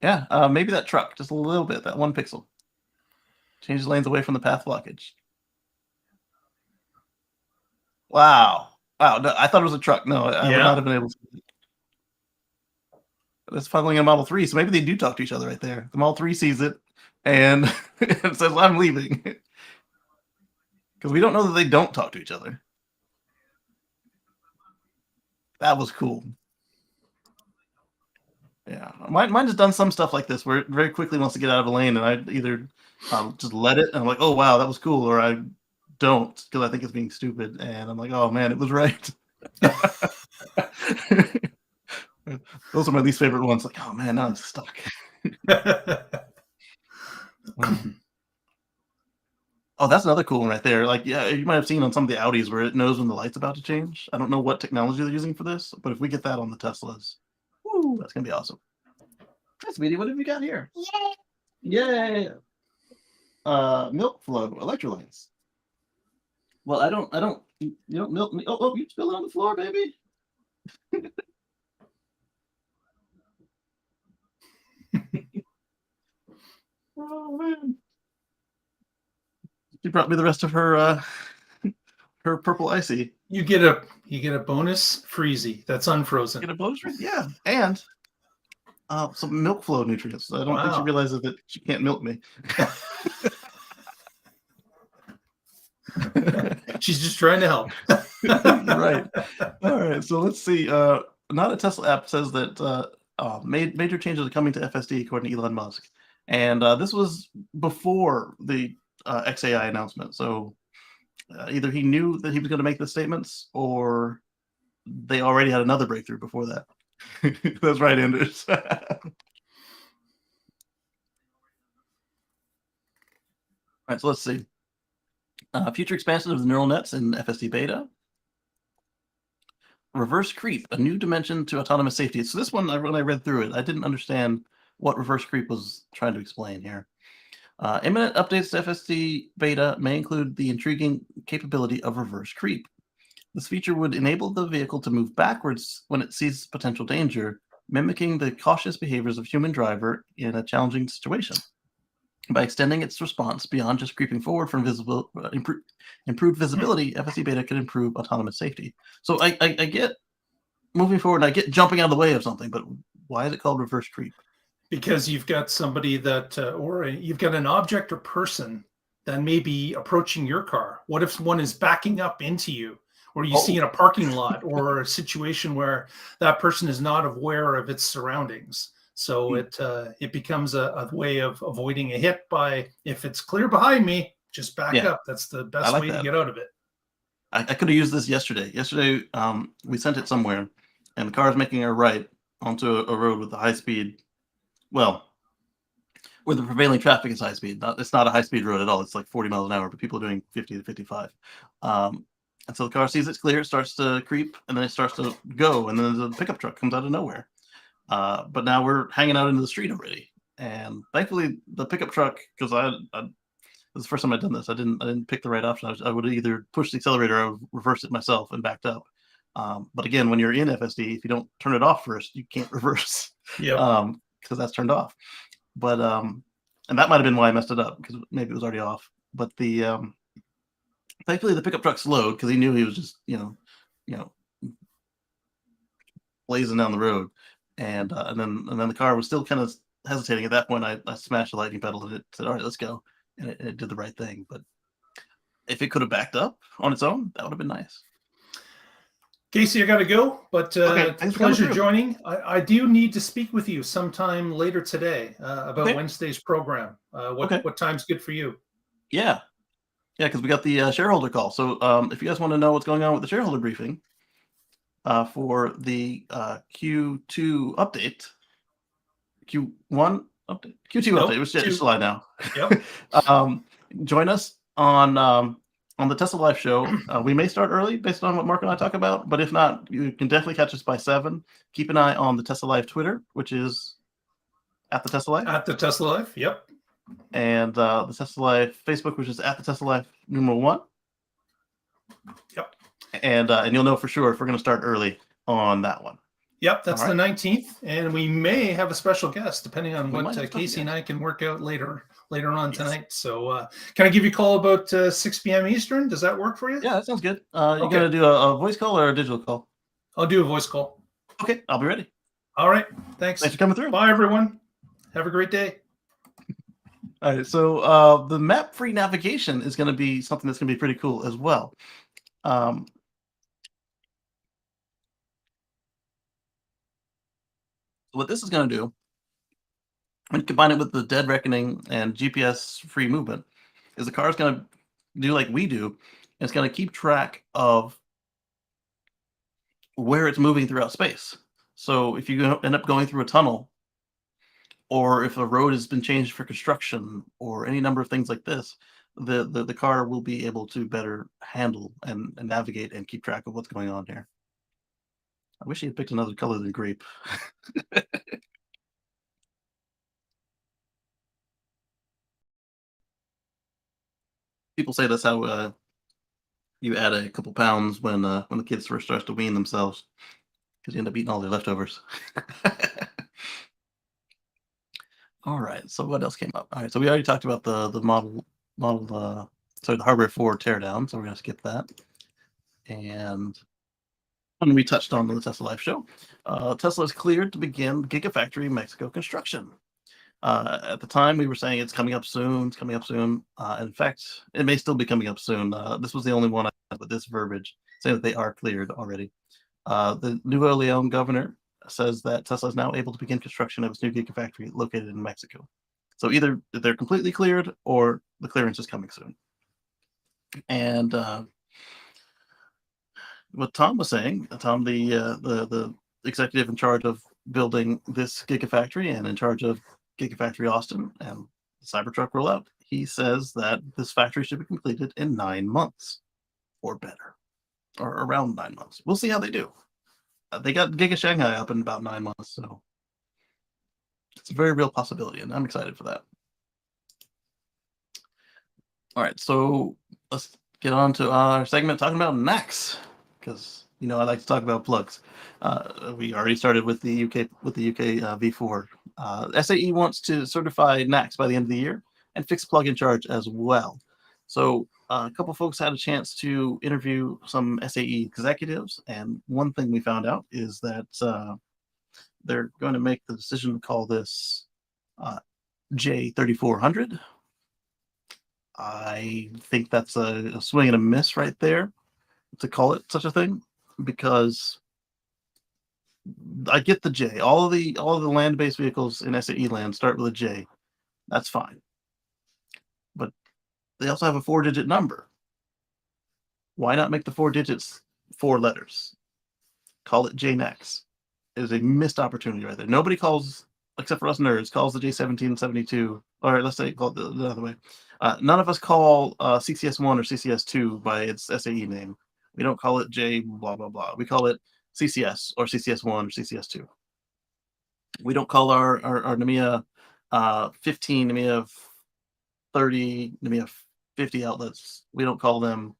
A: Yeah, maybe that truck, just a little bit, that 1 pixel. Change the lanes away from the path blockage. Wow. No, I thought it was a truck. No, I would not have been able to see it. It's funneling a Model 3, so maybe they do talk to each other right there. The Model 3 sees it and it says, I'm leaving. Because we don't know that they don't talk to each other. That was cool. Yeah, mine has done some stuff like this where it very quickly wants to get out of a lane, and I either just let it, and I'm like, oh wow, that was cool, or I don't, because I think it's being stupid, and I'm like, oh man, it was right. Those are my least favorite ones. Like, oh man, now I'm stuck. Oh, that's another cool one right there. Like, yeah, you might have seen on some of the Audis where it knows when the light's about to change. I don't know what technology they're using for this, but if we get that on the Teslas, woo, that's gonna be awesome. That's Speedy. What have we got here? Yay! Milk flow electrolytes. Well, I don't. You don't milk me. Oh, you spill it on the floor, baby. Oh man. She brought me the rest of her her purple icy.
B: You get a bonus freezy that's unfrozen.
A: Get a bonus, yeah, and some milk flow nutrients. I don't think she realizes that she can't milk me.
B: She's just trying to help.
A: Right. All right. So let's see. Not a Tesla app says that major changes are coming to FSD according to Elon Musk, and this was before the XAI announcement. So either he knew that he was going to make the statements, or they already had another breakthrough before that. That's right, Anders. All right, so let's see. Future expansion of the neural nets in FSD beta. Reverse creep, a new dimension to autonomous safety. So this one, when I read through it, I didn't understand what reverse creep was trying to explain here. Imminent updates to FSD beta may include the intriguing capability of reverse creep. This feature would enable the vehicle to move backwards when it sees potential danger, mimicking the cautious behaviors of human driver in a challenging situation. By extending its response beyond just creeping forward for improved visibility, FSD Beta could improve autonomous safety. So I get moving forward, and I get jumping out of the way of something, but why is it called reverse creep?
B: Because you've got somebody that, you've got an object or person that may be approaching your car. What if one is backing up into you, or you see in a parking lot, or a situation where that person is not aware of its surroundings? So it becomes a way of avoiding a hit by, if it's clear behind me, just back up. That's the best way to get out of it.
A: I could have used this yesterday. Yesterday, we sent it somewhere, and the car is making a right onto a road with a high speed. Well, where the prevailing traffic is high speed. It's not a high speed road at all. It's like 40 miles an hour, but people are doing 50 to 55. And so the car sees it's clear, it starts to creep, and then it starts to go, and then the pickup truck comes out of nowhere. But now we're hanging out into the street already, and thankfully the pickup truck, because this is the first time I've done this. I didn't pick the right option. I would either push the accelerator or I would reverse it myself and backed up. But again, when you're in FSD, if you don't turn it off first, you can't reverse. Because that's turned off. But and that might have been why I messed it up, because maybe it was already off. But thankfully the pickup truck slowed, because he knew he was just blazing down the road, and then the car was still kind of hesitating. At that point, I smashed the lightning pedal, and it said, "All right, let's go," and it did the right thing. But if it could have backed up on its own, that would have been nice.
B: Kacey, I got to go, but pleasure joining. I do need to speak with you sometime later today about Wednesday's program. What time's good for you?
A: Yeah, because we got the shareholder call. So if you guys want to know what's going on with the shareholder briefing for the Q2 update, Q1 update, Q2 update, which is July now.
B: Yep.
A: Join us on the Tesla Live show. We may start early based on what Mark and I talk about, but if not, you can definitely catch us by 7. Keep an eye on the Tesla Live Twitter, which is at the Tesla Live.
B: At the Tesla Live, yep.
A: And the Tesla Live Facebook, which is at the Tesla Live #1.
B: Yep.
A: And you'll know for sure if we're going to start early on that one.
B: Yep, that's the 19th, and we may have a special guest depending on what Kacey and I can work out later on tonight. So can I give you a call about 6 p.m. Eastern? Does that work for you?
A: Yeah, that sounds good. You're going to do a voice call or a digital call?
B: I'll do a voice call.
A: Okay, I'll be ready.
B: All right, thanks.
A: Thanks for coming through.
B: Bye, everyone. Have a great day.
A: All right, so the map-free navigation is going to be something that's going to be pretty cool as well. What this is going to do, and combine it with the dead reckoning and GPS-free movement, is the car is going to do like we do, and it's going to keep track of where it's moving throughout space. So if you end up going through a tunnel, or if a road has been changed for construction, or any number of things like this, the car will be able to better handle and navigate and keep track of what's going on here. I wish he had picked another color than grape. People say that's how you add a couple pounds when the kids first starts to wean themselves, because you end up eating all their leftovers. All right, so what else came up? All right, so we already talked about the hardware 4 teardown, so we're going to skip that. And we touched on the Tesla Live show. Tesla is cleared to begin Gigafactory Mexico construction. At the time, we were saying it's coming up soon. It's coming up soon. In fact, it may still be coming up soon. This was the only one I had with this verbiage, saying that they are cleared already. The Nuevo Leon governor says that Tesla is now able to begin construction of its new Gigafactory located in Mexico. So either they're completely cleared or the clearance is coming soon. And what Tom was saying, Tom, the executive in charge of building this Gigafactory and in charge of Gigafactory Austin and the Cybertruck rollout, he says that this factory should be completed in 9 months or better, or around 9 months. We'll see how they do. They got Giga Shanghai up in about 9 months, so it's a very real possibility, and I'm excited for that. All right, so let's get on to our segment talking about NACS, because I like to talk about plugs. We already started with the UK V4. SAE wants to certify NACS by the end of the year and fix plug-in charge as well. So a couple folks had a chance to interview some SAE executives, and one thing we found out is that they're going to make the decision to call this J3400. I think that's a swing and a miss right there to call it such a thing, because I get the J. All of the land-based vehicles in SAE land start with a J. That's fine. But they also have a 4-digit number. Why not make the 4 digits 4 letters? Call it JNEX. It is a missed opportunity right there. Nobody calls, except for us nerds, calls the J1772, or let's say call it the other way. None of us call CCS1 or CCS2 by its SAE name. We don't call it J blah, blah, blah. We call it CCS or CCS1 or CCS2. We don't call our NMEA 15, NMEA 30, NMEA 50 outlets. We don't call them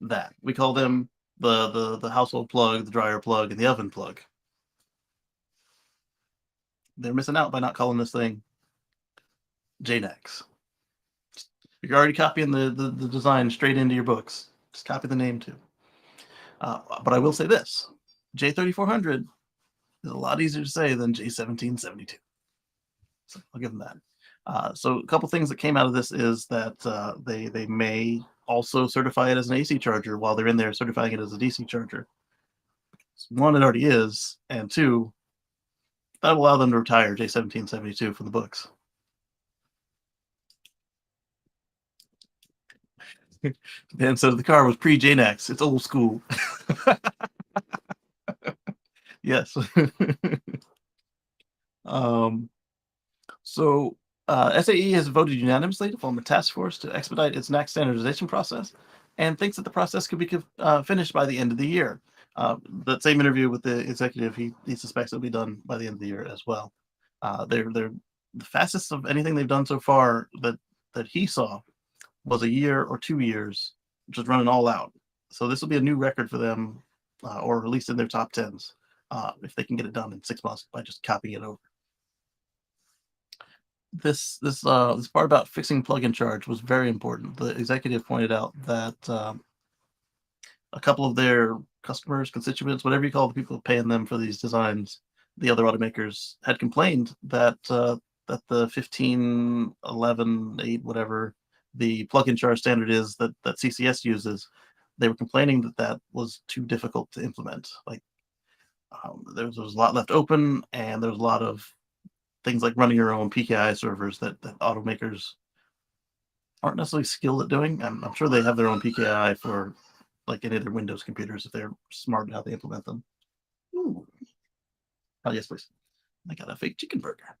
A: that. We call them the household plug, the dryer plug, and the oven plug. They're missing out by not calling this thing JNEX. You're already copying the design straight into your books. Just copy the name too. But I will say this: J3400 is a lot easier to say than J1772. So I'll give them that. So a couple things that came out of this is that they may also certify it as an AC charger while they're in there certifying it as a DC charger. One, it already is, and two, that'll allow them to retire J1772 from the books. And so the car was pre-JNEX. It's old school. Yes. So SAE has voted unanimously to form a task force to expedite its NACS standardization process, and thinks that the process could be finished by the end of the year. That same interview with the executive, he suspects it'll be done by the end of the year as well. They're the fastest of anything they've done so far that he saw was a year or 2 years, just running all out. So this will be a new record for them, or at least in their top 10s, if they can get it done in 6 months by just copying it over. This part about fixing plug-in charge was very important. The executive pointed out that a couple of their customers, constituents, whatever you call the people paying them for these designs, the other automakers had complained that that the 15, 11, 8, whatever the plug-in charge standard is that CCS uses, they were complaining that that was too difficult to implement. Like there was a lot left open, and there was a lot of things like running your own PKI servers that automakers aren't necessarily skilled at doing. I'm sure they have their own PKI for like any of their Windows computers if they're smart in how they implement them. Ooh. Oh, yes, please. I got a fake chicken burger.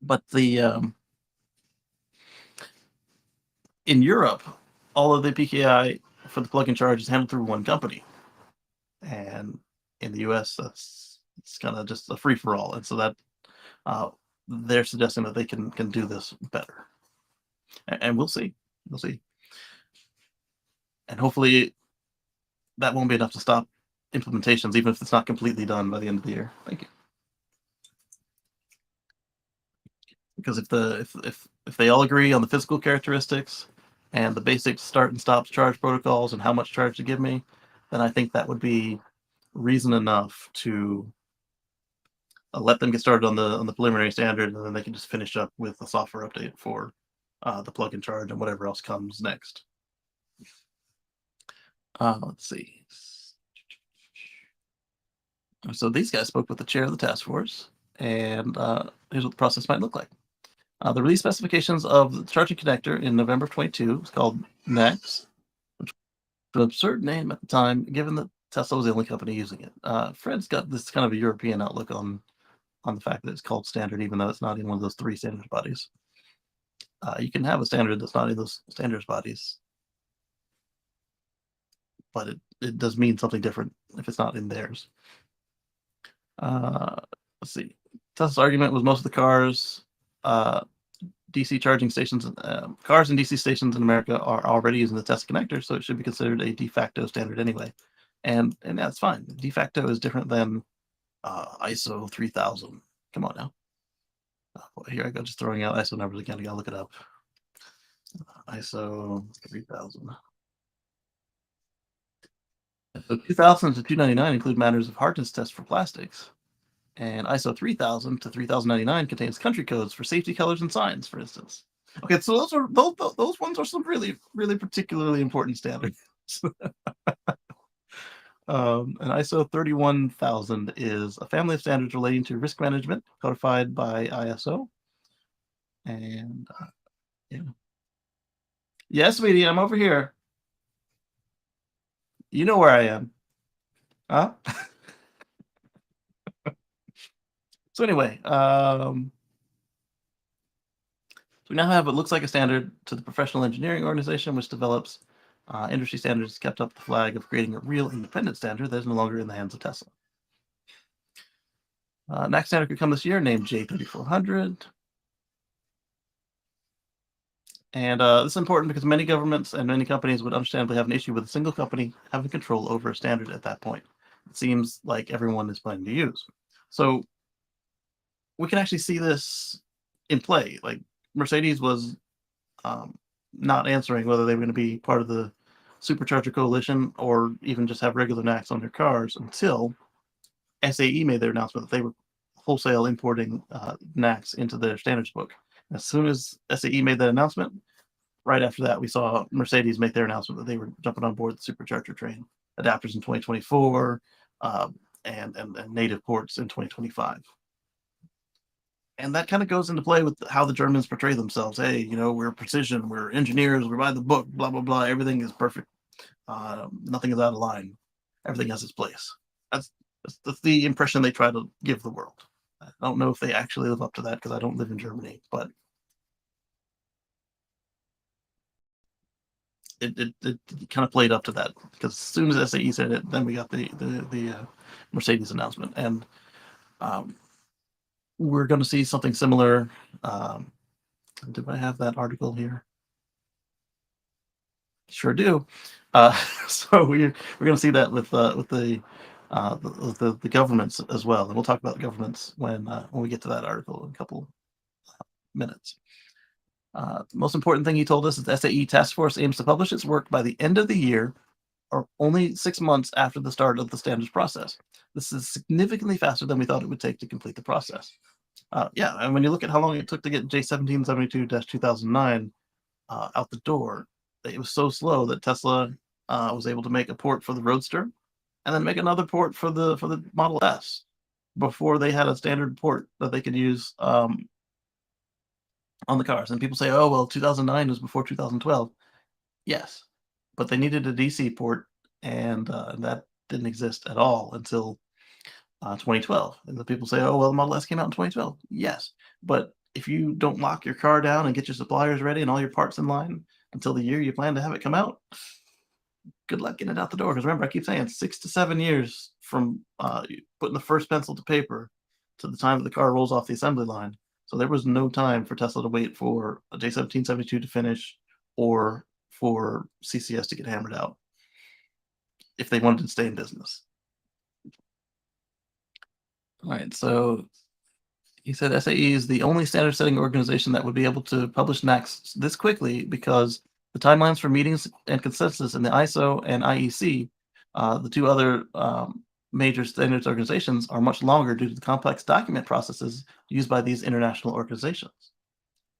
A: But in Europe, all of the PKI for the plug-in charge is handled through one company, and in the US, it's kind of just a free for all, and so that they're suggesting that they can do this better, and we'll see, and hopefully that won't be enough to stop implementations, even if it's not completely done by the end of the year. Thank you. Because if they all agree on the physical characteristics and the basic start and stop charge protocols and how much charge to give me, then I think that would be reason enough to let them get started on the preliminary standard, and then they can just finish up with a software update for the plug-in charge and whatever else comes next. Let's see. So these guys spoke with the chair of the task force, and here's what the process might look like. The release specifications of the charging connector in November of 22 was called NACS, which was an absurd name at the time, given that Tesla was the only company using it. Fred's got this kind of a European outlook on the fact that it's called standard, even though it's not in one of those 3 standards bodies. You can have a standard that's not in those standards bodies, but it does mean something different if it's not in theirs. Let's see. Tesla's argument was most of the cars DC charging stations, cars and DC stations in America are already using the Tesla connector, so it should be considered a de facto standard anyway. And that's fine. De facto is different than ISO 3000. Come on now. Boy, here I go, just throwing out ISO numbers again. I gotta look it up. ISO 3000. So 2000 to 299 include matters of hardness tests for plastics. And ISO 3000 to 3099 contains country codes for safety colors and signs, for instance. Okay, so those ones are some really particularly important standards. And ISO 31000 is a family of standards relating to risk management codified by ISO. And yeah. Yes, sweetie, I'm over here. You know where I am. Huh? So anyway, so we now have what looks like a standard to the Professional Engineering Organization, which develops industry standards, kept up the flag of creating a real independent standard that is no longer in the hands of Tesla. Next standard could come this year, named J3400. And this is important because many governments and many companies would understandably have an issue with a single company having control over a standard at that point. It seems like everyone is planning to use. So we can actually see this in play. Like Mercedes was not answering whether they were going to be part of the Supercharger coalition or even just have regular NACS on their cars until SAE made their announcement that they were wholesale importing NACS into their standards book. As soon as SAE made that announcement, right after that, we saw Mercedes make their announcement that they were jumping on board the Supercharger train. Adapters in 2024 and native ports in 2025. And that kind of goes into play with how the Germans portray themselves. Hey, you know, we're precision, we're engineers, we're by the book, blah, blah, blah. Everything is perfect. Nothing is out of line. Everything has its place. That's the impression they try to give the world. I don't know if they actually live up to that because I don't live in Germany, but it kind of played up to that because as soon as SAE said it, then we got the Mercedes announcement, and we're going to see something similar. Do I have that article here? Sure do. So we're going to see that with the governments as well, and we'll talk about governments when we get to that article in a couple minutes. Most important thing he told us is the SAE task force aims to publish its work by the end of the year, or only 6 months after the start of the standards process. This is significantly faster than we thought it would take to complete the process. Yeah, and when you look at how long it took to get J1772-2009 out the door, it was so slow that Tesla was able to make a port for the Roadster and then make another port for the Model S before they had a standard port that they could use on the cars. And people say, oh, well, 2009 was before 2012. Yes, but they needed a DC port, and that didn't exist at all until 2012. And the people say, oh, well, the Model S came out in 2012. Yes, but if you don't lock your car down and get your suppliers ready and all your parts in line until the year you plan to have it come out, good luck getting it out the door. Because remember, I keep saying 6 to 7 years from putting the first pencil to paper to the time that the car rolls off the assembly line. So there was no time for Tesla to wait for a J1772 to finish or for CCS to get hammered out if they wanted to stay in business. All right, so he said SAE is the only standard setting organization that would be able to publish NACS this quickly because the timelines for meetings and consensus in the ISO and IEC, the two other major standards organizations, are much longer due to the complex document processes used by these international organizations.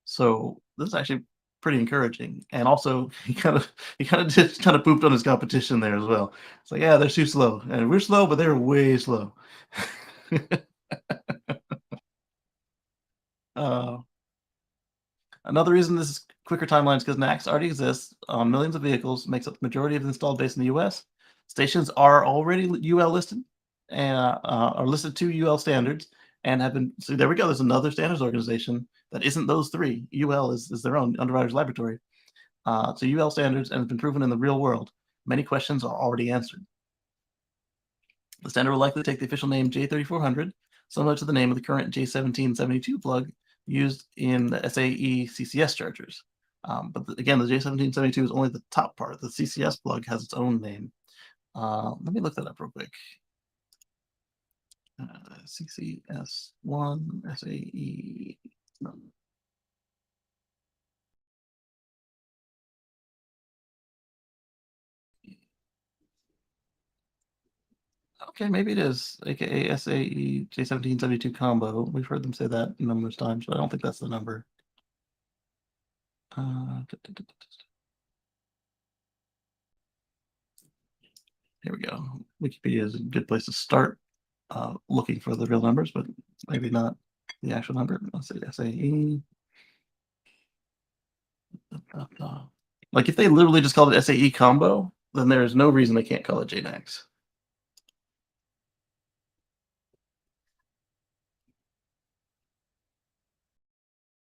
A: So this is actually pretty encouraging. And also he kind of pooped on his competition there as well. It's like, yeah, they're too slow. And we're slow, but they're way slow. Another reason this is quicker timelines because NACS already exists on millions of vehicles, makes up the majority of the installed base in the US. Stations are already UL listed and are listed to UL standards and have been. So there we go. There's another standards organization that isn't those three. UL is their own underwriters laboratory. So UL standards and has been proven in the real world. Many questions are already answered. The standard will likely take the official name J3400, similar to the name of the current J1772 plug, used in the SAE CCS chargers. But again, the J1772 is only the top part. The CCS plug has its own name. Let me look that up real quick. CCS1 SAE. No. Okay, maybe it is, aka SAE J1772 combo. We've heard them say that numerous times, but I don't think that's the number. Here we go. Wikipedia is a good place to start looking for the real numbers, but maybe not the actual number. Let's say SAE. Like if they literally just called it SAE combo, then there is no reason they can't call it JNAX.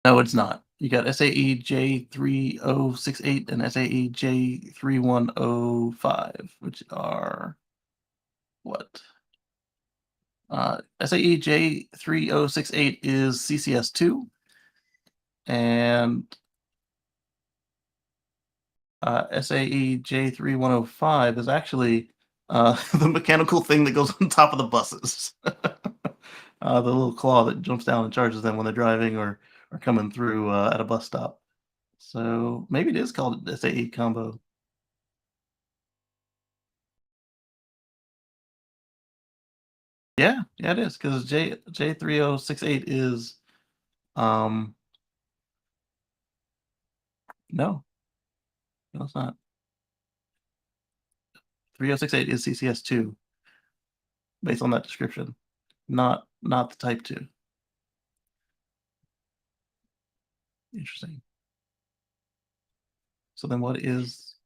A: No, it's not. You got SAE J3068 and SAE J3105, which are what? SAE J3068 is CCS2, and SAE J3105 is actually the mechanical thing that goes on top of the buses. The little claw that jumps down and charges them when they're driving or coming through at a bus stop. So maybe it is called SAE combo. Yeah, it is, because J3068 is no, it's not. 3068 is CCS2 based on that description, not the type 2. Interesting. So then what is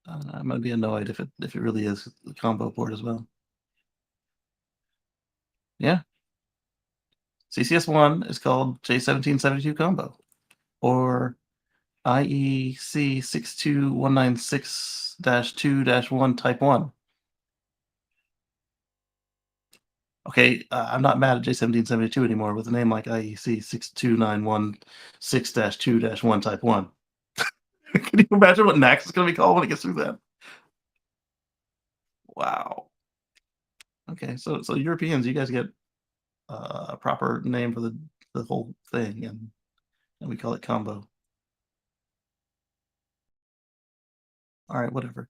A: I'm gonna be annoyed if it really is the combo port as well. Yeah. CCS1 is called J1772 combo, or IEC 62196-2-1 type 1. Okay, I'm not mad at J1772 anymore with a name like IEC 62916-2-1 type 1. Can you imagine what NAX is going to be called when it gets through that? Wow. Okay, so Europeans, you guys get a proper name for the whole thing, and we call it combo. All right, whatever.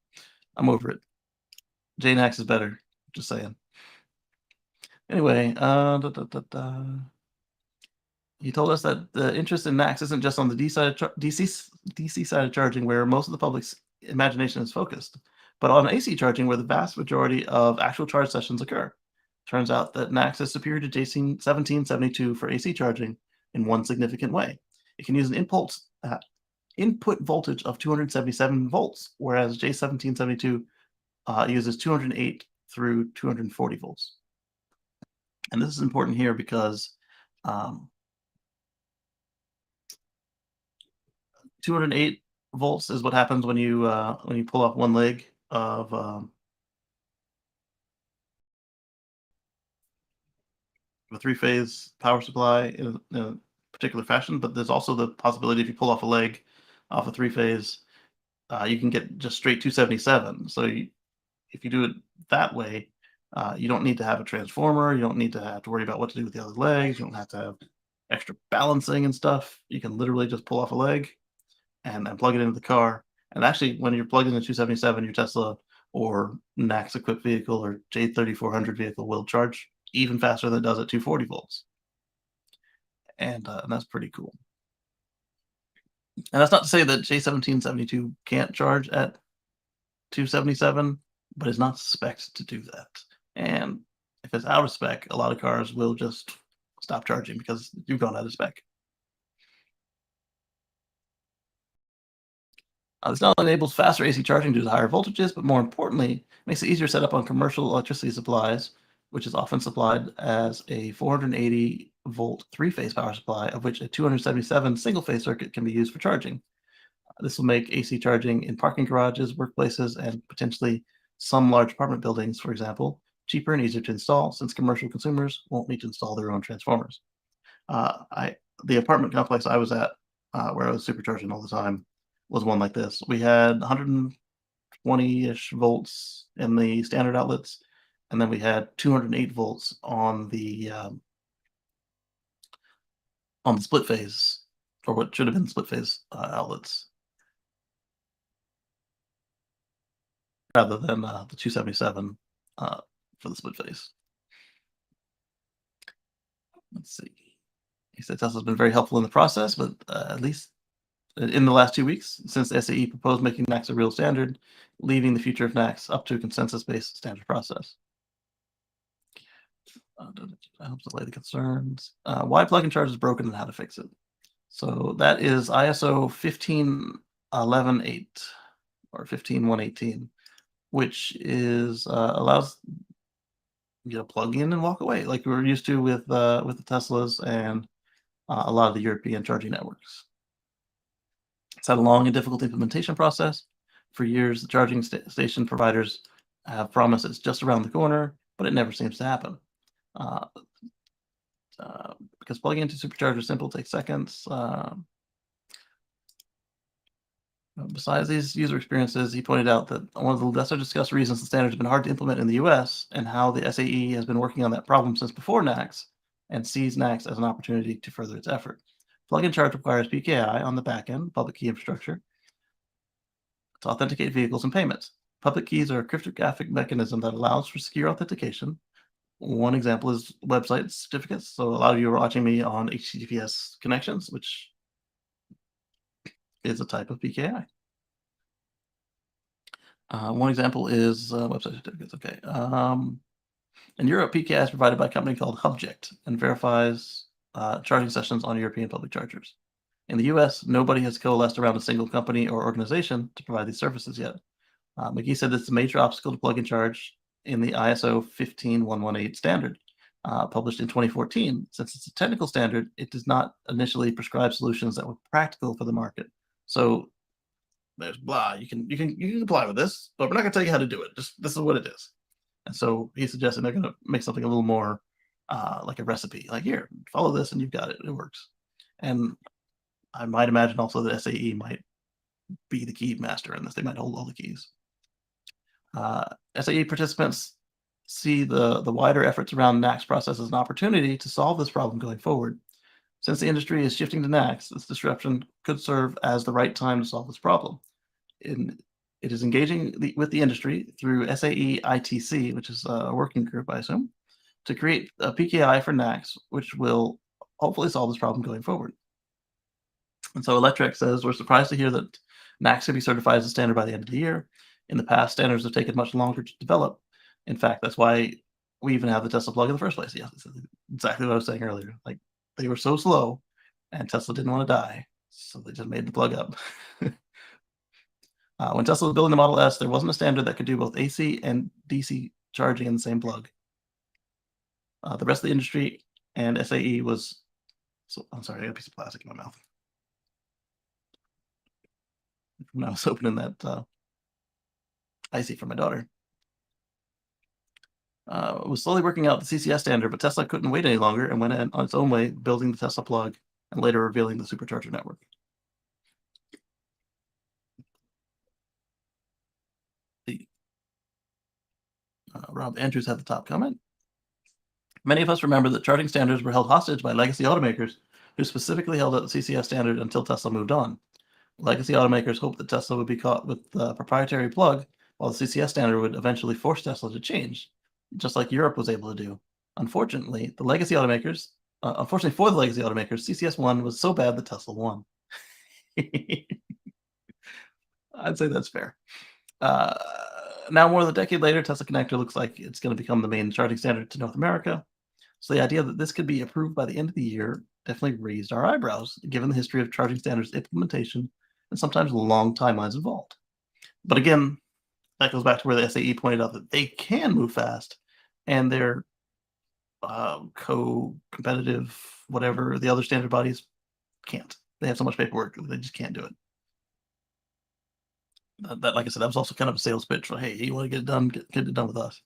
A: I'm over it. JNAX is better. Just saying. Anyway, he told us that the interest in NAX isn't just on the DC side of charging, where most of the public's imagination is focused, but on AC charging, where the vast majority of actual charge sessions occur. Turns out that NAX is superior to J1772 for AC charging in one significant way. It can use an input voltage of 277 volts, whereas J1772 uses 208 through 240 volts. And this is important here because 208 volts is what happens when you pull off one leg of a 3-phase power supply in a particular fashion. But there's also the possibility if you pull off a leg off a 3-phase, you can get just straight 277. So if you do it that way, you don't need to have a transformer. You don't need to have to worry about what to do with the other legs. You don't have to have extra balancing and stuff. You can literally just pull off a leg and plug it into the car. And actually, when you're plugged into 277, your Tesla or NAX equipped vehicle or J3400 vehicle will charge even faster than it does at 240 volts. And that's pretty cool. And that's not to say that J1772 can't charge at 277, but it's not spec'd to do that. And if it's out of spec, a lot of cars will just stop charging because you've gone out of spec. This not only enables faster AC charging due to higher voltages, but more importantly, makes it easier to set up on commercial electricity supplies, which is often supplied as a 480 volt 3-phase power supply, of which a 277 single-phase circuit can be used for charging. This will make AC charging in parking garages, workplaces, and potentially some large apartment buildings, for example, cheaper and easier to install since commercial consumers won't need to install their own transformers. The apartment complex I was at, where I was supercharging all the time, was one like this. We had 120-ish volts in the standard outlets, and then we had 208 volts on the split phase, or what should have been split phase outlets, rather than the 277 for the split phase. Let's see. He said Tesla's been very helpful in the process, but at least in the last 2 weeks, since the SAE proposed making NACS a real standard, leaving the future of NACS up to a consensus-based standard process. I hope to delay the concerns. Why plug-in charge is broken and how to fix it. So that is ISO 15118 or 15118, which is allows you to plug in and walk away like we were used to with the Teslas and a lot of the European charging networks. It's had a long and difficult implementation process. For years, the charging station providers have promised it's just around the corner, but it never seems to happen. Because plugging into Supercharger is simple, takes seconds. Besides these user experiences, he pointed out that one of the lesser discussed reasons the standard has been hard to implement in the US and how the SAE has been working on that problem since before NACS and sees NACS as an opportunity to further its effort. Plug-in charge requires PKI on the back end, public key infrastructure, to authenticate vehicles and payments. Public keys are a cryptographic mechanism that allows for secure authentication. One example is website certificates. So a lot of you are watching me on HTTPS connections, which is a type of PKI. One example is website certificates. Okay. In Europe, PKI is provided by a company called Hubject and verifies charging sessions on European public chargers. In the US, nobody has coalesced around a single company or organization to provide these services yet. McGee said it's a major obstacle to plug-in charge in the ISO 15118 standard, published in 2014. Since it's a technical standard, it does not initially prescribe solutions that were practical for the market. So there's blah. You can comply with this, but we're not going to tell you how to do it. Just this is what it is. And so he suggested they're going to make something a little more like a recipe. Like here, follow this, and you've got it. It works. And I might imagine also that SAE might be the key master in this. They might hold all the keys. SAE participants see the wider efforts around NACS process as an opportunity to solve this problem going forward. Since the industry is shifting to NACS, this disruption could serve as the right time to solve this problem. It is engaging with the industry through SAE ITC, which is a working group, I assume, to create a PKI for NACS, which will hopefully solve this problem going forward. And so Electrek says, we're surprised to hear that NACS could be certified as a standard by the end of the year. In the past, standards have taken much longer to develop. In fact, that's why we even have the Tesla plug in the first place. Yeah, that's exactly what I was saying earlier. Like, they were so slow, and Tesla didn't want to die, so they just made the plug up. When Tesla was building the Model S, there wasn't a standard that could do both AC and DC charging in the same plug. The rest of the industry and SAE was... So, I'm sorry, I got a piece of plastic in my mouth. When I was opening that icy for my daughter. Was slowly working out the CCS standard, but Tesla couldn't wait any longer and went on its own way, building the Tesla plug and later revealing the Supercharger network. Rob Andrews had the top comment. Many of us remember that charging standards were held hostage by legacy automakers who specifically held up the CCS standard until Tesla moved on. Legacy automakers hoped that Tesla would be caught with the proprietary plug, while the CCS standard would eventually force Tesla to change, just like Europe was able to do. Unfortunately, for the legacy automakers, CCS 1 was so bad that Tesla won. I'd say that's fair. Now, more than a decade later, Tesla Connector looks like it's going to become the main charging standard to North America. So the idea that this could be approved by the end of the year definitely raised our eyebrows, given the history of charging standards implementation and sometimes long timelines involved. But again, that goes back to where the SAE pointed out that they can move fast, and their co-competitive, whatever, the other standard bodies can't. They have so much paperwork, they just can't do it. That, like I said, that was also kind of a sales pitch for, hey, you want to get it done, get it done with us.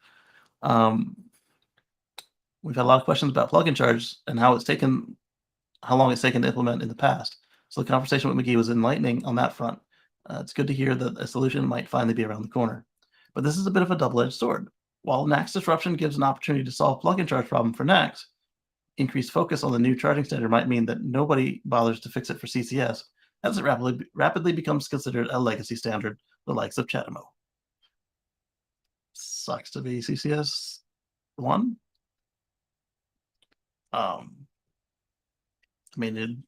A: We've had a lot of questions about plug-in charge and how long it's taken to implement in the past. So the conversation with McGee was enlightening on that front. It's good to hear that a solution might finally be around the corner. But this is a bit of a double-edged sword. While NACS disruption gives an opportunity to solve plug-in charge problem for NACS, increased focus on the new charging standard might mean that nobody bothers to fix it for CCS, as it rapidly becomes considered a legacy standard, the likes of CHAdeMO. Sucks to be CCS 1. I mean,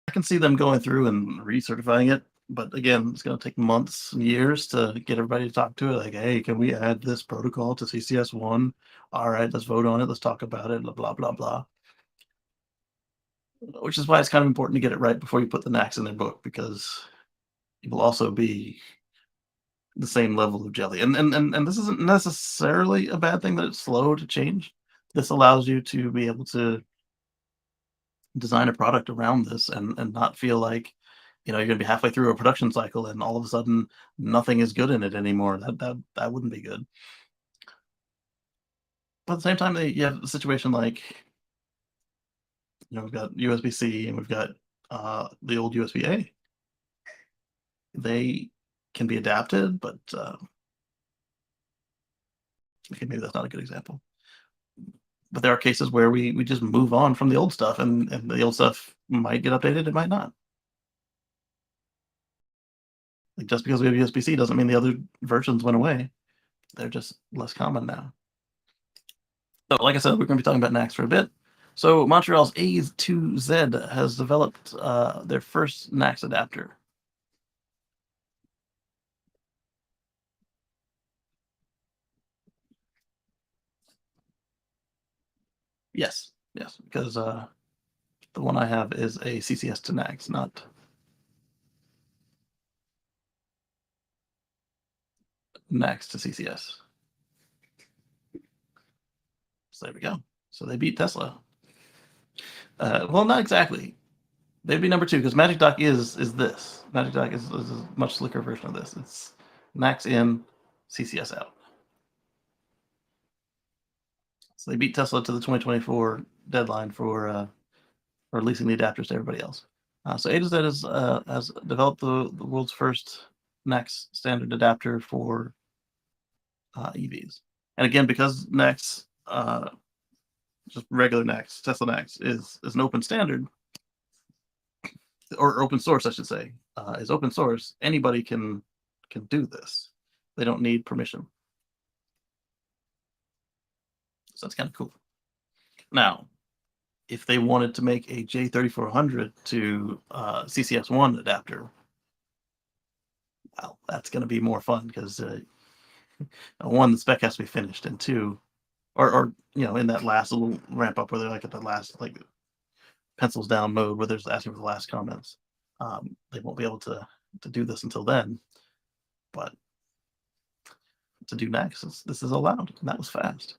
A: I can see them going through and recertifying it, but again, it's going to take months and years to get everybody to talk to it. Like, hey, can we add this protocol to CCS 1? All right, let's vote on it. Let's talk about it. Blah, blah, blah, blah. Which is why it's kind of important to get it right before you put the NACs in their book, because it will also be the same level of jelly. And this isn't necessarily a bad thing that it's slow to change. This allows you to be able to design a product around this and not feel like, you're going to be halfway through a production cycle and all of a sudden nothing is good in it anymore. That wouldn't be good. But at the same time, you have a situation like, we've got USB-C and we've got the old USB-A. They can be adapted, but okay, maybe that's not a good example. But there are cases where we just move on from the old stuff, and the old stuff might get updated, it might not. Like, just because we have USB-C doesn't mean the other versions went away. They're just less common now. So, like I said, we're going to be talking about NACS for a bit. So, Montreal's A2Z has developed their first NACS adapter. Yes, because the one I have is a CCS to NACS, not NACS to CCS. So there we go. So they beat Tesla. Well, not exactly. They'd be number 2 because Magic Dock is this. Magic Dock is a much slicker version of this. It's NACS in, CCS out. So they beat Tesla to the 2024 deadline for releasing the adapters to everybody else. So A2Z has developed the world's first NACS standard adapter for EVs. And again, because NACS, just regular NACS, Tesla NACS, is an open standard, or open source, I should say, is open source, anybody can do this. They don't need permission. So that's kind of cool. Now, if they wanted to make a J3400 to CCS1 adapter, well, that's going to be more fun because one, the spec has to be finished, and two, or in that last little ramp up where they're like at the last pencils down mode where there's asking for the last comments. They won't be able to do this until then, but to do next, this is allowed, and that was fast.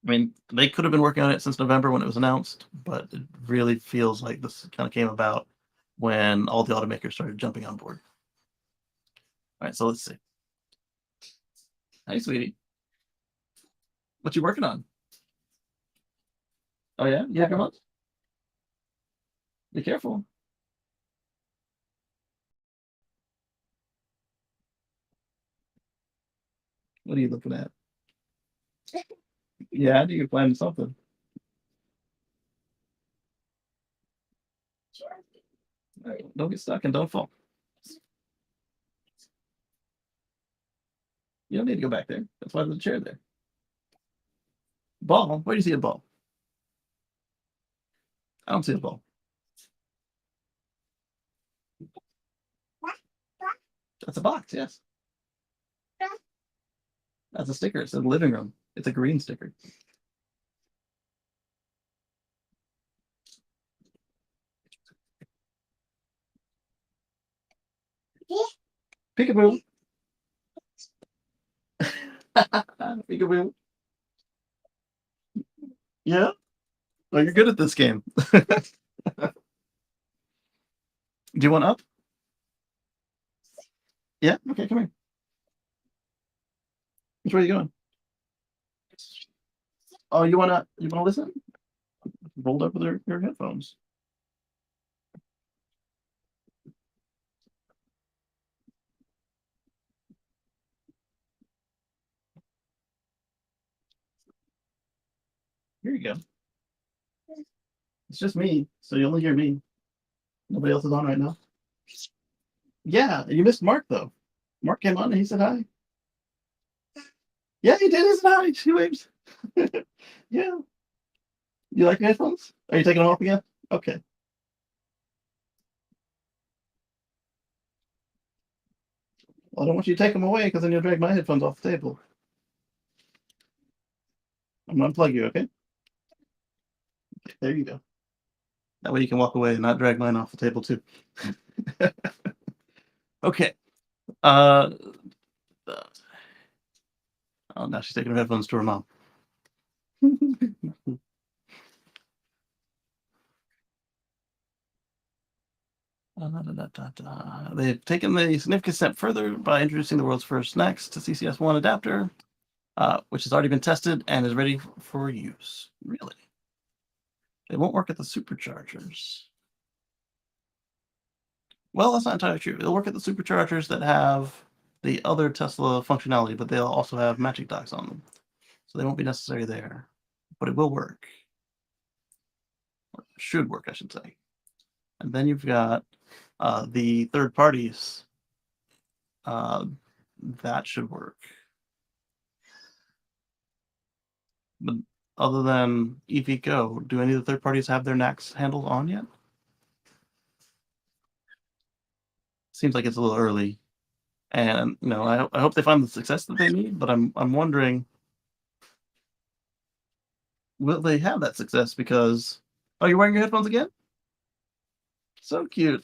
A: I mean, they could have been working on it since November when it was announced, but it really feels like this kind of came about when all the automakers started jumping on board. All right, so let's see. Hey, sweetie. What you working on? Oh, yeah? You have your months? Be careful. What are you looking at? Yeah, I think you're planning something. All right, don't get stuck and don't fall. You don't need to go back there. That's why there's a chair there. Ball? Where do you see a ball? I don't see a ball. That's a box, yes. That's a sticker. It's a living room. It's a green sticker. Peekaboo. Peekaboo. Yeah. Well, you're good at this game. Do you want up? Yeah. Okay, come here. Which way are you going? Oh, you wanna listen? Rolled up with your headphones. Here you go. It's just me, so you only hear me. Nobody else is on right now. Yeah, you missed Mark though. Mark came on and he said hi. Yeah, he did. He said hi. He waved. Yeah. You like your headphones? Are you taking them off again? Okay. Well, I don't want you to take them away because then you'll drag my headphones off the table. I'm gonna unplug you, okay? Okay, there you go. That way you can walk away and not drag mine off the table too. Okay. Uh, oh, now she's taking her headphones to her mom. They've taken the significant step further by introducing the world's first next to CCS1 adapter, which has already been tested and is ready for use. Really? They won't work at the superchargers. Well, that's not entirely true. They'll work at the superchargers that have the other Tesla functionality, but they'll also have matching docks on them. So they won't be necessary there. But it will work. Or should work, I should say. And then you've got the third parties. That should work. But other than EVgo, do any of the third parties have their NACS handles on yet? Seems like it's a little early. And I hope they find the success that they need, but I'm wondering, will they have that success? Because you're wearing your headphones again? So cute.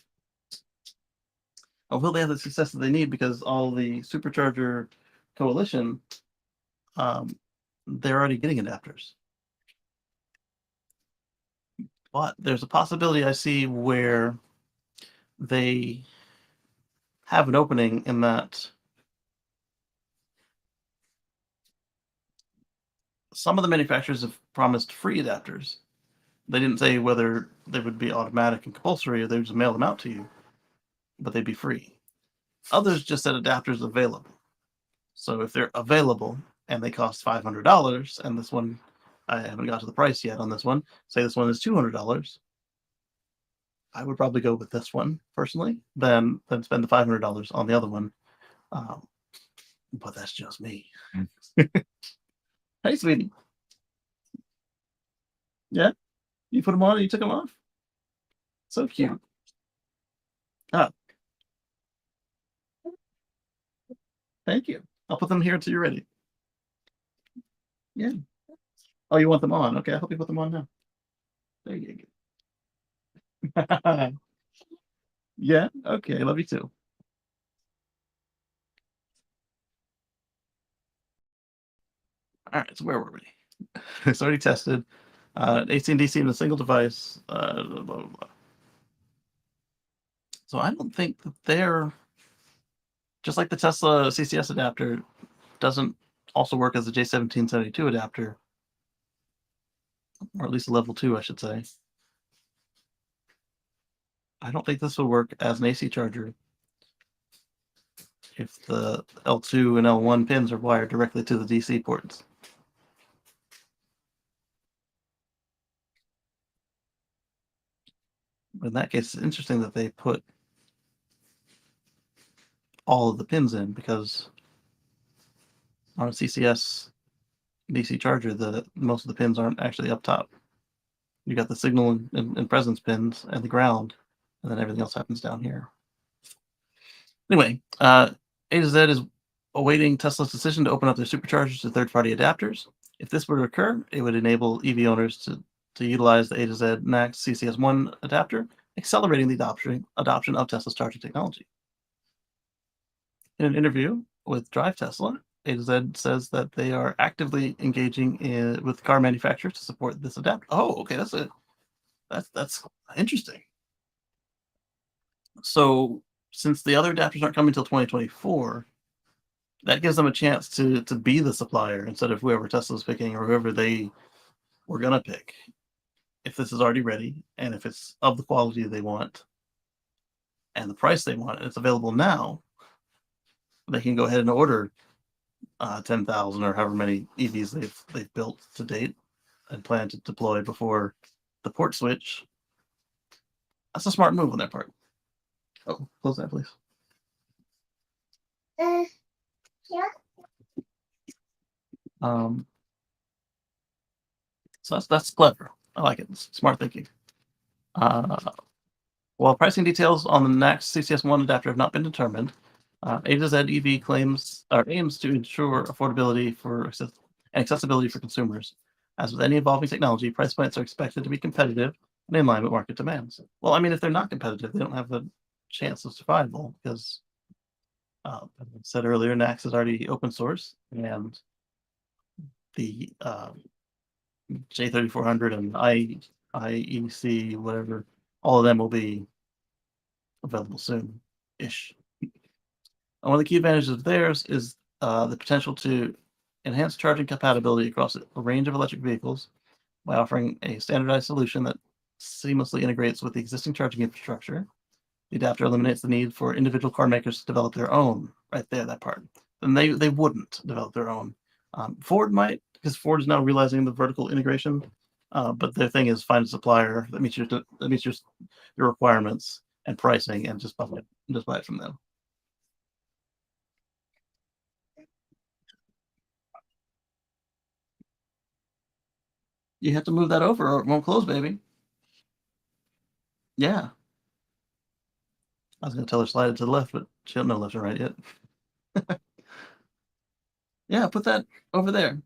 A: Or will they have the success that they need because all the supercharger coalition, they're already getting adapters. But there's a possibility I see where they have an opening in that some of the manufacturers have promised free adapters. They didn't say whether they would be automatic and compulsory or they would just mail them out to you, but they'd be free. Others just said adapters available. So if they're available and they cost $500, and this one, I haven't got to the price yet on this one, say this one is $200, I would probably go with this one personally, than spend the $500 on the other one. But that's just me. Hey, sweetie. Yeah, you put them on and you took them off. So cute. Ah, thank you. I'll put them here until you're ready. Yeah. Oh, you want them on? Okay, I hope you put them on now. There you go. Yeah. Okay. Love you too. All right. So where were we? It's already tested. AC and DC in a single device. Blah, blah, blah. So I don't think that they're just like the Tesla CCS adapter doesn't also work as a J1772 adapter, or at least a level 2, I should say. I don't think this would work as an AC charger if the L2 and L1 pins are wired directly to the DC ports. In that case, it's interesting that they put all of the pins in, because on a CCS DC charger, most of the pins aren't actually up top. You got the signal and presence pins and the ground, and then everything else happens down here. Anyway, A to Z is awaiting Tesla's decision to open up their superchargers to third-party adapters. If this were to occur, it would enable EV owners to utilize the A to Z NACS CCS1 adapter, accelerating the adoption of Tesla's charging technology. In an interview with Drive Tesla, A to Z says that they are actively engaging with car manufacturers to support this adapter. Oh, okay, that's interesting. So since the other adapters aren't coming until 2024, that gives them a chance to be the supplier instead of whoever Tesla's picking or whoever they were gonna pick. If this is already ready and if it's of the quality they want and the price they want, and it's available now, they can go ahead and order 10,000 or however many EVs they've built to date and plan to deploy before the port switch. That's a smart move on their part. Oh, close that, please.
C: Yeah.
A: So that's clever. I like it. It's smart thinking. While pricing details on the next CCS1 adapter have not been determined, A to Z EV claims or aims to ensure affordability and accessibility for consumers. As with any evolving technology, price points are expected to be competitive and in line with market demands. Well, I mean, if they're not competitive, they don't have a chance of survival because, as I said earlier, NACS is already open source, and the J3400 and IEC, whatever, all of them will be available soon-ish. One of the key advantages of theirs is the potential to enhance charging compatibility across a range of electric vehicles by offering a standardized solution that seamlessly integrates with the existing charging infrastructure. The adapter eliminates the need for individual car makers to develop their own. Right there, that part. And they wouldn't develop their own. Ford might, because Ford is now realizing the vertical integration. But their thing is find a supplier that meets your requirements and pricing, and just buy it from them. You have to move that over or it won't close, baby. Yeah. I was gonna tell her slide it to the left, but she don't know left and right yet. Yeah, put that over there.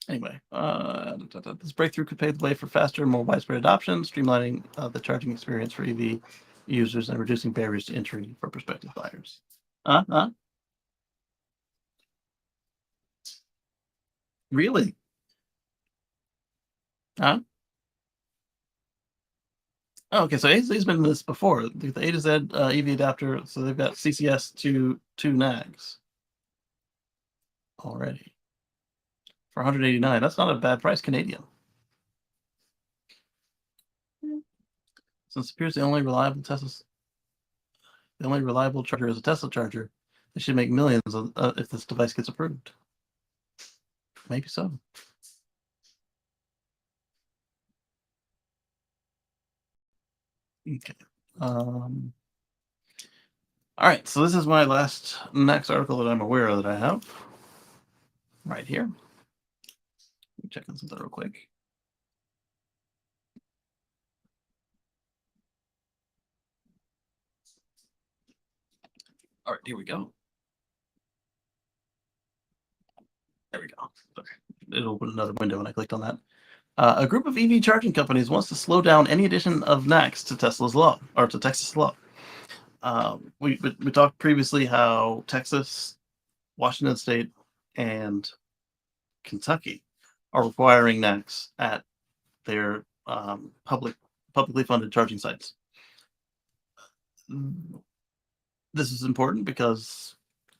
A: Anyway, this breakthrough could pave the way for faster and more widespread adoption, streamlining the charging experience for EV users and reducing barriers to entry for prospective buyers. Really? Huh? Oh, okay, so AZ's been in this before. The A to Z EV adapter, so they've got CCS to 2 nags already for 189. That's not a bad price Canadian. Since it appears the only reliable charger is a Tesla charger, they should make millions if this device gets approved. Maybe so. Okay. All right, so this is my next article that I'm aware of that I have right here. Let me check on something real quick. All right, here we go. There we go. Okay. It opened another window when I clicked on that. A group of EV charging companies wants to slow down any addition of NACS to Tesla's law, or to Texas law. We talked previously how Texas, Washington State, and Kentucky are requiring NACS at their publicly funded charging sites. This is important because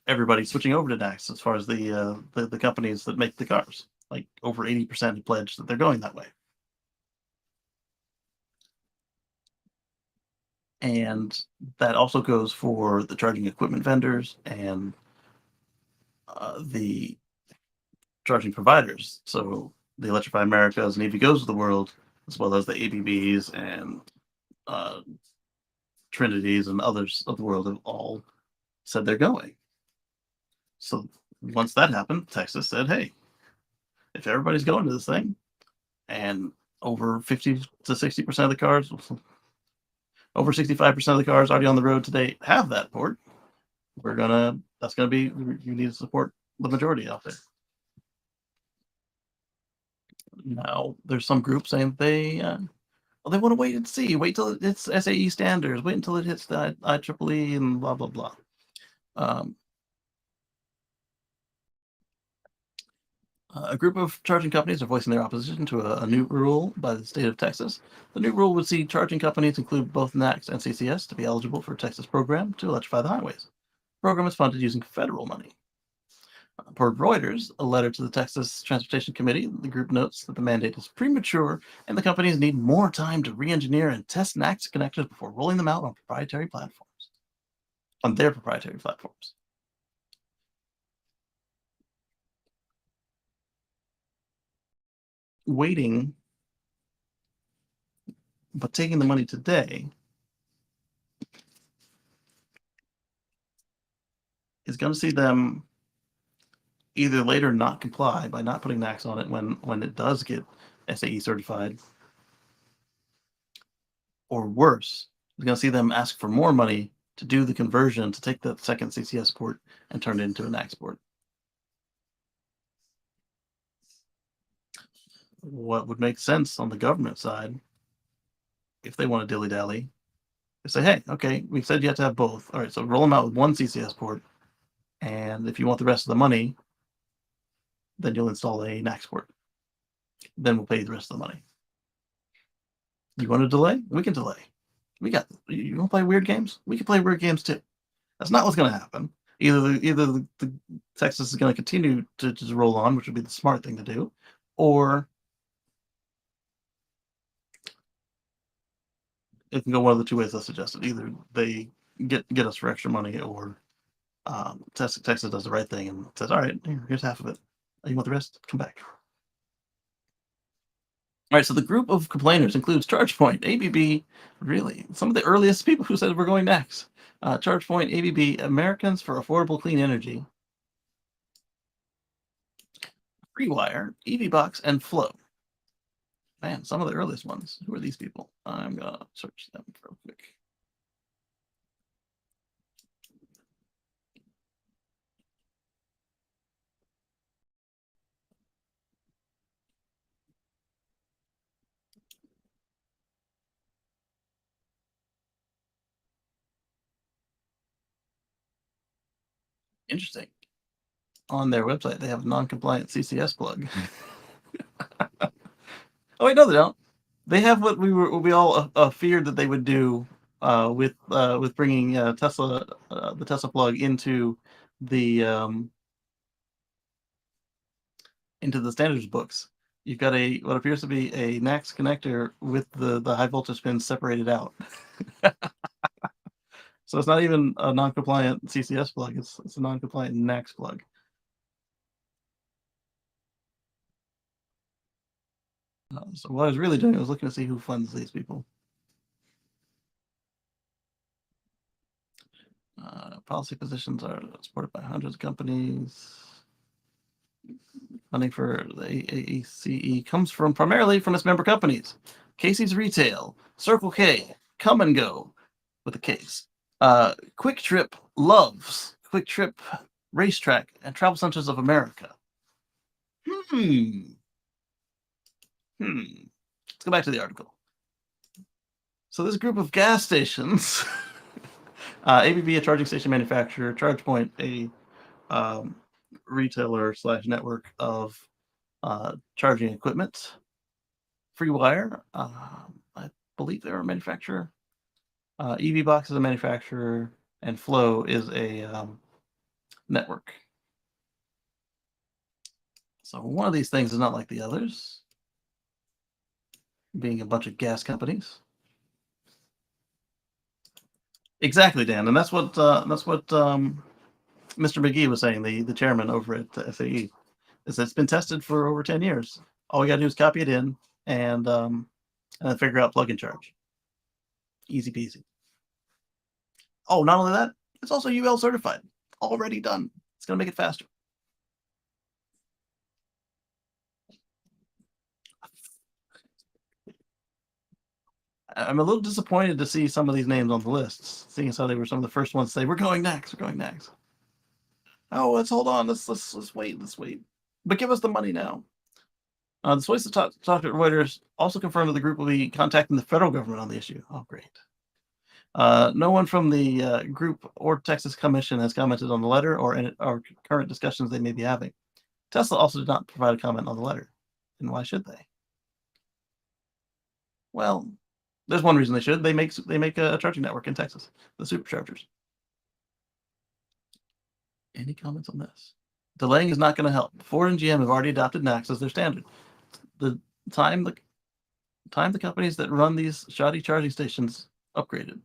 A: everybody's switching over to NACS as far as the companies that make the cars. Like over 80% have pledged that they're going that way. And that also goes for the charging equipment vendors and the charging providers. So the Electrify Americas and EVgo's of the world, as well as the ABBs and Trinities and others of the world, have all said they're going. So once that happened, Texas said, hey, if everybody's going to this thing and over 50 to 60% of the cars, over 65% of the cars already on the road today have that port, that's gonna be, you need to support the majority out there. Now there's some groups saying they want to wait and see, wait till it's SAE standards, wait until it hits the IEEE and blah blah blah. A group of charging companies are voicing their opposition to a new rule by the state of Texas. The new rule would see charging companies include both NACS and CCS to be eligible for Texas program to electrify the highways. The program is funded using federal money. Per Reuters, a letter to the Texas Transportation Committee, the group notes that the mandate is premature and the companies need more time to re-engineer and test NACS connectors before rolling them out on their proprietary platforms. Waiting, but taking the money today is going to see them either later not comply by not putting NACS on it when it does get SAE certified, or worse, is going to see them ask for more money to do the conversion to take the second CCS port and turn it into a NACS port. What would make sense on the government side, if they want to dilly-dally, is say, hey, okay, we said you have to have both. All right, so roll them out with one CCS port, and if you want the rest of the money, then you'll install a NACS port. Then we'll pay you the rest of the money. You want to delay? We can delay. You want to play weird games? We can play weird games too. That's not what's going to happen. Either the Texas is going to continue to just roll on, which would be the smart thing to do, or it can go one of the two ways I suggested. Either they get us for extra money, or Texas does the right thing and says, all right, here's half of it. You want the rest? Come back. All right, so the group of complainers includes ChargePoint, ABB, really, some of the earliest people who said we're going next. ChargePoint, ABB, Americans for Affordable Clean Energy, FreeWire, EVBox, and Flow. Man, some of the earliest ones. Who are these people? I'm going to search them real quick. Interesting. On their website, they have a non-compliant CCS plug. Oh wait, no, they don't. They have what we all feared that they would do with bringing Tesla the Tesla plug into the standards books. You've got what appears to be a NACS connector with the high voltage pins separated out. So it's not even a non-compliant CCS plug. It's a non-compliant NACS plug. So what I was really doing was looking to see who funds these people. Policy positions are supported by hundreds of companies. Funding for the AACE comes primarily from its member companies. Kacey's Retail, Circle K, Come and Go with a case. Quick Trip Loves, Quick Trip Racetrack, and Travel Centers of America. Let's go back to the article. So this group of gas stations, ABB, a charging station manufacturer, ChargePoint, a retailer/network of charging equipment, FreeWire, I believe they're a manufacturer, EVBox is a manufacturer, and Flow is a network. So one of these things is not like the others, being a bunch of gas companies. Exactly, Dan, and that's what Mr. McGee was saying, the chairman over at SAE, is that it's been tested for over 10 years. All we got to do is copy it in and then figure out plug and charge. Easy peasy. Oh, not only that, it's also UL certified. Already done. It's going to make it faster. I'm a little disappointed to see some of these names on the lists, seeing as how they were some of the first ones to say, we're going next, we're going next. Oh, let's hold on, let's wait, But give us the money now. The source to talk to Reuters also confirmed that the group will be contacting the federal government on the issue. Oh, great. No one from the group or Texas Commission has commented on the letter or current discussions they may be having. Tesla also did not provide a comment on the letter. And why should they? Well, there's one reason they should. They make a charging network in Texas, the Superchargers. Any comments on this? Delaying is not going to help. Ford and GM have already adopted NACS as their standard. The time the companies that run these shoddy charging stations upgraded.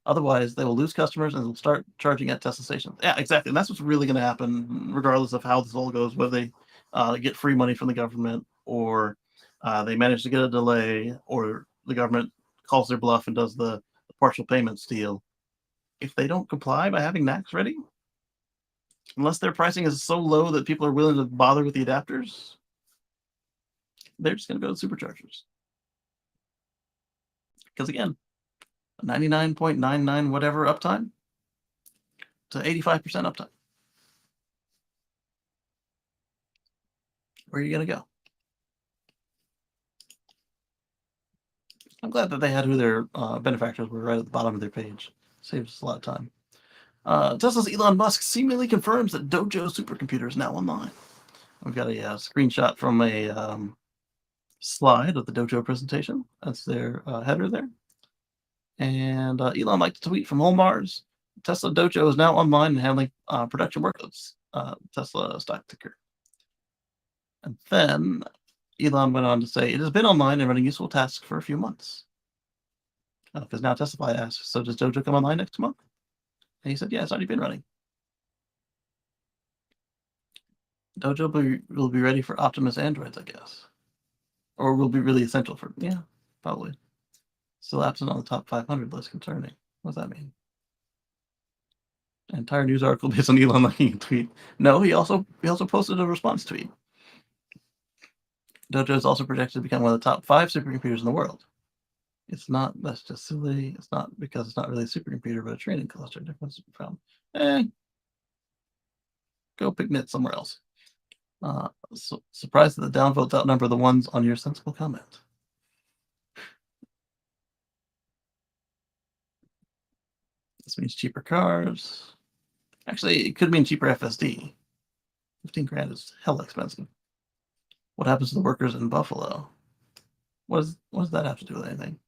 A: Otherwise, they will lose customers and will start charging at Tesla stations. Yeah, exactly. And that's what's really going to happen, regardless of how this all goes, whether they get free money from the government or they manage to get a delay or the government calls their bluff and does the partial payments deal. If they don't comply by having NACS ready, unless their pricing is so low that people are willing to bother with the adapters, they're just going to go to superchargers. Because again, 99.99 whatever uptime to 85% uptime. Where are you going to go? I'm glad that they had who their benefactors were right at the bottom of their page. Saves us a lot of time. Tesla's Elon Musk seemingly confirms that Dojo supercomputer is now online. We've got a screenshot from a slide of the Dojo presentation. That's their header there. And Elon liked to tweet from home Mars. Tesla Dojo is now online and handling production workloads. Tesla stock ticker. And then Elon went on to say, it has been online and running useful tasks for a few months. Because now Tesla asks, so does Dojo come online next month? And he said, yeah, it's already been running. Dojo will be ready for Optimus androids, I guess. Or will be really essential for, yeah, probably. Still absent on the top 500 list, concerning. What does that mean? An entire news article based on Elon liking a tweet. No, he also posted a response tweet. Dojo is also projected to become one of the top 5 supercomputers in the world. It's not, that's just silly. It's not because it's not really a supercomputer, but a training cluster. Difference to be found. Go picnic somewhere else. So surprised that the downvotes outnumber the ones on your sensible comment. This means cheaper cars. Actually, it could mean cheaper FSD. 15 grand is hella expensive. What happens to the workers in Buffalo? What does that have to do with anything?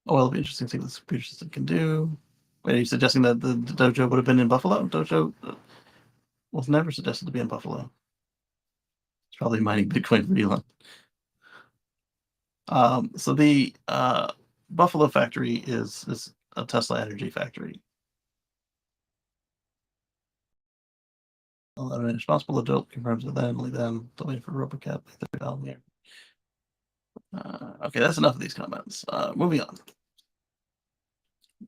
A: Oh, well, it'll be interesting to see what the computer system can do. Wait, are you suggesting that the Dojo would have been in Buffalo? Dojo was never suggested to be in Buffalo. It's probably mining Bitcoin for Elon. So the Buffalo factory is a Tesla energy factory. A responsible adult confirms with them, only them, don't wait for RoboCat. Okay, that's enough of these comments. Moving on.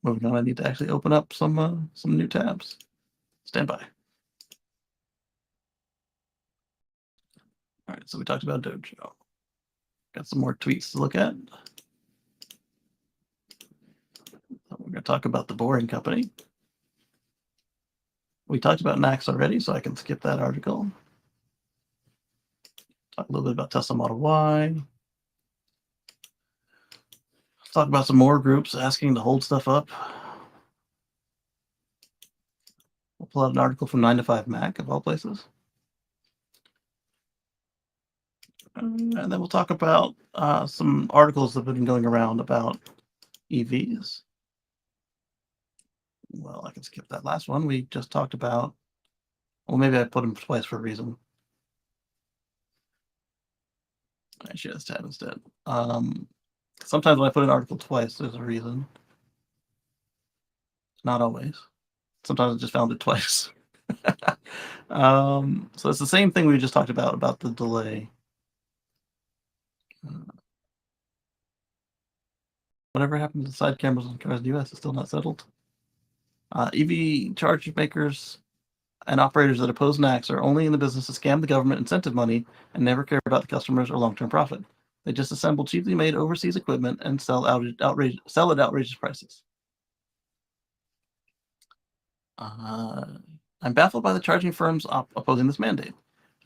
A: I need to actually open up some new tabs. Stand by. All right, so we talked about Dojo. Got some more tweets to look at. We're going to talk about the Boring Company. We talked about NACS already, so I can skip that article. Talk a little bit about Tesla Model Y. Talk about some more groups asking to hold stuff up. We'll pull out an article from 9 to 5 Mac, of all places. And then we'll talk about some articles that have been going around about EVs. Well, I can skip that last one. We just talked about, well, maybe I put them twice for a reason. I share this tab instead. Sometimes when I put an article twice, there's a reason. Not always. Sometimes I just found it twice. So it's the same thing we just talked about the delay. Whatever happened to the side cameras on cars in the US is still not settled. EV charge makers and operators that oppose NACS are only in the business to scam the government incentive money and never care about the customers or long-term profit. They just assemble cheaply made overseas equipment and sell at outrageous prices. I'm baffled by the charging firms opposing this mandate.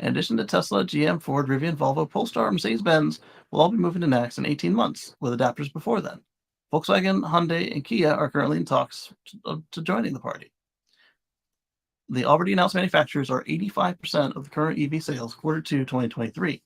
A: In addition to Tesla, GM, Ford, Rivian, Volvo, Polestar, Mercedes-Benz will all be moving to NACS in 18 months, with adapters before then. Volkswagen, Hyundai, and Kia are currently in talks to joining the party. The already announced manufacturers are 85% of the current EV sales quarter 2 2023.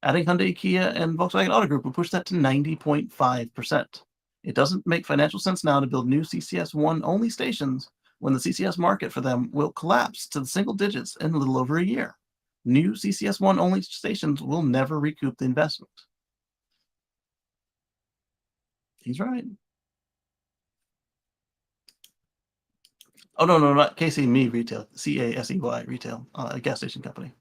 A: Adding Hyundai, Kia, and Volkswagen Auto Group will push that to 90.5%. It doesn't make financial sense now to build new CCS1 only stations when the CCS market for them will collapse to the single digits in a little over a year. New CCS1 only stations will never recoup the investment. He's right. Oh, no, not Kacey, me retail. CASEY retail, a gas station company.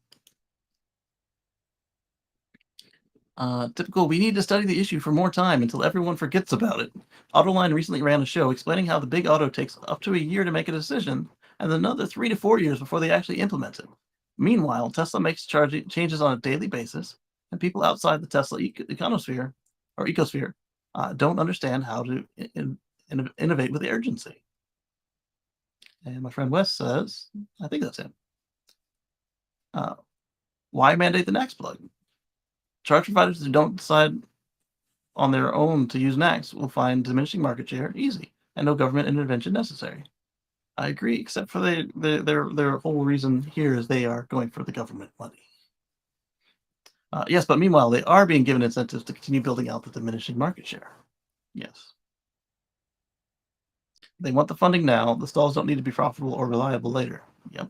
A: Typical, we need to study the issue for more time until everyone forgets about it. Autoline recently ran a show explaining how the big auto takes up to a year to make a decision and another 3 to 4 years before they actually implement it. Meanwhile, Tesla makes changes on a daily basis, and people outside the Tesla econosphere or ecosphere don't understand how to innovate with urgency. And my friend Wes says, I think that's him. Why mandate the NACS plug? Charge providers who don't decide on their own to use NACS will find diminishing market share easy and no government intervention necessary. I agree, except for their whole reason here is they are going for the government money. Yes, but meanwhile, they are being given incentives to continue building out the diminishing market share. Yes. They want the funding now. The stalls don't need to be profitable or reliable later. Yep.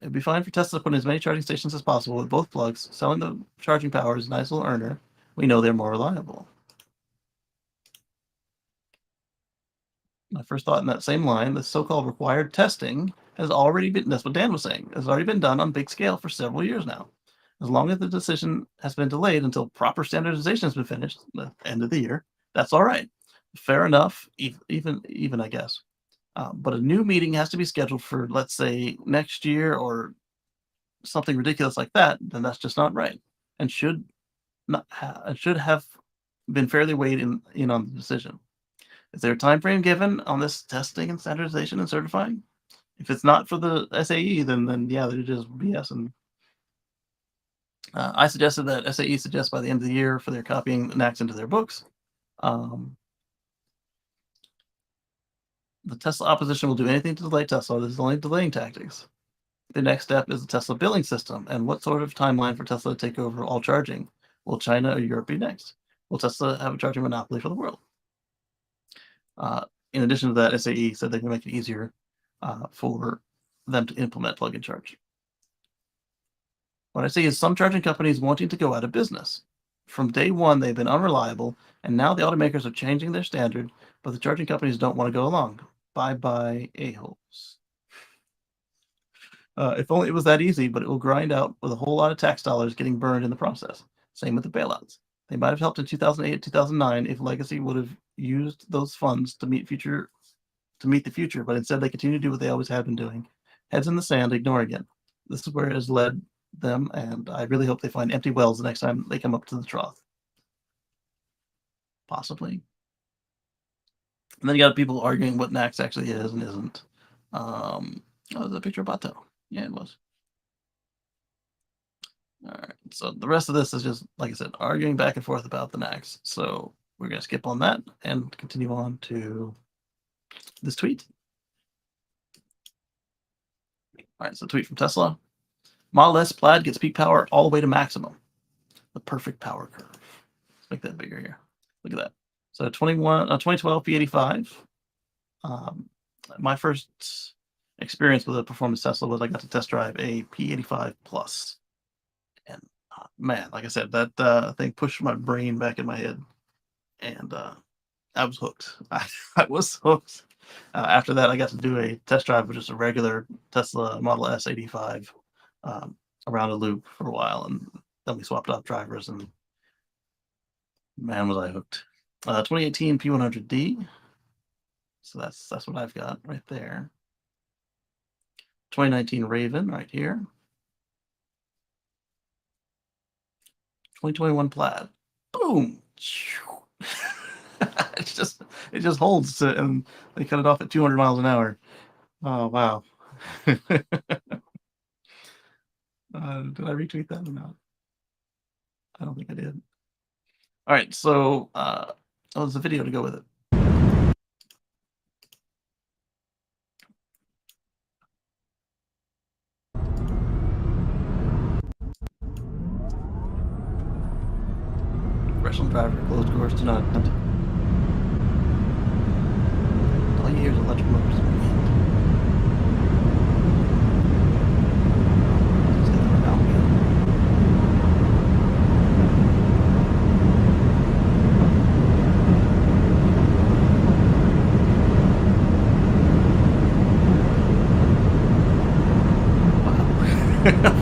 A: It'd be fine for Tesla to put in as many charging stations as possible with both plugs. Selling the charging power is a nice little earner. We know they're more reliable. My first thought in that same line, the so-called required testing has already been, that's what Dan was saying, has already been done on big scale for several years now. As long as the decision has been delayed until proper standardization has been finished, the end of the year, that's all right. Fair enough, even I guess. But a new meeting has to be scheduled for, let's say, next year or something ridiculous like that. Then that's just not right, and should have been fairly weighed in on the decision. Is there a time frame given on this testing and standardization and certifying? If it's not for the SAE, then yeah, they're just BS. And I suggested that SAE suggests by the end of the year for their copying NACS into their books. The Tesla opposition will do anything to delay Tesla. This is only delaying tactics. The next step is the Tesla billing system. And what sort of timeline for Tesla to take over all charging? Will China or Europe be next? Will Tesla have a charging monopoly for the world? In addition to that, SAE said they can make it easier for them to implement plug-in charge. What I see is some charging companies wanting to go out of business. From day one, they've been unreliable, and now the automakers are changing their standard, but the charging companies don't want to go along. Bye-bye, a-holes. If only it was that easy, but it will grind out with a whole lot of tax dollars getting burned in the process. Same with the bailouts. They might have helped in 2008, 2009 if Legacy would have used those funds to meet the future, but instead they continue to do what they always have been doing. Heads in the sand, ignoring it. This is where it has led them, and I really hope they find empty wells the next time they come up to the trough. Possibly. And then you got people arguing what NACS actually is and isn't. Oh, there's a picture of Bato. Yeah, it was. All right. So the rest of this is just, like I said, arguing back and forth about the NACS. So we're going to skip on that and continue on to this tweet. All right. So tweet from Tesla. Model S Plaid gets peak power all the way to maximum. The perfect power curve. Let's make that bigger here. Look at that. So 2012 P85. My first experience with a performance Tesla was I got to test drive a P85 Plus. And man, like I said, that thing pushed my brain back in my head. And I was hooked. I was hooked. After that, I got to do a test drive with just a regular Tesla Model S 85 around a loop for a while. And then we swapped out drivers, and man, was I hooked. 2018 P100D. So that's what I've got right there. 2019 Raven right here. 2021 Plaid. Boom. it just holds it, and they cut it off at 200 miles an hour. Oh wow. Did I retweet that or not? I don't think I did. All right, so there's a video to go with it. Professional driver, closed course, do not attempt. All you hear is electric motors. Wow.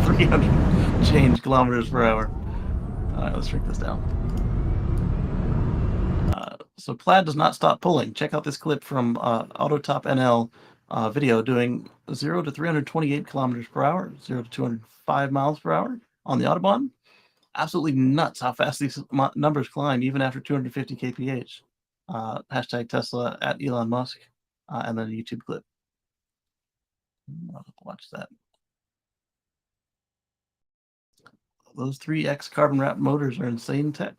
A: 300 change kilometers per hour. All right, let's shrink this down. So Plaid does not stop pulling. Check out this clip from Autotop NL video doing 0 to 328 kilometers per hour, 0 to 205 miles per hour on the Autobahn. Absolutely nuts how fast these numbers climb, even after 250 kph. Hashtag Tesla at Elon Musk, and then a YouTube clip. I'll watch that. Those 3X carbon wrap motors are insane tech.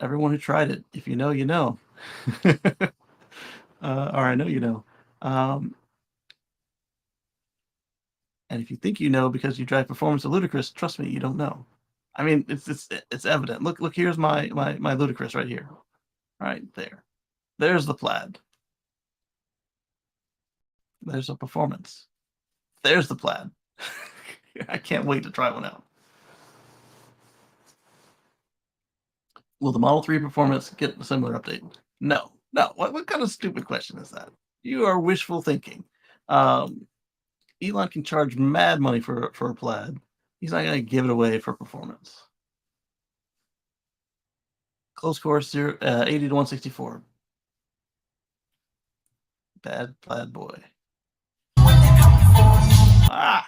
A: Everyone who tried it, if you know, you know. Or I know you know. And if you think you know because you drive performance of Ludicrous, trust me, you don't know. I mean, it's evident. Look, here's my Ludicrous right here. Right there. There's the Plaid. There's a performance. There's the Plaid. I can't wait to try one out. Will the Model 3 performance get a similar update? No. What kind of stupid question is that? You are wishful thinking. Elon can charge mad money for a Plaid. He's not going to give it away for performance. Close course 80 to 164. Bad Plaid boy. Ah!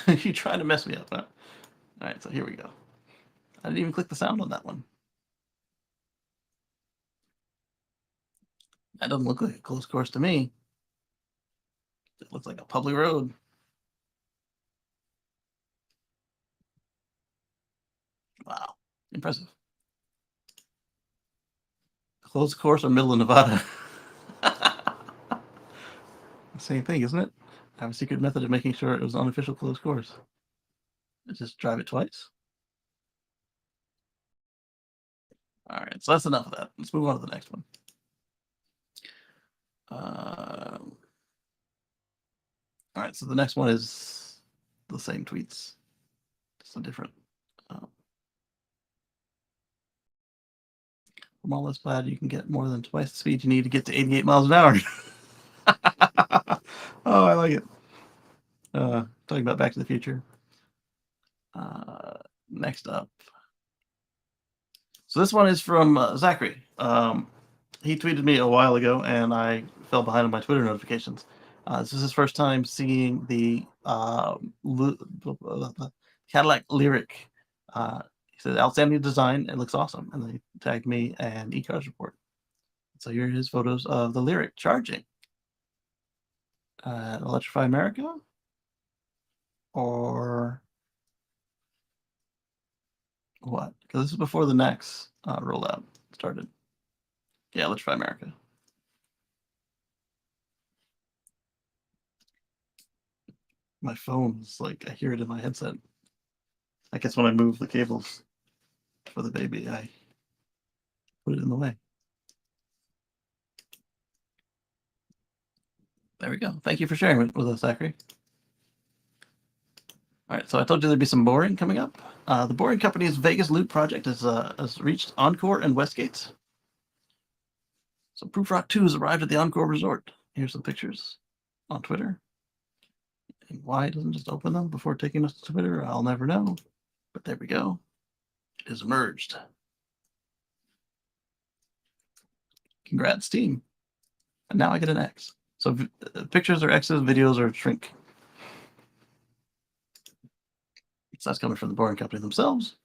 A: You trying to mess me up, huh? All right, so here we go. I didn't even click the sound on that one. That doesn't look like a close course to me. It looks like a public road. Wow, impressive. Closed course or middle of Nevada? Same thing, isn't it? I have a secret method of making sure it was an unofficial closed course. Just drive it twice. All right, so that's enough of that. Let's move on to the next one. All right, so the next one is the same tweets, just a different. From all this Plaid, you can get more than twice the speed you need to get to 88 miles an hour. Oh, I like it. Talking about Back to the Future. Next up. So this one is from Zachary. He tweeted me a while ago, and I fell behind on my Twitter notifications. This is his first time seeing the Cadillac Lyric. He said, outstanding design. It looks awesome. And they tagged me and eCars Report. So here are his photos of the Lyric charging. Electrify America? Or what? Because this is before the next rollout started. Yeah, Electrify America. My phone is like, I hear it in my headset. I guess when I move the cables for the baby, I put it in the way. There we go. Thank you for sharing with us, Zachary. All right, so I told you there'd be some boring coming up. The Boring Company's Vegas Loop project has reached Encore and Westgate. So Proof Rock 2 has arrived at the Encore Resort. Here's some pictures on Twitter. And why it doesn't just open them before taking us to Twitter, I'll never know. But there we go. It is merged. Congrats, team. And now I get an X. So pictures are X's, videos are shrink. So that's coming from the Boring Company themselves.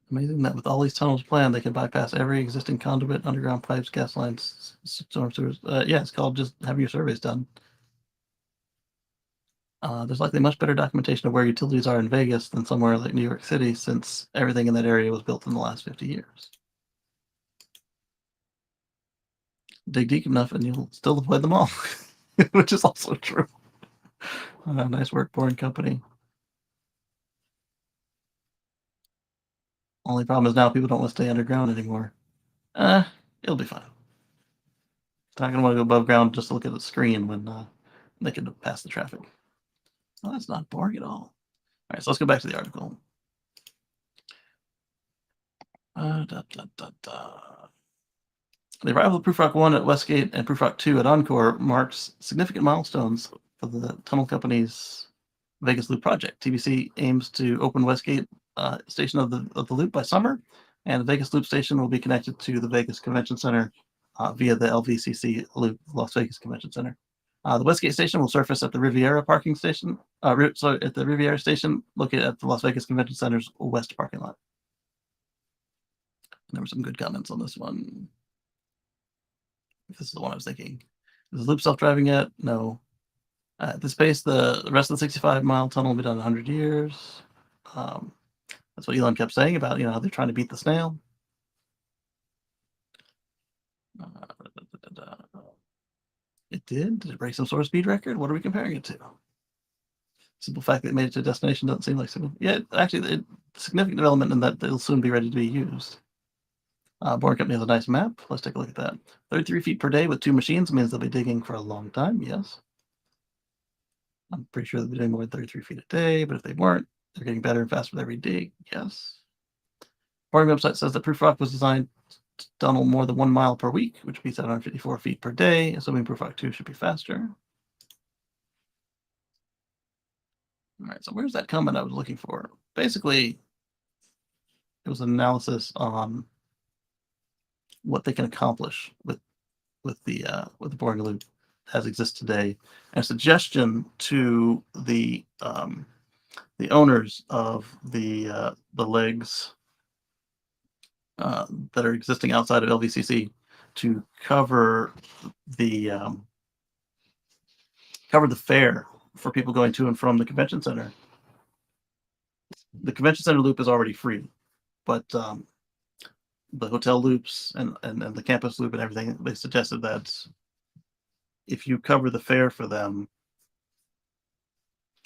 A: Amazing that with all these tunnels planned, they can bypass every existing conduit, underground pipes, gas lines, storm sewers. Yeah, it's called just having your surveys done. There's likely much better documentation of where utilities are in Vegas than somewhere like New York City, since everything in that area was built in the last 50 years. Dig deep enough and you'll still avoid them all, which is also true. Nice work, Boring Company. Only problem is now people don't want to stay underground anymore. It'll be fine. It's not going to want to go above ground just to look at the screen when they can pass the traffic. Well, that's not boring at all. All right, so let's go back to the article. The arrival of Proof 1 at Westgate and Proof 2 at Encore marks significant milestones for the tunnel company's Vegas Loop project. TBC aims to open Westgate station of the loop by summer, and the Vegas Loop station will be connected to the Vegas Convention Center via the LVCC Loop, Las Vegas Convention Center. The Westgate station will surface at the Riviera parking station. At the Riviera station, located at the Las Vegas Convention Center's west parking lot. And there were some good comments on this one. If this is the one I was thinking. Is the loop self-driving yet? No. At this pace, the rest of the 65-mile tunnel will be done in 100 years. That's what Elon kept saying about, how they're trying to beat the snail. It did? Did it break some sort of speed record? What are we comparing it to? Simple fact that it made it to a destination doesn't seem like something. Yeah, actually, significant development in that it'll soon be ready to be used. Boring Company has a nice map. Let's take a look at that. 33 feet per day with 2 machines means they'll be digging for a long time. Yes. I'm pretty sure they'll be doing more than 33 feet a day, but if they weren't, they're getting better and faster with every dig. Yes. Boring website says that Proof Rock was designed to tunnel more than 1 mile per week, which would be 754 feet per day, assuming Proof Rock 2 should be faster. All right, so where's that comment I was looking for? Basically, it was an analysis on what they can accomplish with the Boring Loop as exists today, and a suggestion to the owners of the legs that are existing outside of LVCC to cover the fare for people going to and from the convention center. The convention center loop is already free, but the hotel loops and the campus loop and everything, they suggested that if you cover the fare for them,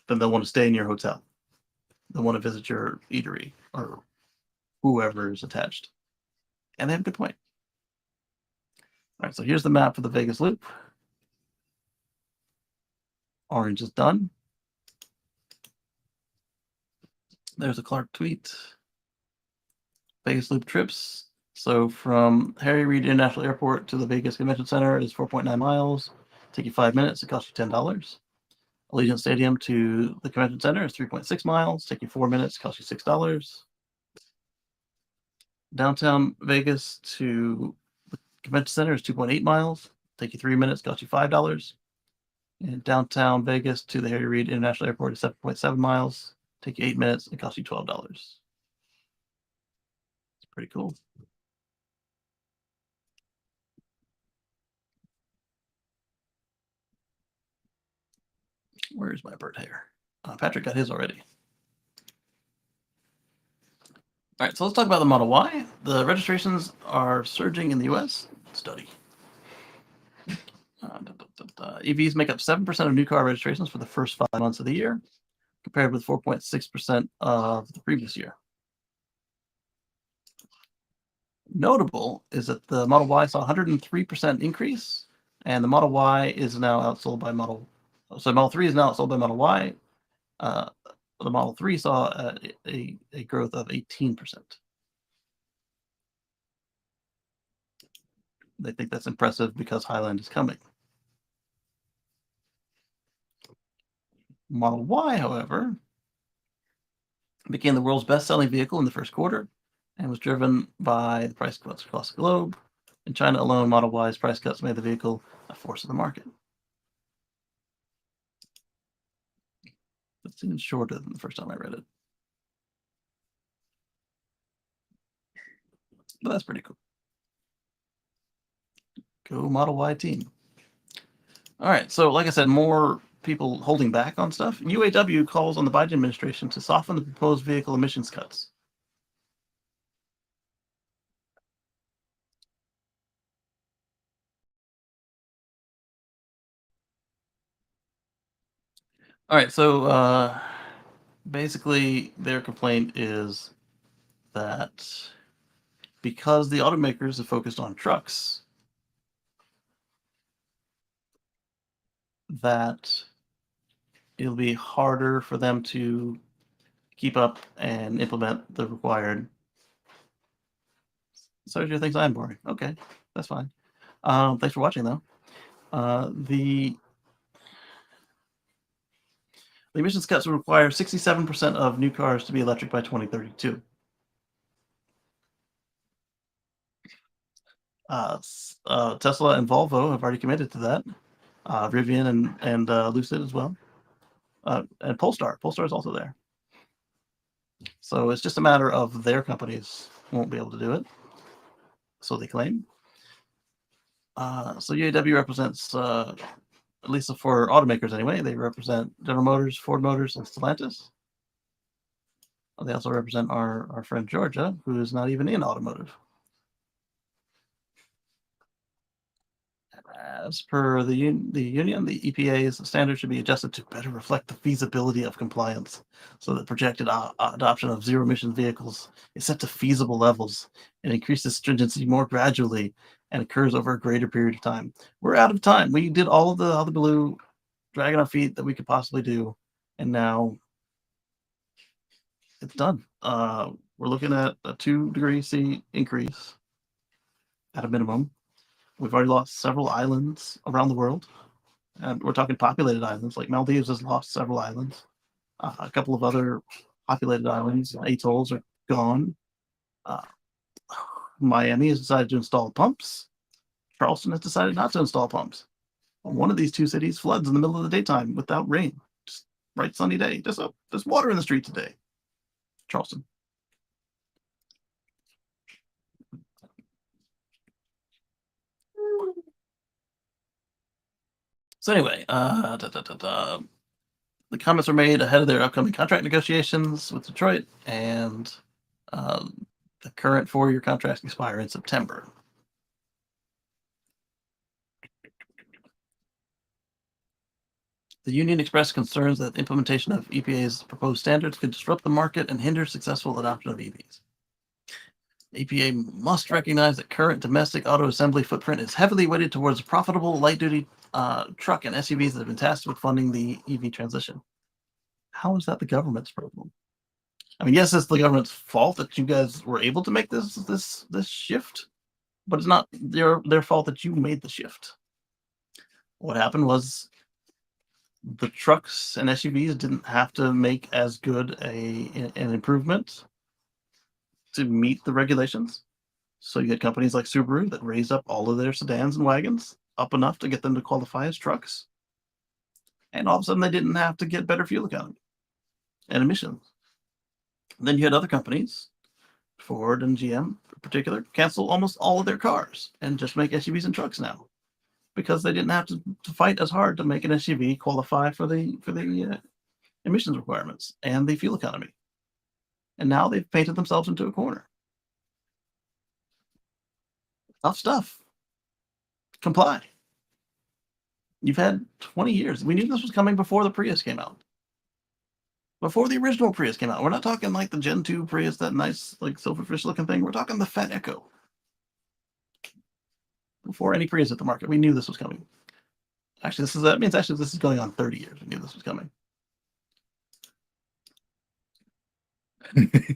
A: then they'll want to stay in your hotel. They'll want to visit your eatery or whoever is attached. And they have a good point. All right, so here's the map for the Vegas Loop. Orange is done. There's a Clark tweet. Vegas Loop trips. So from Harry Reid International Airport to the Vegas Convention Center is 4.9 miles. Take you 5 minutes. It costs you $10. Allegiant Stadium to the Convention Center is 3.6 miles. Take you 4 minutes. Cost you $6. Downtown Vegas to the Convention Center is 2.8 miles. Take you 3 minutes. Cost you $5. And downtown Vegas to the Harry Reid International Airport is 7.7 miles. Take you 8 minutes. It costs you $12. It's pretty cool. Where's my bird hair? Patrick got his already. All right, so let's talk about the Model Y. The registrations are surging in the US. Study. EVs make up 7% of new car registrations for the first 5 months of the year, compared with 4.6% of the previous year. Notable is that the Model Y saw 103% increase, and the Model Y is now outsold by Model 3 is now outsold by Model Y. The Model 3 saw a growth of 18%. They think that's impressive because Highland is coming. Model Y, however, became the world's best-selling vehicle in the first quarter and was driven by the price cuts across the globe. In China alone, Model Y's price cuts made the vehicle a force of the market. It seems shorter than the first time I read it. But that's pretty cool. Go Model Y team. All right, so like I said, more people holding back on stuff, UAW calls on the Biden administration to soften the proposed vehicle emissions cuts. All right, so basically their complaint is that because the automakers have focused on trucks, that it'll be harder for them to keep up and implement the required. So your things I'm boring. Okay, that's fine. Thanks for watching, though. The emissions cuts will require 67% of new cars to be electric by 2032. Tesla and Volvo have already committed to that. Rivian and Lucid as well. And Polestar. Polestar is also there. So it's just a matter of their companies won't be able to do it. So they claim. So UAW represents, at least for automakers anyway, they represent General Motors, Ford Motors, and Stellantis. They also represent our friend Georgia, who is not even in automotive. As per the union, the EPA's standards should be adjusted to better reflect the feasibility of compliance, so that projected adoption of zero-emission vehicles is set to feasible levels and increases stringency more gradually and occurs over a greater period of time. We're out of time. We did all of the blue dragging our feet that we could possibly do, and now it's done. We're looking at a 2 degree C increase at a minimum. We've already lost several islands around the world, and we're talking populated islands. Like Maldives has lost several islands. A couple of other populated islands, atolls, are gone. Miami has decided to install pumps. Charleston has decided not to install pumps. One of these two cities floods in the middle of the daytime without rain. Just bright sunny day. There's water in the street today. Charleston. So anyway, the comments were made ahead of their upcoming contract negotiations with Detroit, and the current 4-year contracts expire in September. The union expressed concerns that implementation of EPA's proposed standards could disrupt the market and hinder successful adoption of EVs. EPA must recognize that current domestic auto assembly footprint is heavily weighted towards profitable light-duty truck and SUVs that have been tasked with funding the EV transition. How is that the government's problem? I mean, yes, it's the government's fault that you guys were able to make this shift, but it's not their fault that you made the shift. What happened was the trucks and SUVs didn't have to make as good an improvement to meet the regulations. So you had companies like Subaru that raised up all of their sedans and wagons up enough to get them to qualify as trucks. And all of a sudden they didn't have to get better fuel economy and emissions. Then you had other companies, Ford and GM in particular, cancel almost all of their cars and just make SUVs and trucks now, because they didn't have to fight as hard to make an SUV qualify for the emissions requirements and the fuel economy. And now they've painted themselves into a corner. Tough stuff. Comply. You've had 20 years. We knew this was coming before the Prius came out. Before the original Prius came out. We're not talking like the Gen 2 Prius, that nice, like, silverfish looking thing. We're talking the Fat Echo. Before any Prius hit the market, we knew this was coming. Actually, this is going on 30 years. We knew this was coming.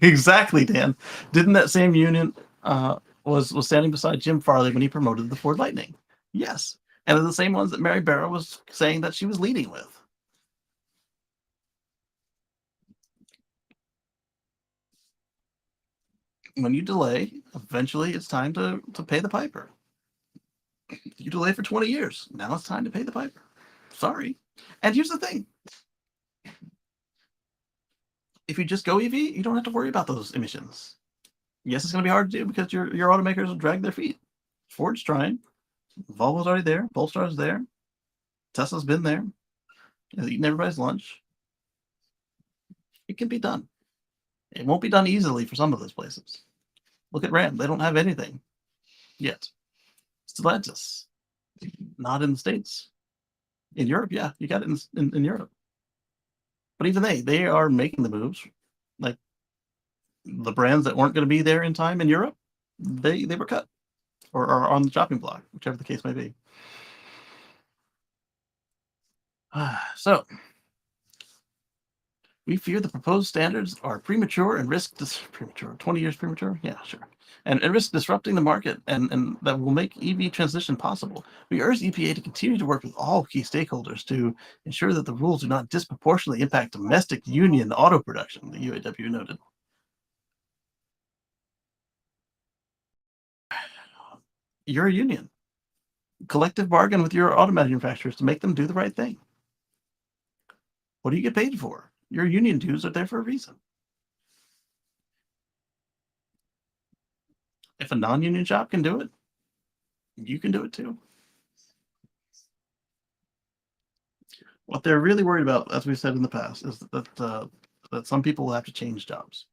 A: Exactly, Dan. Didn't that same union was standing beside Jim Farley when he promoted the Ford Lightning? Yes. And they're the same ones that Mary Barra was saying that she was leading with. When you delay, eventually it's time to pay the piper. You delay for 20 years. Now it's time to pay the piper. Sorry. And here's the thing. If you just go EV, you don't have to worry about those emissions. Yes, it's going to be hard to do because your automakers will drag their feet. Ford's trying. Volvo's already there. Polestar's there. Tesla's been there. eating everybody's lunch. It can be done. It won't be done easily for some of those places. Look at Rand. They don't have anything yet. Stellantis, not in the States. In Europe, yeah, you got it in Europe. But even they are making the moves. Like the brands that weren't going to be there in time in Europe, they were cut or are on the chopping block, whichever the case may be. So we fear the proposed standards are premature and risk premature. 20 years premature? Yeah, sure. And risk disrupting the market and that will make EV transition possible. We urge EPA to continue to work with all key stakeholders to ensure that the rules do not disproportionately impact domestic union auto production, the UAW noted. You're a union. Collective bargain with your auto manufacturers to make them do the right thing. What do you get paid for? Your union dues are there for a reason. If a non-union shop can do it, you can do it too. What they're really worried about, as we've said in the past, is that some people will have to change jobs.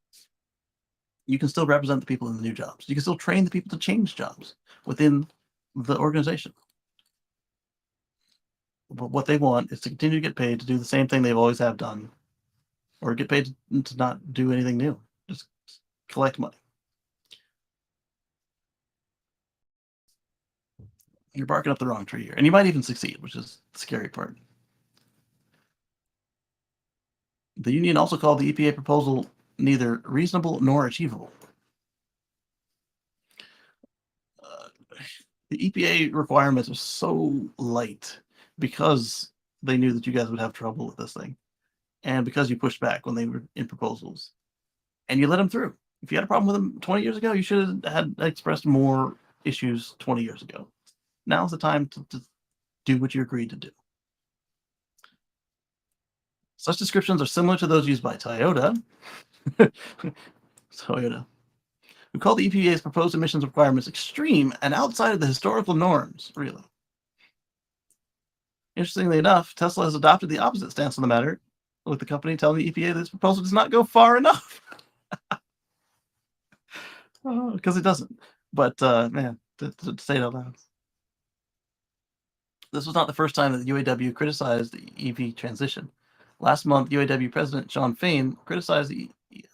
A: You can still represent the people in the new jobs. You can still train the people to change jobs within the organization. But what they want is to continue to get paid to do the same thing they've always have done, or get paid to not do anything new, just collect money. You're barking up the wrong tree here, and you might even succeed, which is the scary part. The union also called the EPA proposal neither reasonable nor achievable. The EPA requirements are so light because they knew that you guys would have trouble with this thing, and because you pushed back when they were in proposals, and you let them through. If you had a problem with them 20 years ago, you should have had expressed more issues 20 years ago. Now's the time to do what you agreed to do. Such descriptions are similar to those used by Toyota. Toyota, who called the EPA's proposed emissions requirements extreme and outside of the historical norms, really. Interestingly enough, Tesla has adopted the opposite stance on the matter, with the company telling the EPA that this proposal does not go far enough. Because it doesn't. But, man, to say it out loud. This was not the first time that the UAW criticized the EV transition. Last month, UAW President Sean Fain criticized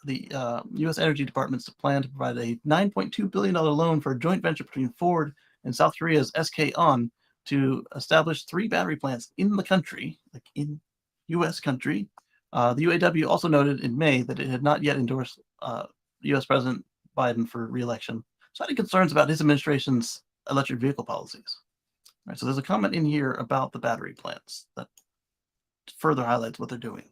A: the U.S. Energy Department's plan to provide a $9.2 billion loan for a joint venture between Ford and South Korea's SK On to establish 3 battery plants in the country, like in U.S. country. The UAW also noted in May that it had not yet endorsed U.S. President Biden for re-election, citing concerns about his administration's electric vehicle policies. All right, so there's a comment in here about the battery plants that further highlights what they're doing.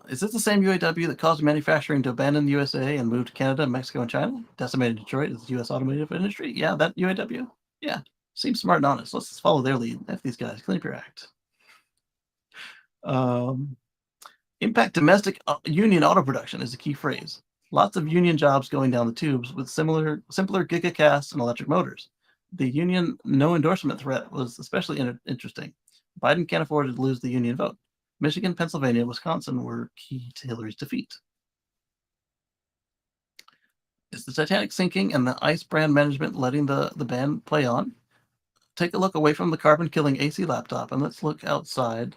A: Is this the same UAW that caused manufacturing to abandon the USA and move to Canada, Mexico, and China? Decimated Detroit as the U.S. automotive industry? Yeah, that UAW? Yeah, seems smart and honest. Let's just follow their lead. F these guys. Clean up your act. Impact domestic union auto production is a key phrase. Lots of union jobs going down the tubes with simpler gigacasts and electric motors. The union no endorsement threat was especially interesting. Biden can't afford to lose the union vote. Michigan, Pennsylvania, Wisconsin were key to Hillary's defeat. Is the Titanic sinking and the ICE brand management letting the band play on? Take a look away from the carbon-killing AC laptop and let's look outside.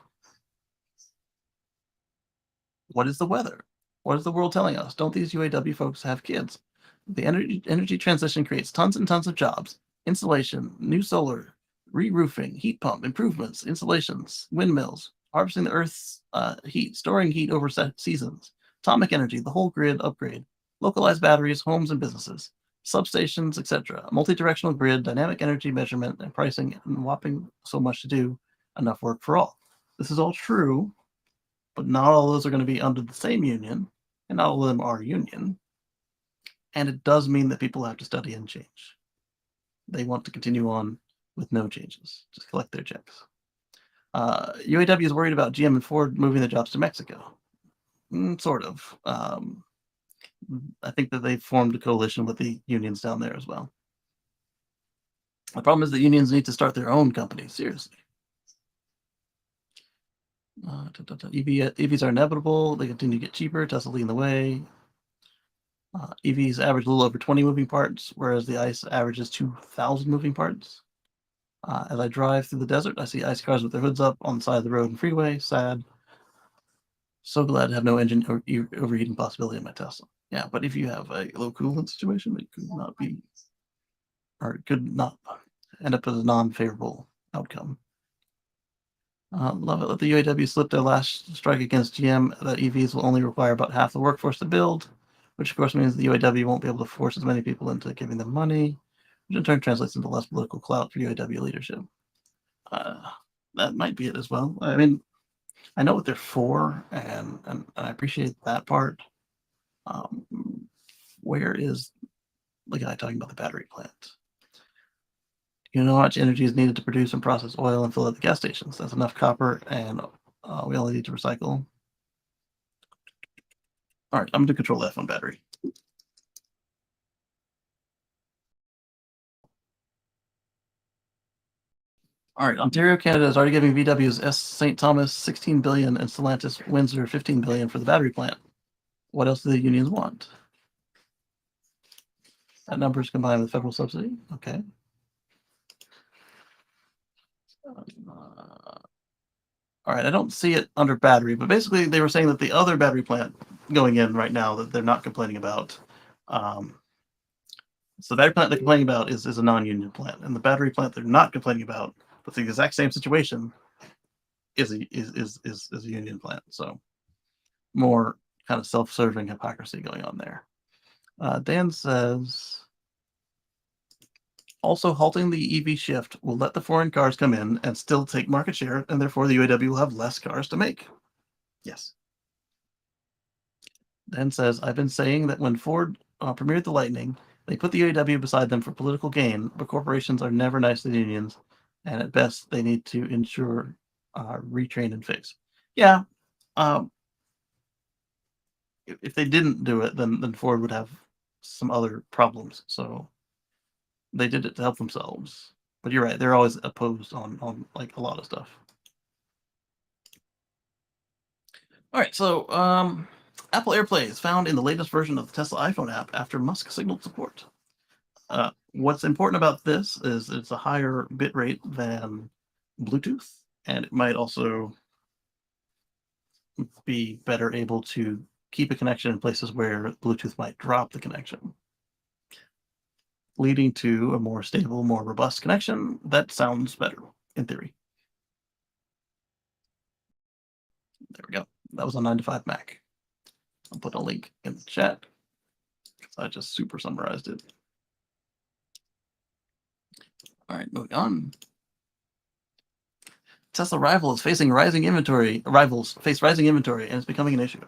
A: What is the weather? What is the world telling us? Don't these UAW folks have kids? The energy transition creates tons and tons of jobs. Insulation, new solar, re-roofing, heat pump, improvements, installations, windmills, harvesting the Earth's heat, storing heat over seasons, atomic energy, the whole grid upgrade, localized batteries, homes and businesses, substations, etc. Multi-directional grid, dynamic energy measurement and pricing, and whopping so much to do, enough work for all. This is all true, but not all of those are going to be under the same union, and not all of them are union. And it does mean that people have to study and change. They want to continue on with no changes, just collect their checks. UAW is worried about GM and Ford moving their jobs to Mexico. Sort of. I think that they've formed a coalition with the unions down there as well. The problem is that unions need to start their own companies, seriously. EVs are inevitable. They continue to get cheaper. Tesla leading the way. EVs average a little over 20 moving parts, whereas the ICE averages 2,000 moving parts. As I drive through the desert, I see ICE cars with their hoods up on the side of the road and freeway. Sad. So glad to have no engine or overheating possibility in my Tesla. Yeah, but if you have a low coolant situation, it could not be, or it could not end up as a non-favorable outcome. Love it that the UAW slipped their last strike against GM that EVs will only require about half the workforce to build, which of course means the UAW won't be able to force as many people into giving them money, which in turn translates into less political clout for UAW leadership. That might be it as well. I mean, I know what they're for, and I appreciate that part. Where is the guy talking about the battery plant? You know how much energy is needed to produce and process oil and fill at the gas stations. That's enough copper, and we only need to recycle. All right, I'm going to control F on battery. All right, Ontario, Canada is already giving VW's S. St. Thomas 16 billion and Stellantis Windsor 15 billion for the battery plant. What else do the unions want? That number is combined with federal subsidy. Okay. All right, I don't see it under battery, but basically they were saying that the other battery plant going in right now that they're not complaining about. So the battery plant they're complaining about is a non-union plant, and the battery plant they're not complaining about, but the exact same situation, is a union plant. So more kind of self-serving hypocrisy going on there. Dan says, also halting the EV shift will let the foreign cars come in and still take market share, and therefore the UAW will have less cars to make. Yes. Dan says, I've been saying that when Ford premiered the Lightning, they put the UAW beside them for political gain, but corporations are never nice to the unions, and at best they need to ensure retrain and fix. Yeah. If they didn't do it, then Ford would have some other problems. So they did it to help themselves. But you're right; they're always opposed on like a lot of stuff. All right, so Apple AirPlay is found in the latest version of the Tesla iPhone app after Musk signaled support. What's important about this is it's a higher bit rate than Bluetooth, and it might also be better able to keep a connection in places where Bluetooth might drop the connection, leading to a more stable, more robust connection. That sounds better in theory. There we go. That was a 9 to 5 Mac. I'll put a link in the chat because I just super summarized it. All right, moving on. Tesla rivals face rising inventory, and it's becoming an issue.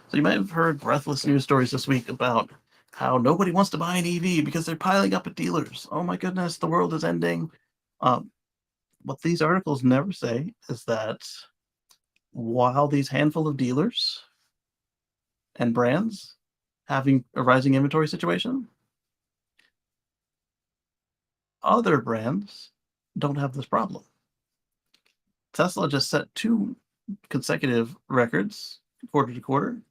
A: So you might have heard breathless news stories this week about how nobody wants to buy an EV because they're piling up at dealers. Oh my goodness, the world is ending. What these articles never say is that while these handful of dealers and brands having a rising inventory situation, other brands don't have this problem. Tesla just set 2 consecutive records quarter to quarter.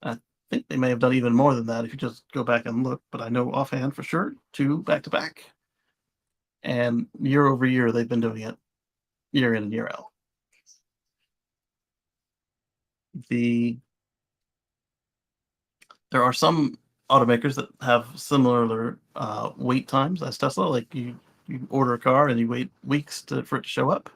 A: I think they may have done even more than that if you just go back and look, but I know offhand for sure 2 back to back. And year over year, they've been doing it year in and year out. There are some automakers that have similar wait times as Tesla. Like you order a car and you wait weeks for it to show up.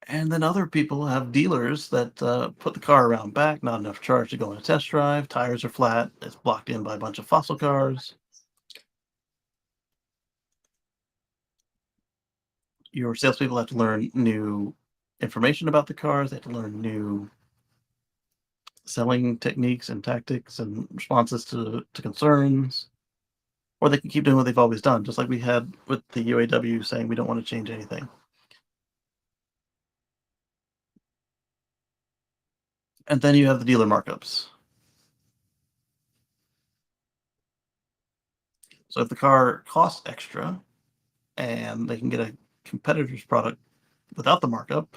A: And then other people have dealers that put the car around back, not enough charge to go on a test drive. Tires are flat. It's blocked in by a bunch of fossil cars. Your salespeople have to learn new information about the cars. They have to learn new selling techniques and tactics and responses to concerns. Or they can keep doing what they've always done, just like we had with the UAW saying we don't want to change anything. And then you have the dealer markups. So if the car costs extra and they can get a competitor's product without the markup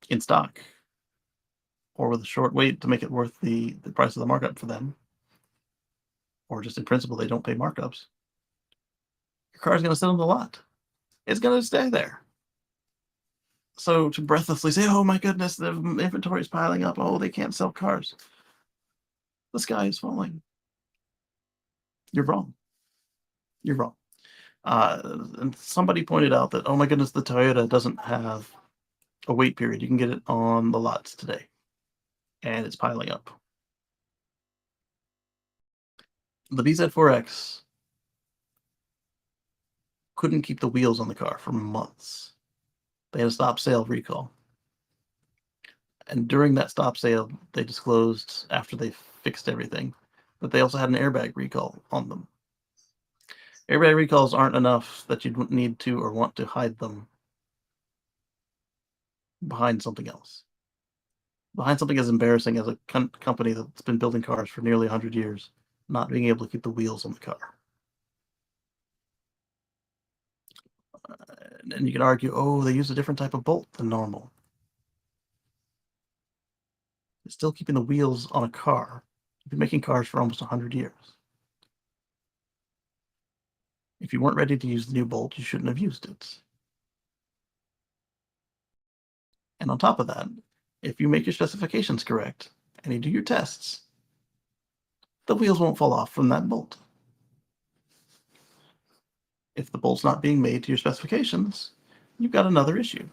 A: in stock, or with a short wait to make it worth the price of the markup for them, or just in principle they don't pay markups, your car's going to sit on the lot. It's going to stay there. So to breathlessly say, "Oh my goodness, the inventory is piling up. Oh, they can't sell cars. The sky is falling." You're wrong. You're wrong. And somebody pointed out that, "Oh my goodness, the Toyota doesn't have a wait period. You can get it on the lots today, and it's piling up." The BZ4X couldn't keep the wheels on the car for months. They had a stop sale recall. And during that stop sale, they disclosed, after they fixed everything, that they also had an airbag recall on them. Airbag recalls aren't enough that you'd need to or want to hide them behind something else. Behind something as embarrassing as a company that's been building cars for nearly 100 years, not being able to keep the wheels on the car. And you can argue, oh, they use a different type of bolt than normal. It's still keeping the wheels on a car. You've been making cars for almost 100 years. If you weren't ready to use the new bolt, you shouldn't have used it. And on top of that, if you make your specifications correct and you do your tests, the wheels won't fall off from that bolt. If the bolt's not being made to your specifications, you've got another issue.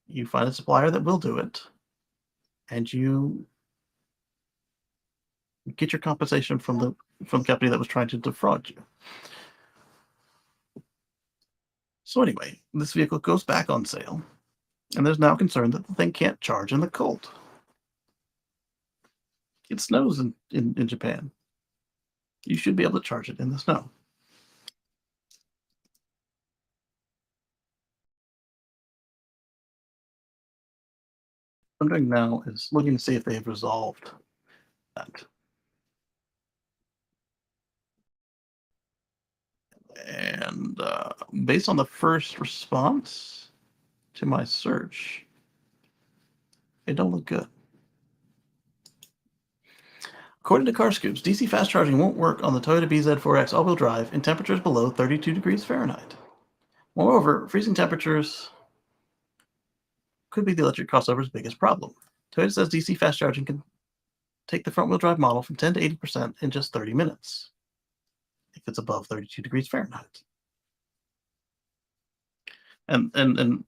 A: You find a supplier that will do it, and you get your compensation from the company that was trying to defraud you. So anyway, this vehicle goes back on sale, and there's now concern that the thing can't charge in the cold. It snows in Japan. You should be able to charge it in the snow. What I'm doing now is looking to see if they've resolved that. And based on the first response to my search, it don't look good. According to Car Scoops, DC fast charging won't work on the Toyota BZ4X all-wheel drive in temperatures below 32 degrees Fahrenheit. Moreover, freezing temperatures could be the electric crossover's biggest problem. Toyota says DC fast charging can take the front-wheel drive model from 10 to 80% in just 30 minutes, if it's above 32 degrees Fahrenheit. And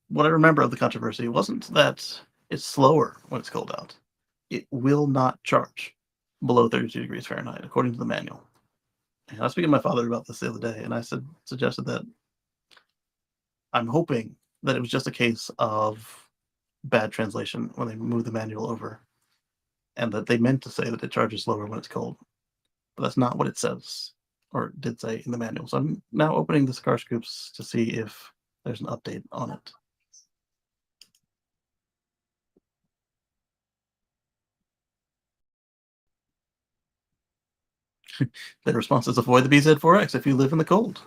A: what I remember of the controversy wasn't that it's slower when it's cold out. It will not charge below 32 degrees Fahrenheit, according to the manual. And I was speaking to my father about this the other day, and I suggested that I'm hoping that it was just a case of bad translation when they moved the manual over, and that they meant to say that it charges slower when it's cold. But that's not what it says, or did say in the manual. So I'm now opening this Car Scoops to see if there's an update on it. The response is avoid the BZ4X if you live in the cold.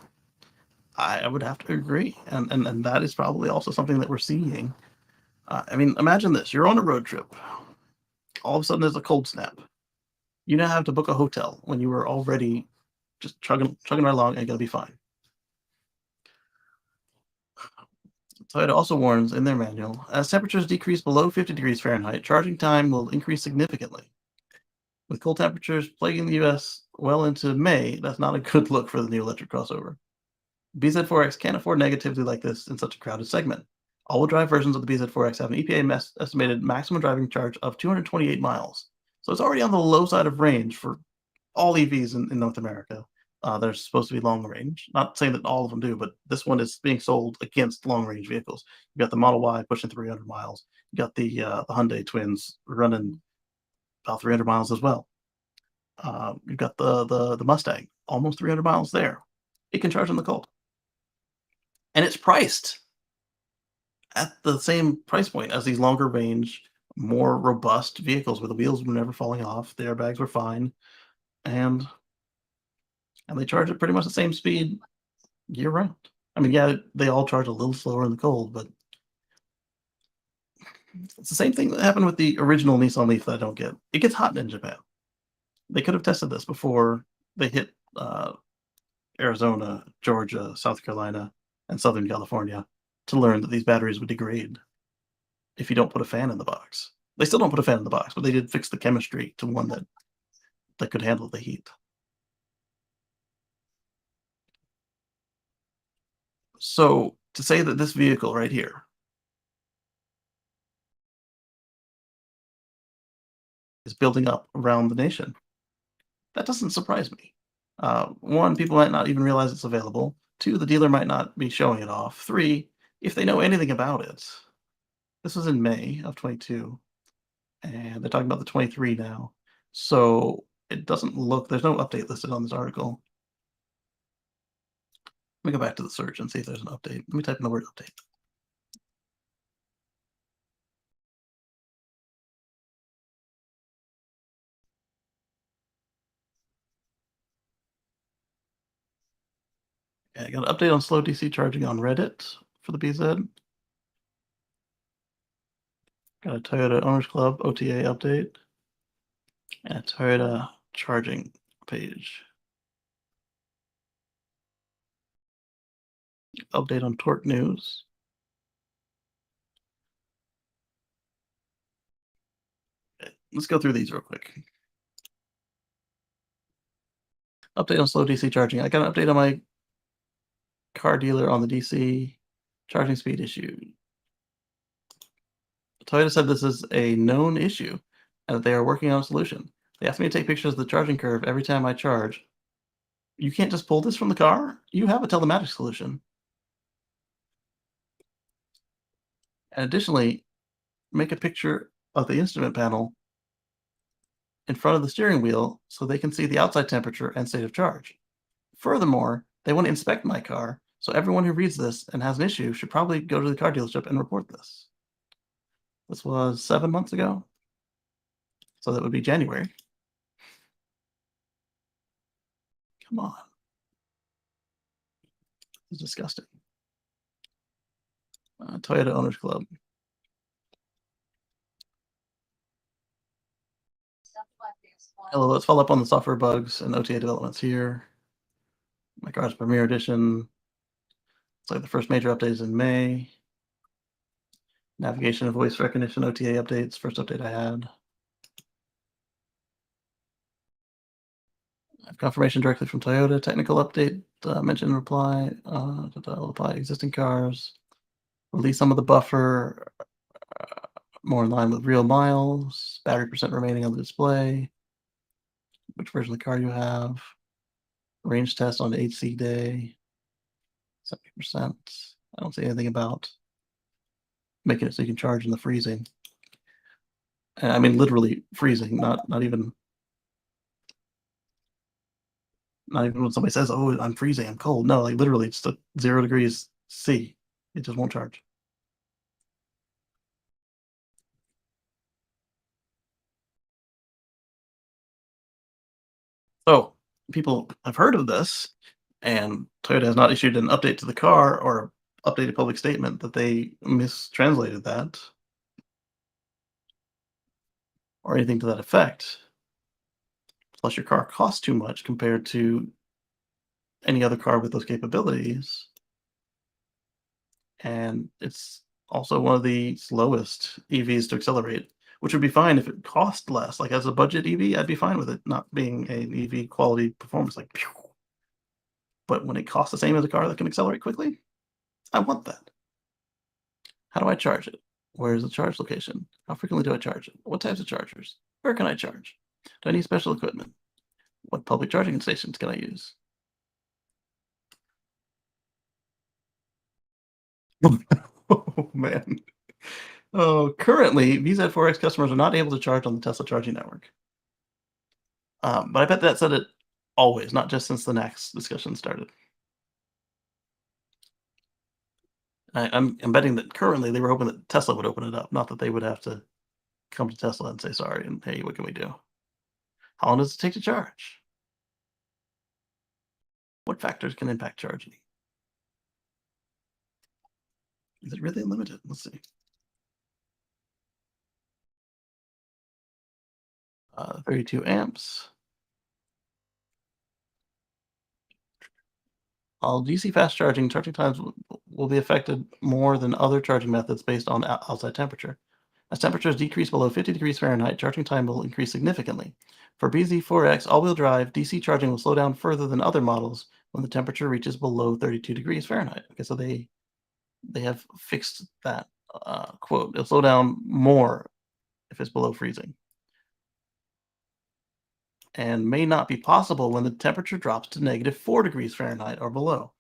A: I would have to agree. And that is probably also something that we're seeing. I mean, imagine this. You're on a road trip. All of a sudden there's a cold snap. You now have to book a hotel when you were already just chugging right along and going to be fine. Toyota also warns in their manual, as temperatures decrease below 50 degrees Fahrenheit, charging time will increase significantly. With cold temperatures plaguing the US well into May, that's not a good look for the new electric crossover. BZ4X can't afford negativity like this in such a crowded segment. All-wheel drive versions of the BZ4X have an EPA estimated maximum driving charge of 228 miles. So it's already on the low side of range for all EVs in North America. They're supposed to be long range. Not saying that all of them do, but this one is being sold against long range vehicles. You got the Model Y pushing 300 miles. You got the Hyundai Twins running about 300 miles as well. You've got the Mustang, almost 300 miles there. It can charge in the cold. And it's priced at the same price point as these longer range, more robust vehicles where the wheels were never falling off, the airbags were fine. and they charge at pretty much the same speed year round. I mean, yeah, they all charge a little slower in the cold, but it's the same thing that happened with the original Nissan Leaf that I don't get. It gets hot in Japan. They could have tested this before they hit Arizona, Georgia, South Carolina, and Southern California to learn that these batteries would degrade if you don't put a fan in the box. They still don't put a fan in the box, but they did fix the chemistry to one that could handle the heat. So to say that this vehicle right here is building up around the nation, that doesn't surprise me. One, people might not even realize it's available. Two, the dealer might not be showing it off. Three, if they know anything about it, this was in May of 22, and they're talking about the 23 now. So it doesn't look, there's no update listed on this article. Let me go back to the search and see if there's an update. Let me type in the word update. Okay, I got an update on slow DC charging on Reddit for the BZ. Got a Toyota Owners Club OTA update and a Toyota charging page. Update on Torque News. Okay, let's go through these real quick. Update on slow DC charging. I got an update on my car dealer on the DC charging speed issue. Toyota said this is a known issue and that they are working on a solution. They asked me to take pictures of the charging curve every time I charge. You can't just pull this from the car? You have a telematics solution. And additionally, make a picture of the instrument panel in front of the steering wheel so they can see the outside temperature and state of charge. Furthermore, they want to inspect my car, so everyone who reads this and has an issue should probably go to the car dealership and report this. This was 7 months ago, so that would be January. Come on. It's disgusting. Toyota Owners Club. Hello, let's follow up on the software bugs and OTA developments here. My car's Premier Edition. It's like the first major update is in May. Navigation and voice recognition OTA updates. First update I had. I have confirmation directly from Toyota. Technical update mentioned reply. Apply existing cars. Release some of the buffer. More in line with real miles. Battery percent remaining on the display. Which version of the car you have. Range test on the HC day. 70%. I don't see anything about making it so you can charge in the freezing. I mean, literally freezing, not even when somebody says, "Oh, I'm freezing, I'm cold." No, like literally, it's 0 degrees C. It just won't charge. So people have heard of this, and Toyota has not issued an update to the car or updated public statement that they mistranslated that or anything to that effect. Plus, your car costs too much compared to any other car with those capabilities. And it's also one of the slowest EVs to accelerate, which would be fine if it cost less. Like as a budget EV, I'd be fine with it not being an EV quality performance like pew. But when it costs the same as a car that can accelerate quickly, I want that. How do I charge it? Where's the charge location? How frequently do I charge it? What types of chargers? Where can I charge? Do I need special equipment? What public charging stations can I use? Oh man. Oh, currently, VZ4X customers are not able to charge on the Tesla charging network. But I bet that said it always, not just since the next discussion started. I'm betting that currently they were hoping that Tesla would open it up, not that they would have to come to Tesla and say sorry and hey, what can we do? How long does it take to charge? What factors can impact charging? Is it really limited? Let's see. 32 amps. While DC fast charging times will be affected more than other charging methods based on outside temperature. As temperatures decrease below 50 degrees Fahrenheit, charging time will increase significantly. For BZ4X all-wheel drive, DC charging will slow down further than other models when the temperature reaches below 32 degrees Fahrenheit. Okay, so they have fixed that quote. It'll slow down more if it's below freezing, and may not be possible when the temperature drops to -4 degrees Fahrenheit or below.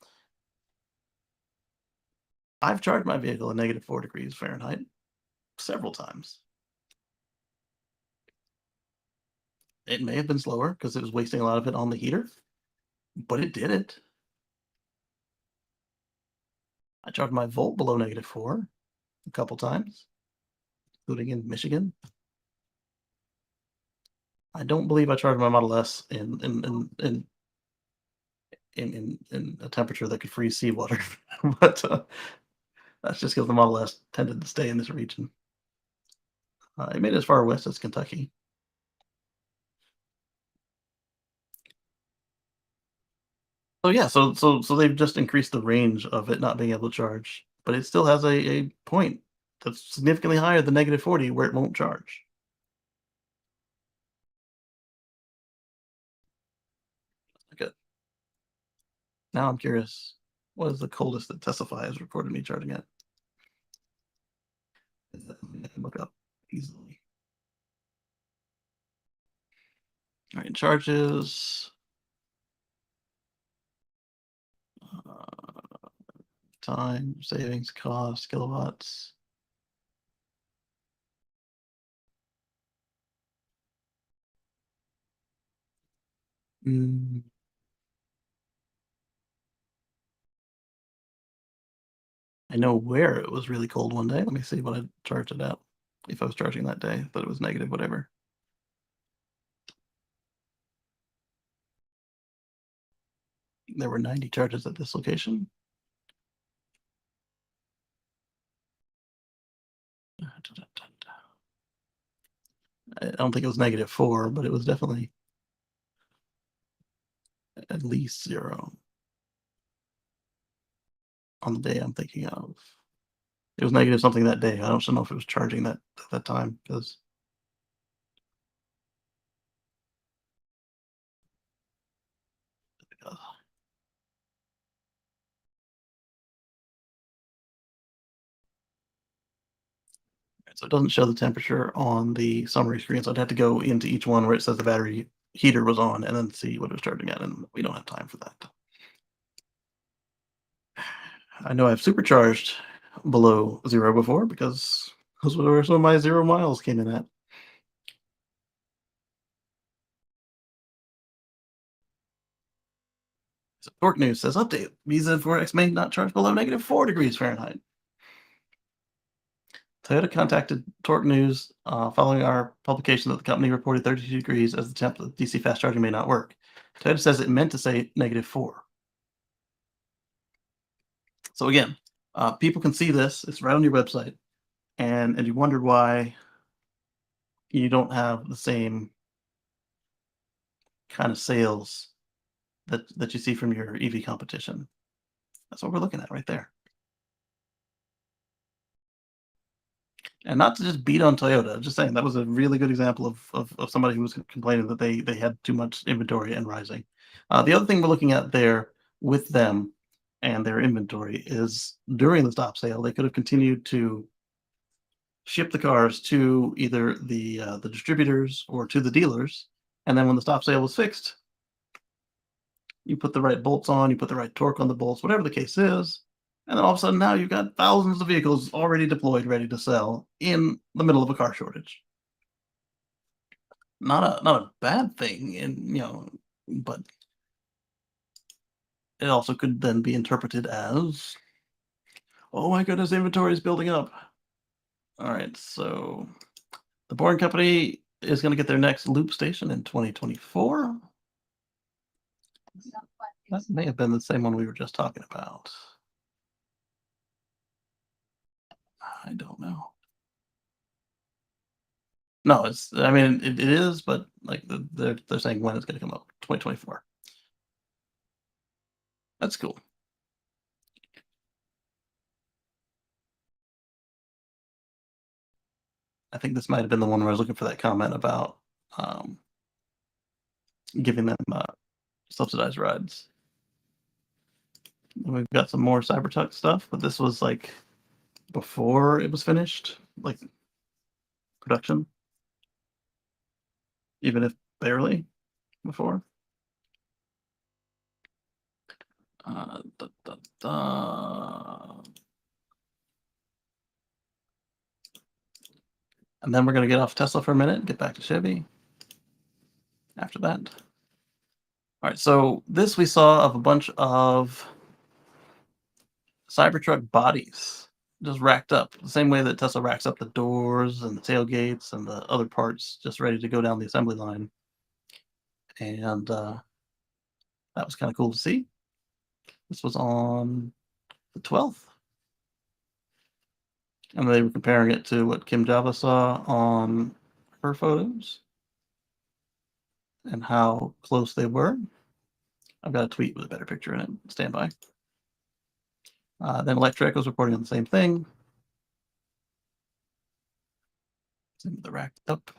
A: I've charged my vehicle at -4 degrees Fahrenheit several times. It may have been slower because it was wasting a lot of it on the heater, but it did it. I charged my Volt below -4 a couple times, including in Michigan. I don't believe I charged my Model S in a temperature that could freeze seawater, but that's just because the Model S tended to stay in this region. It made it as far west as Kentucky. So yeah, so they've just increased the range of it not being able to charge, but it still has a point that's significantly higher than -40 where it won't charge. Good. Now I'm curious, what is the coldest that Testify has reported me charging at? Is that something I can look up easily? All right, charges. Time, savings, cost, kilowatts. Mm. I know where it was really cold one day. Let me see what I charged it at. If I was charging that day, but it was negative, whatever. There were 90 charges at this location. I don't think it was -4, but it was definitely at least 0 on the day I'm thinking of. It was negative something that day. I don't know if it was charging that at that time because so it doesn't show the temperature on the summary screen. So I'd have to go into each one where it says the battery heater was on and then see what it was charging at, and we don't have time for that. I know I've supercharged below 0 before because those were where some of my 0 miles came in at. So Torque News says update: BZ4X may not charge below -4 degrees Fahrenheit. Toyota contacted Torque News following our publication that the company reported 32 degrees as the temp that DC fast charging may not work. Toyota says it meant to say -4. So again, people can see this. It's right on your website, and you wondered why you don't have the same kind of sales that you see from your EV competition. That's what we're looking at right there. And not to just beat on Toyota, I'm just saying that was a really good example of somebody who was complaining that they had too much inventory and rising. The other thing we're looking at there with them and their inventory is during the stop sale, they could have continued to ship the cars to either the distributors or to the dealers, and then when the stop sale was fixed, you put the right bolts on, you put the right torque on the bolts, whatever the case is, and then all of a sudden now you've got thousands of vehicles already deployed, ready to sell in the middle of a car shortage. Not a bad thing, and but it also could then be interpreted as, oh my goodness, inventory is building up. All right, so the Boring Company is going to get their next loop station in 2024. That may have been the same one we were just talking about. I don't know. No, it's. I mean, it is, but like they're saying when it's going to come out, 2024. That's cool. I think this might have been the one where I was looking for that comment about giving them subsidized rides. And we've got some more Cybertruck stuff, but this was like before it was finished, like production, even if barely before. Da, da, da. And then we're going to get off Tesla for a minute and get back to Chevy after that. All right, so this we saw of a bunch of Cybertruck bodies just racked up, the same way that Tesla racks up the doors and the tailgates and the other parts just ready to go down the assembly line. And that was kind of cool to see. This was on the 12th. And they were comparing it to what Kim Java saw on her photos and how close they were. I've got a tweet with a better picture in it. Stand by. Then Electric was reporting on the same thing. Same with the racked up.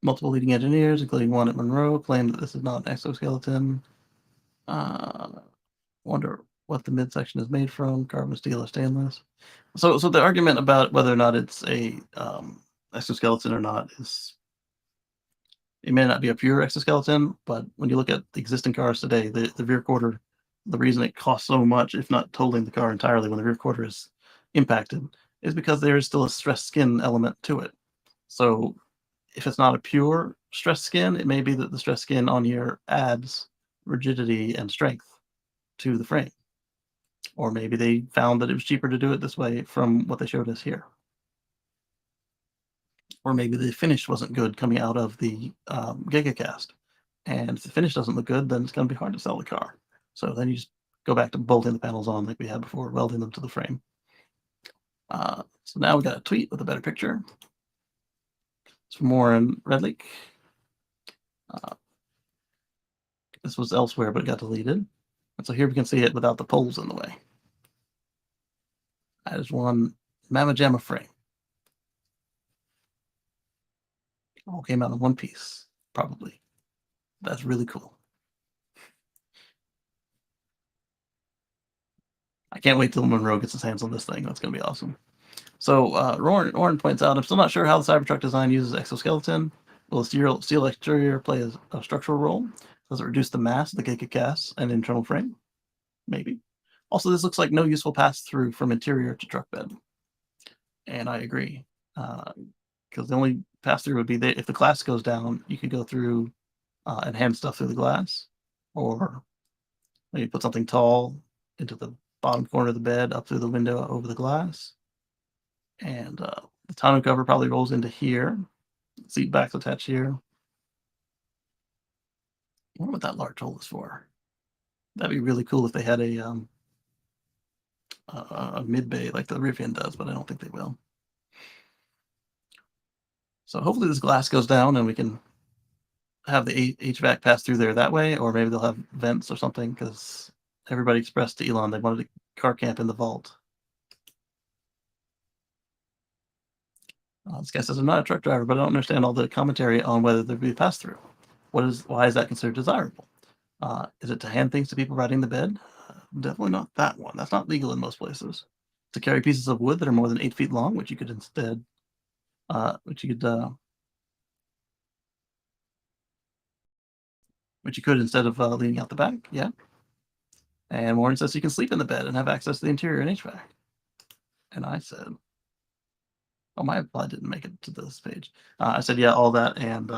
A: Multiple leading engineers, including one at Monroe, claim that this is not an exoskeleton. Wonder what the midsection is made from, carbon, steel, or stainless. So the argument about whether or not it's a exoskeleton or not is, it may not be a pure exoskeleton, but when you look at the existing cars today, the rear quarter, the reason it costs so much, if not totaling the car entirely when the rear quarter is impacted, is because there is still a stressed skin element to it. So if it's not a pure stressed skin, it may be that the stressed skin on here adds rigidity and strength to the frame. Or maybe they found that it was cheaper to do it this way from what they showed us here. Or maybe the finish wasn't good coming out of the Gigacast. And if the finish doesn't look good, then it's going to be hard to sell the car. So then you just go back to bolting the panels on like we had before, welding them to the frame. So now we got a tweet with a better picture. It's from Warren Redlick. This was elsewhere, but it got deleted. And so here we can see it without the poles in the way. That is one Mamma Jamma frame. All came out in one piece, probably. That's really cool. I can't wait till Monroe gets his hands on this thing. That's going to be awesome. So Warren points out, I'm still not sure how the Cybertruck design uses exoskeleton. Will the steel exterior play a structural role? Does it reduce the mass of the Gigacast and internal frame? Maybe. Also, this looks like no useful pass-through from interior to truck bed. And I agree. Because the only pass-through would be that if the glass goes down, you could go through and hand stuff through the glass. Or maybe put something tall into the bottom corner of the bed, up through the window, over the glass. And the tonneau cover probably rolls into here. Seat back's attached here. I wonder what that large hole is for. That'd be really cool if they had a mid bay like the Rivian does, but I don't think they will. So hopefully this glass goes down and we can have the HVAC pass through there that way, or maybe they'll have vents or something, because everybody expressed to Elon they wanted a car camp in the vault. This guy says, I'm not a truck driver, but I don't understand all the commentary on whether there be a pass-through. Why is that considered desirable? Is it to hand things to people riding the bed? Definitely not that one. That's not legal in most places. To carry pieces of wood that are more than 8 feet long, which you could instead, instead of leaning out the back. Yeah. And Warren says you can sleep in the bed and have access to the interior and HVAC. And I said, oh, my reply didn't make it to this page. I said, yeah, all that, and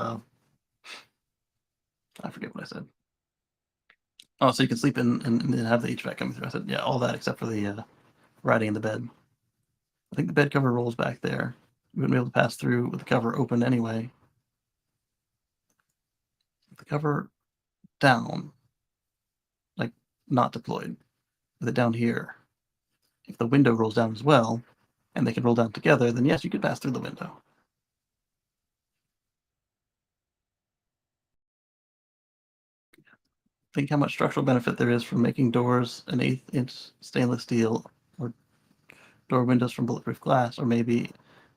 A: I forget what I said. Oh, so you can sleep in and have the HVAC coming through. I said, yeah, all that except for the riding in the bed. I think the bed cover rolls back there. We wouldn't be able to pass through with the cover open anyway. With the cover down, not deployed. With it down here, if the window rolls down as well, and they can roll down together, then yes, you could pass through the window. Think how much structural benefit there is from making doors an 1/8-inch stainless steel, or door windows from bulletproof glass, or maybe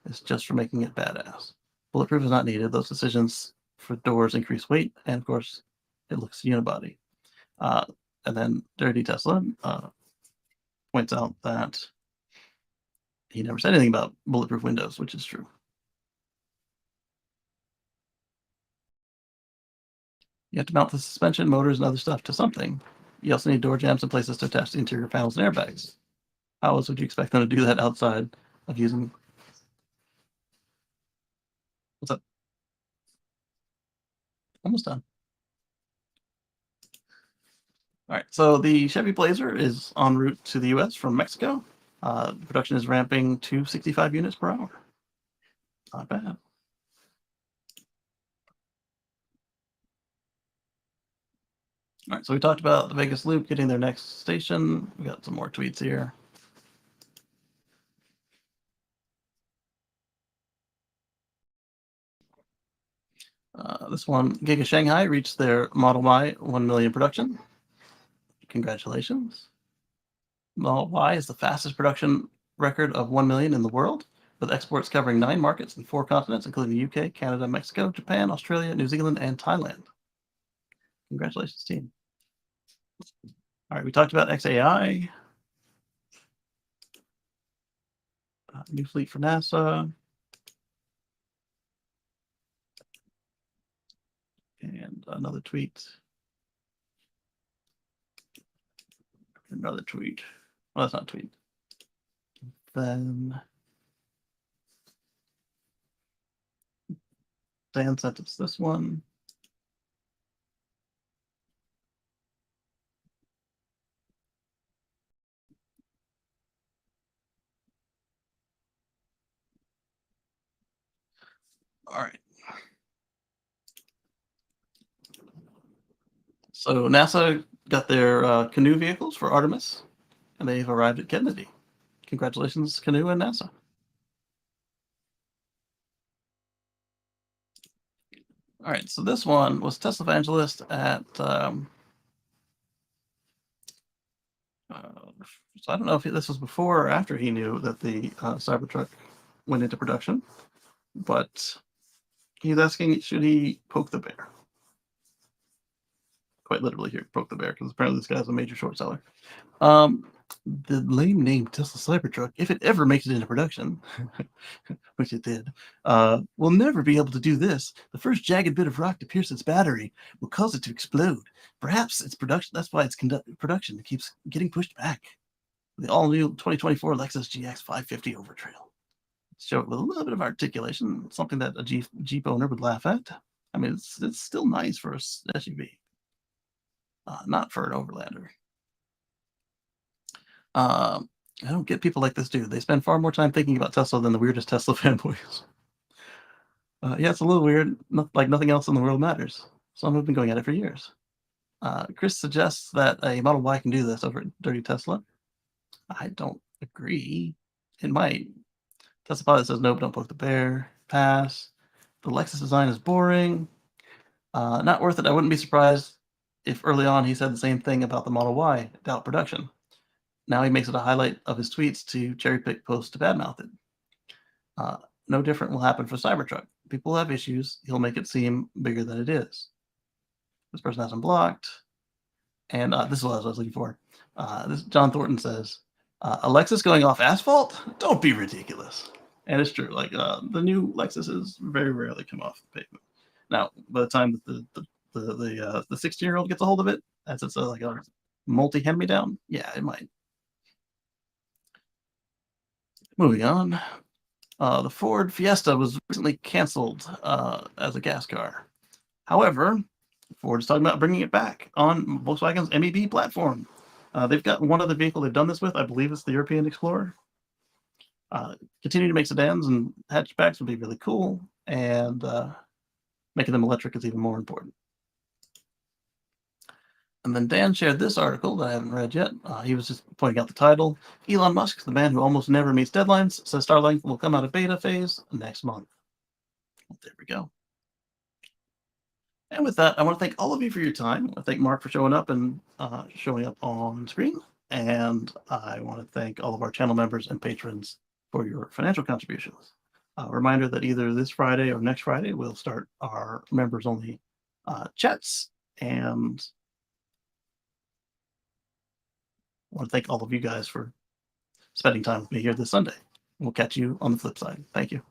A: it's just for making it badass. Bulletproof is not needed. Those decisions for doors increase weight, and of course, it looks unibody. And then Dirty Tesla points out that he never said anything about bulletproof windows, which is true. You have to mount the suspension, motors, and other stuff to something. You also need door jambs and places to attach the interior panels and airbags. How else would you expect them to do that outside of using... What's up? Almost done. All right, so the Chevy Blazer is en route to the US from Mexico. Production is ramping to 65 units per hour. Not bad. All right, so we talked about the Vegas Loop getting their next station. We got some more tweets here. This one, Giga Shanghai reached their Model Y 1 million production. Congratulations. Model Y is the fastest production record of 1 million in the world, with exports covering 9 markets in 4 continents, including the UK, Canada, Mexico, Japan, Australia, New Zealand, and Thailand. Congratulations, team. All right, we talked about XAI. New fleet for NASA. And another tweet. Another tweet. Well, that's not a tweet. Then Dan sent us this one. All right. So NASA got their Canoe vehicles for Artemis, and they've arrived at Kennedy. Congratulations, Canoe and NASA. All right, so this one was Tesla Evangelist at... so I don't know if this was before or after he knew that the Cybertruck went into production, but he's asking, should he poke the bear? Quite literally here, poke the bear, because apparently this guy's a major short seller. The lame name Tesla Cybertruck, if it ever makes it into production, which it did, will never be able to do this. The first jagged bit of rock to pierce its battery will cause it to explode. Perhaps its production, that's why its production keeps getting pushed back. The all-new 2024 Lexus GX 550 Overtrail. Show it with a little bit of articulation, something that a Jeep owner would laugh at. I mean, it's still nice for a SUV. Not for an Overlander. I don't get people like this dude. They spend far more time thinking about Tesla than the weirdest Tesla fanboys. Yeah, it's a little weird. Like nothing else in the world matters. Some have been going at it for years. Chris suggests that a Model Y can do this over at Dirty Tesla. I don't agree. It might. Tesla Pilot says, nope, don't poke the bear. Pass. The Lexus design is boring. Not worth it. I wouldn't be surprised if early on he said the same thing about the Model Y, doubt production. Now he makes it a highlight of his tweets to cherry pick posts to badmouth it. No different will happen for Cybertruck. People have issues. He'll make it seem bigger than it is. This person has him blocked. And this is what I was looking for. This John Thornton says, Alexis going off asphalt? Don't be ridiculous. And it's true. Like the new Lexuses very rarely come off the pavement. Now, by the time that the 16-year-old gets a hold of it, as it's like a multi-hand-me-down, yeah, it might. Moving on. The Ford Fiesta was recently canceled as a gas car. However, Ford is talking about bringing it back on Volkswagen's MEB platform. They've got one other vehicle they've done this with. I believe it's the European Explorer. Continuing to make sedans and hatchbacks would be really cool, and making them electric is even more important. And then Dan shared this article that I haven't read yet. He was just pointing out the title. Elon Musk, the man who almost never meets deadlines, says Starlink will come out of beta phase next month. There we go. And with that, I want to thank all of you for your time. I want to thank Mark for showing up and showing up on screen. And I want to thank all of our channel members and patrons for your financial contributions. A reminder that either this Friday or next Friday, we'll start our members-only chats. And I want to thank all of you guys for spending time with me here this Sunday. We'll catch you on the flip side. Thank you.